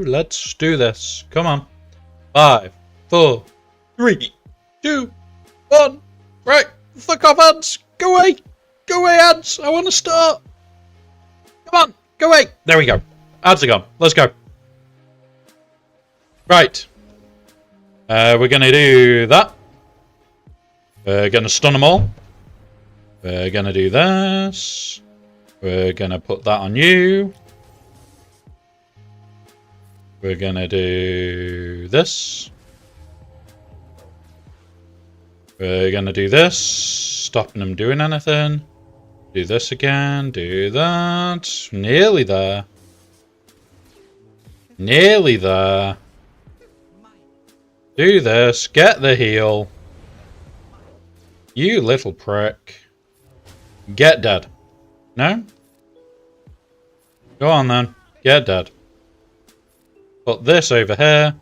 Let's do this. Come on. 5, 4, 3, 2, 1. Right. Fuck off, ants. Go away. Go away, ants. I want to start. Come on. Go away. There we go. Ants are gone. Let's go. Right. We're going to do that. We're going to stun them all. We're going to do this. We're going to put that on you. We're going to do this. We're going to do this. Stopping them doing anything. Do this again. Do that. Nearly there. Nearly there. Do this. Get the heal. You little prick. Get dead. No? Go on then. Get dead. Put this over here.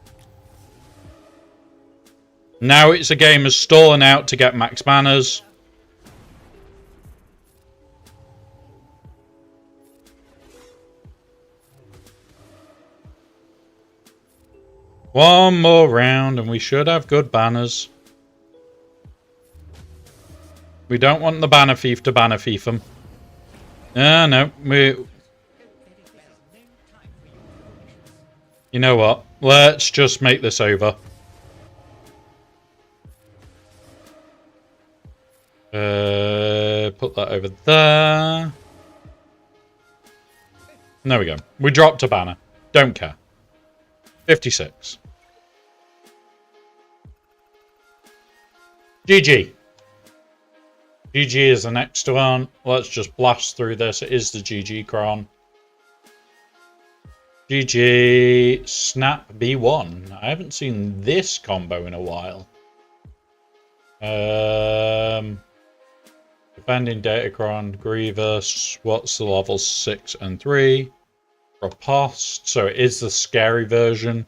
Now it's a game of stalling out to get max banners. One more round and we should have good banners. We don't want the banner thief to banner thief them. No, you know what? Let's just make this over. Put that over there. There we go. We dropped a banner. Don't care. 56. GG. GG is the next one. Let's just blast through this. It is the GG cron. GG. Snap B1. I haven't seen this combo in a while. Defending Datacron, Grievous. What's the level 6 and 3? Riposte. So it is the scary version.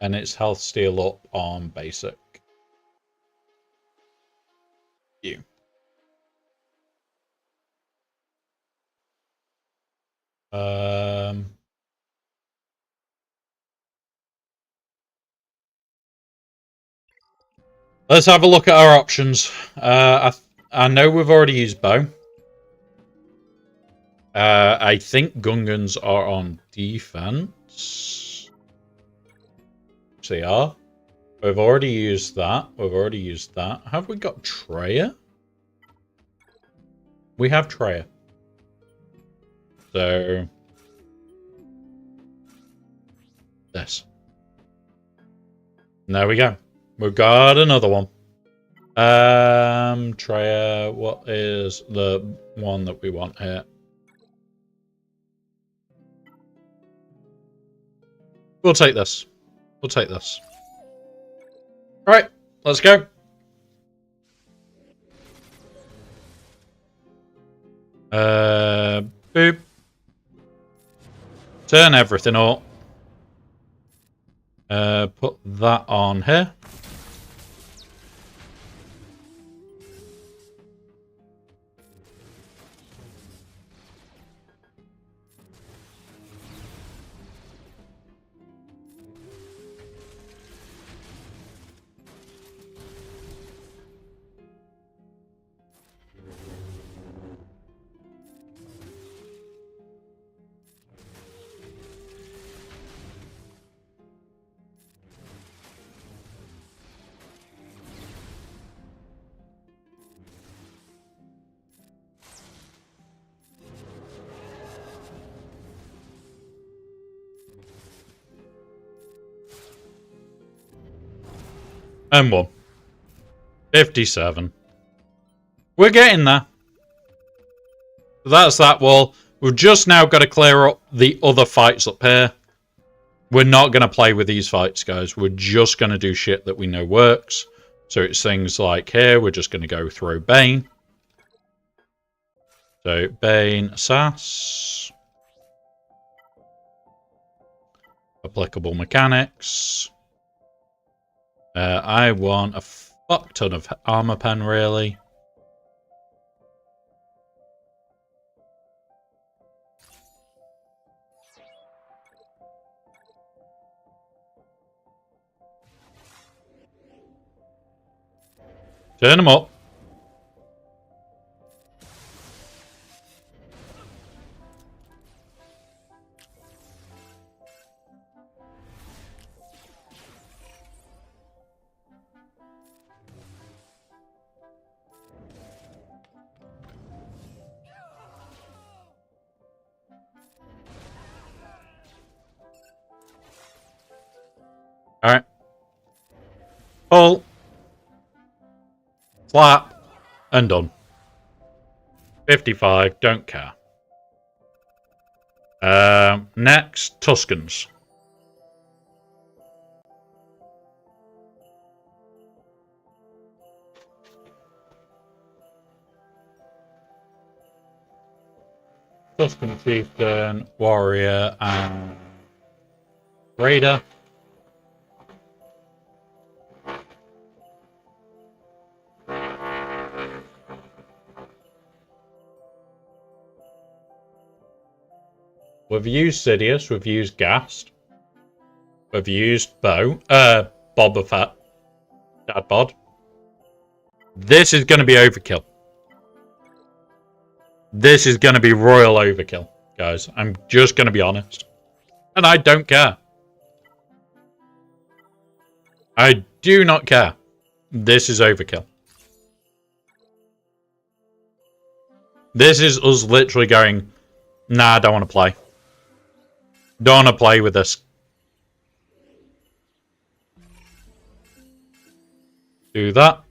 And it's health steal up on basic. You. Let's have a look at our options. I know we've already used bow. I think Gungans are on defense. actually are. We've already used that. We've already used that. Have we got Treya? We have Treya. So... this. And there we go. We've got another one. Treya, what is the one that we want here? We'll take this. We'll take this. Alright, let's go. Boop. Turn everything up. Put that on here. And 1. 57. We're getting there. That's that wall. We've just now got to clear up the other fights up here. We're not going to play with these fights, guys. We're just going to do shit that we know works. So it's things like here. We're just going to go through Bane. So Bane, Sass. Applicable mechanics. I want a fuck ton of armor pen, really. Turn them up. Alright. Pull. Slap. And done. 55. Don't care. Next, Tuscans. Tuscan Chieftain, Warrior, and Raider. We've used Sidious, we've used Gast, we've used Boba Fett, Dad Bod. This is going to be overkill. This is going to be royal overkill, guys. I'm just going to be honest. And I don't care. I do not care. This is overkill. This is us literally going, nah, I don't want to play. Don't want to play with this. Do that.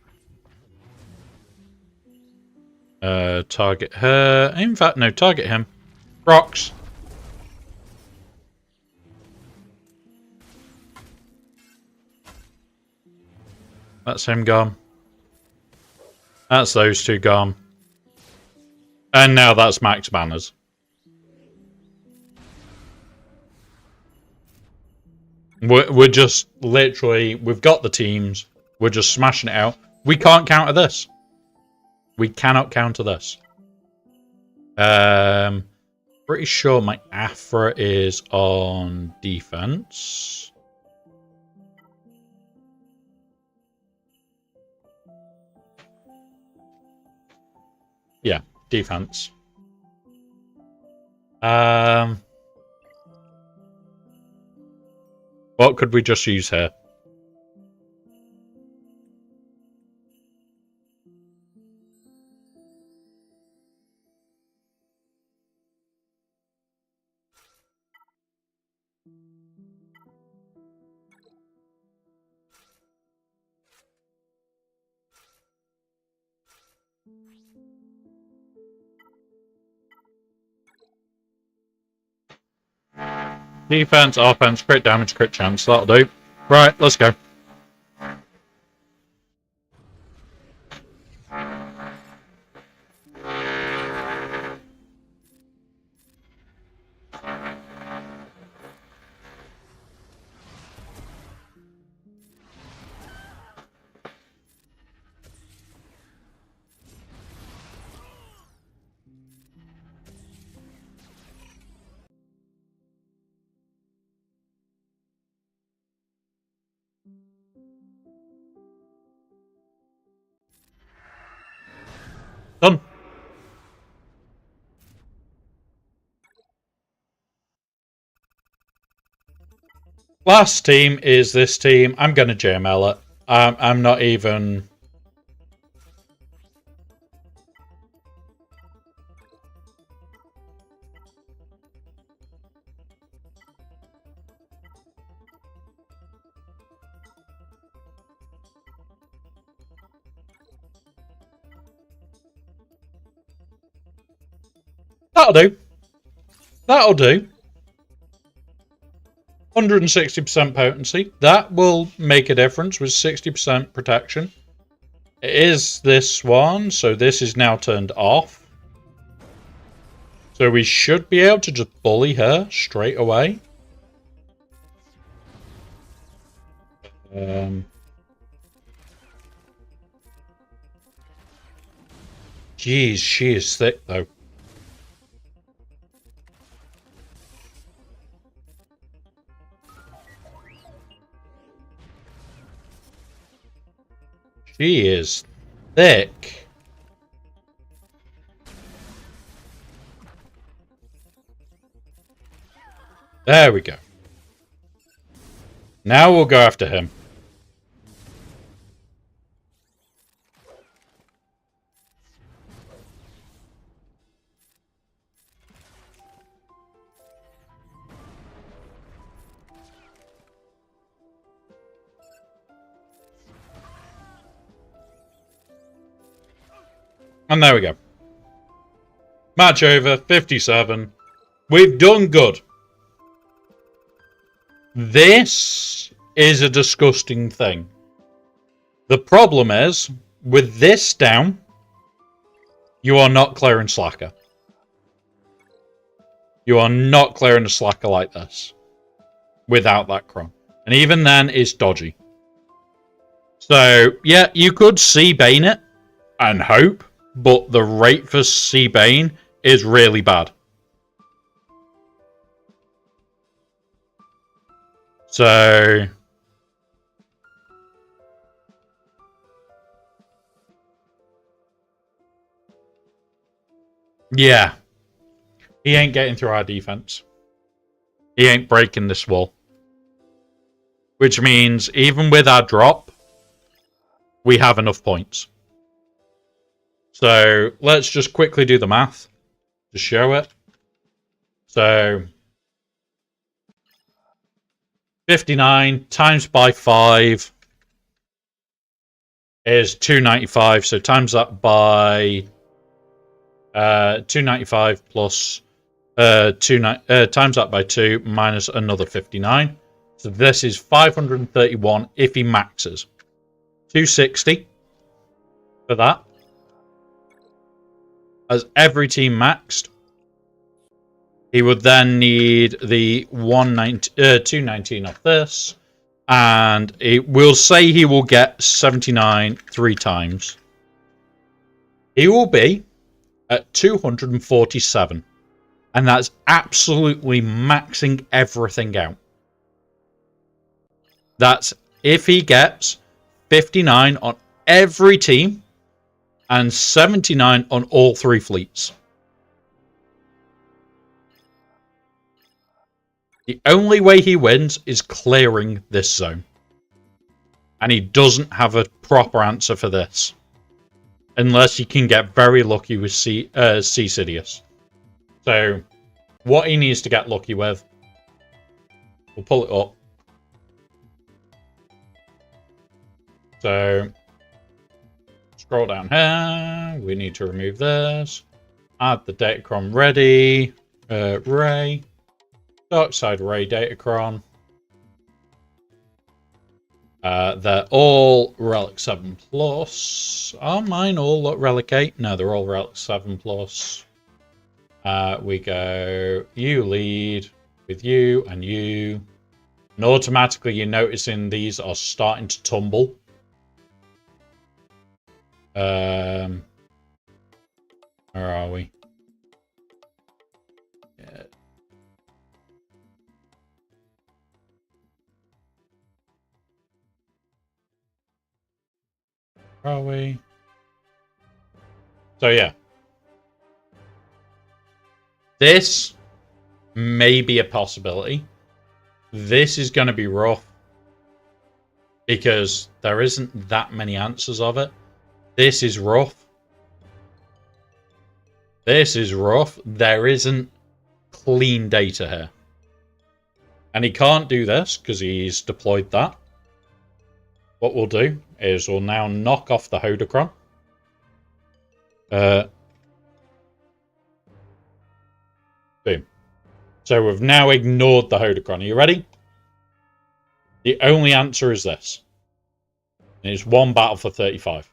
Target her. In fact, no, target him. Rocks. That's him gone. That's those two gone. And now that's Max Banners. We're just literally, we've got the teams. We're just smashing it out. We can't counter this. We cannot counter this. Pretty sure my Afra is on defense. Yeah, defense. What could we just use here? Defense, offense, crit damage, crit chance. That'll do. Right, let's go. Done. Last team is this team. I'm going to JML it. I'm not even... That'll do. That'll do. 160% potency. That will make a difference with 60% protection. It is this one, so this is now turned off. So we should be able to just bully her straight away. Jeez, she is thick though. She is thick. There we go. Now we'll go after him. And there we go. Match over, 57. We've done good. This is a disgusting thing. The problem is, with this down, you are not clearing Slacker. You are not clearing a Slacker like this. Without that Cron. And even then, it's dodgy. So, yeah, you could C-Bane it and hope. But the rate for C-Bane is really bad. So... yeah. He ain't getting through our defense. He ain't breaking this wall. Which means, even with our drop, we have enough points. So let's just quickly do the math to show it. So 59 times by 5 is 295. So times that by 295 plus times that by 2 minus another 59. So this is 531 if he maxes. 260 for that. As every team maxed, he would then need the 219 of this, and it will say he will get 79 3 times. He will be at 247, and that's absolutely maxing everything out. That's if he gets 59 on every team, and 79 on all 3 fleets. The only way he wins is clearing this zone. And he doesn't have a proper answer for this. Unless he can get very lucky with C Sidious. So, what he needs to get lucky with, we'll pull it up. So... Scroll down here. We need to remove this. Add the Datacron ready. Ray. Dark side Ray Datacron. They're all Relic 7 Plus. Are mine all Relic 8? No, they're all Relic 7 Plus. We go, you lead with you and you. And automatically you're noticing these are starting to tumble. Where are we? Yeah. Where are we? So yeah. This may be a possibility. This is going to be rough because there isn't that many answers of it. This is rough. This is rough. There isn't clean data here. And he can't do this because he's deployed that. What we'll do is we'll now knock off the Hodocron. Boom. So we've now ignored the Hodocron. Are you ready? The only answer is this. And it's one battle for 35.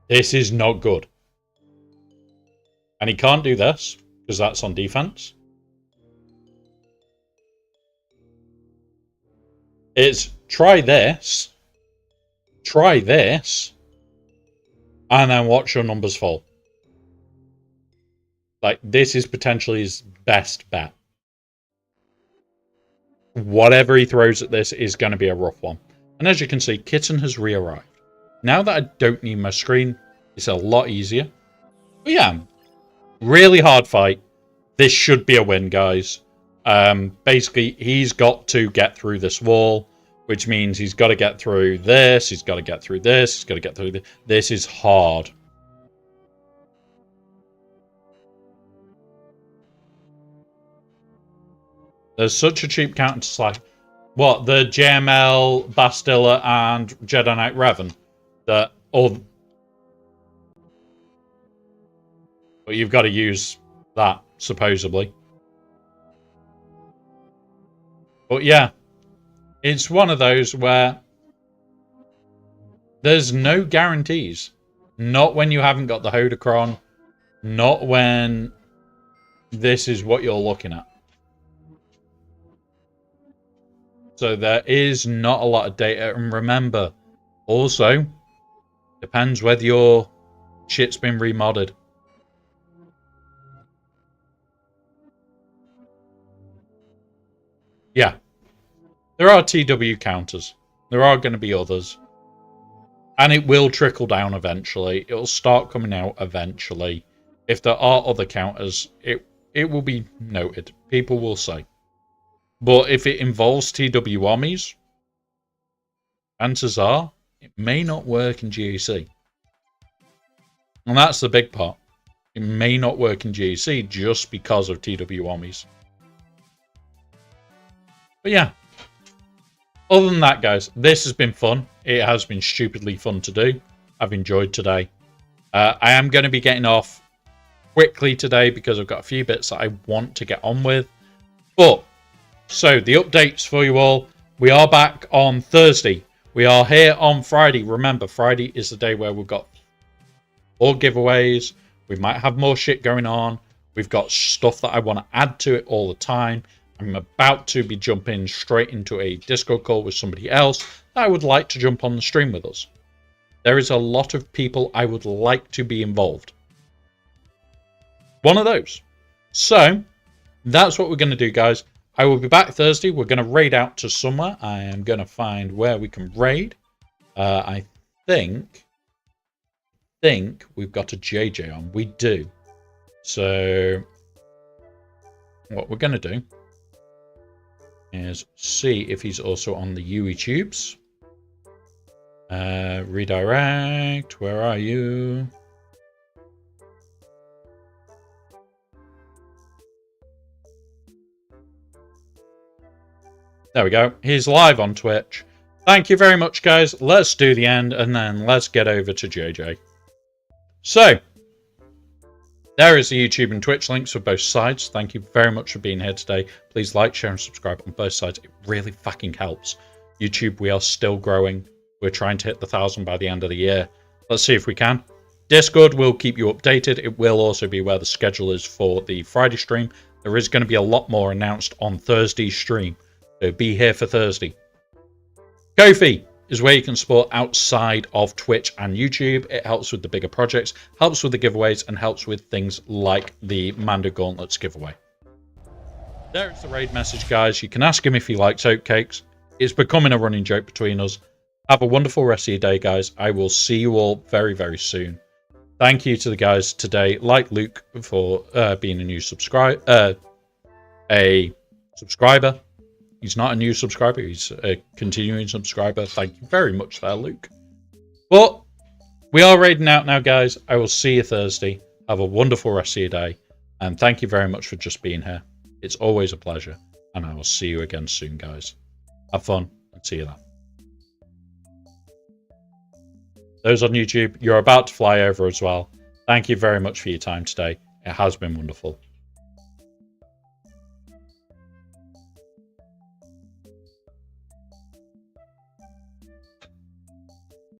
This is not good. And he can't do this because that's on defense. It's try this, and then watch your numbers fall. Like, this is potentially his best bet. Whatever he throws at this is going to be a rough one. And as you can see, Kitten has re-arrived. Now that I don't need my screen, it's a lot easier. But yeah, really hard fight. This should be a win, guys. Basically, he's got to get through this wall, which means he's got to get through this, he's got to get through this, he's got to get through this. This is hard. There's such a cheap counter to slash. What, the JML, Bastilla, and Jedi Knight Revan? That all. But you've got to use that, supposedly. But yeah, it's one of those where there's no guarantees. Not when you haven't got the Hodocron. Not when this is what you're looking at. So there is not a lot of data. And remember, also, depends whether your shit's been remodded. Yeah. There are TW counters. There are going to be others. And it will trickle down eventually. It will start coming out eventually. If there are other counters, it will be noted. People will say. But if it involves TW armies, chances are it may not work in GAC. And that's the big part. It may not work in GAC just because of TW armies. But yeah. Other than that, guys, this has been fun. It has been stupidly fun to do. I've enjoyed today. I am going to be getting off quickly today because I've got a few bits that I want to get on with. But, so the updates for you all. We are back on Thursday. We are here on Friday. Remember, Friday is the day where we've got more giveaways. We might have more shit going on. We've got stuff that I want to add to it all the time. I'm about to be jumping straight into a Discord call with somebody else that I would like to jump on the stream with us. There is a lot of people I would like to be involved. One of those. So, that's what we're going to do, guys. I will be back Thursday. We're going to raid out to somewhere. I am going to find where we can raid. I think we've got a JJ on. We do. So, what we're going to do is see if he's also on the UE tubes. Redirect. Where are you? There we go. He's live on Twitch. Thank you very much, guys. Let's do the end, and then let's get over to JJ. So, there is the YouTube and Twitch links for both sides. Thank you very much for being here today. Please like, share, and subscribe on both sides. It really fucking helps. YouTube, we are still growing. We're trying to hit the 1,000 by the end of the year. Let's see if we can. Discord will keep you updated. It will also be where the schedule is for the Friday stream. There is going to be a lot more announced on Thursday's stream. So be here for Thursday. Ko-fi is where you can support outside of Twitch and YouTube. It helps with the bigger projects, helps with the giveaways, and helps with things like the Mando Gauntlets giveaway. There's the raid message, guys. You can ask him if he likes oatcakes. It's becoming a running joke between us. Have a wonderful rest of your day, guys. I will see you all very, very soon. Thank you to the guys today, like Luke, for being a new subscriber. He's not a new subscriber. He's a continuing subscriber. Thank you very much there, Luke. But we are raiding out now, guys. I will see you Thursday. Have a wonderful rest of your day. And thank you very much for just being here. It's always a pleasure. And I will see you again soon, guys. Have fun and see you then. Those on YouTube, you're about to fly over as well. Thank you very much for your time today. It has been wonderful.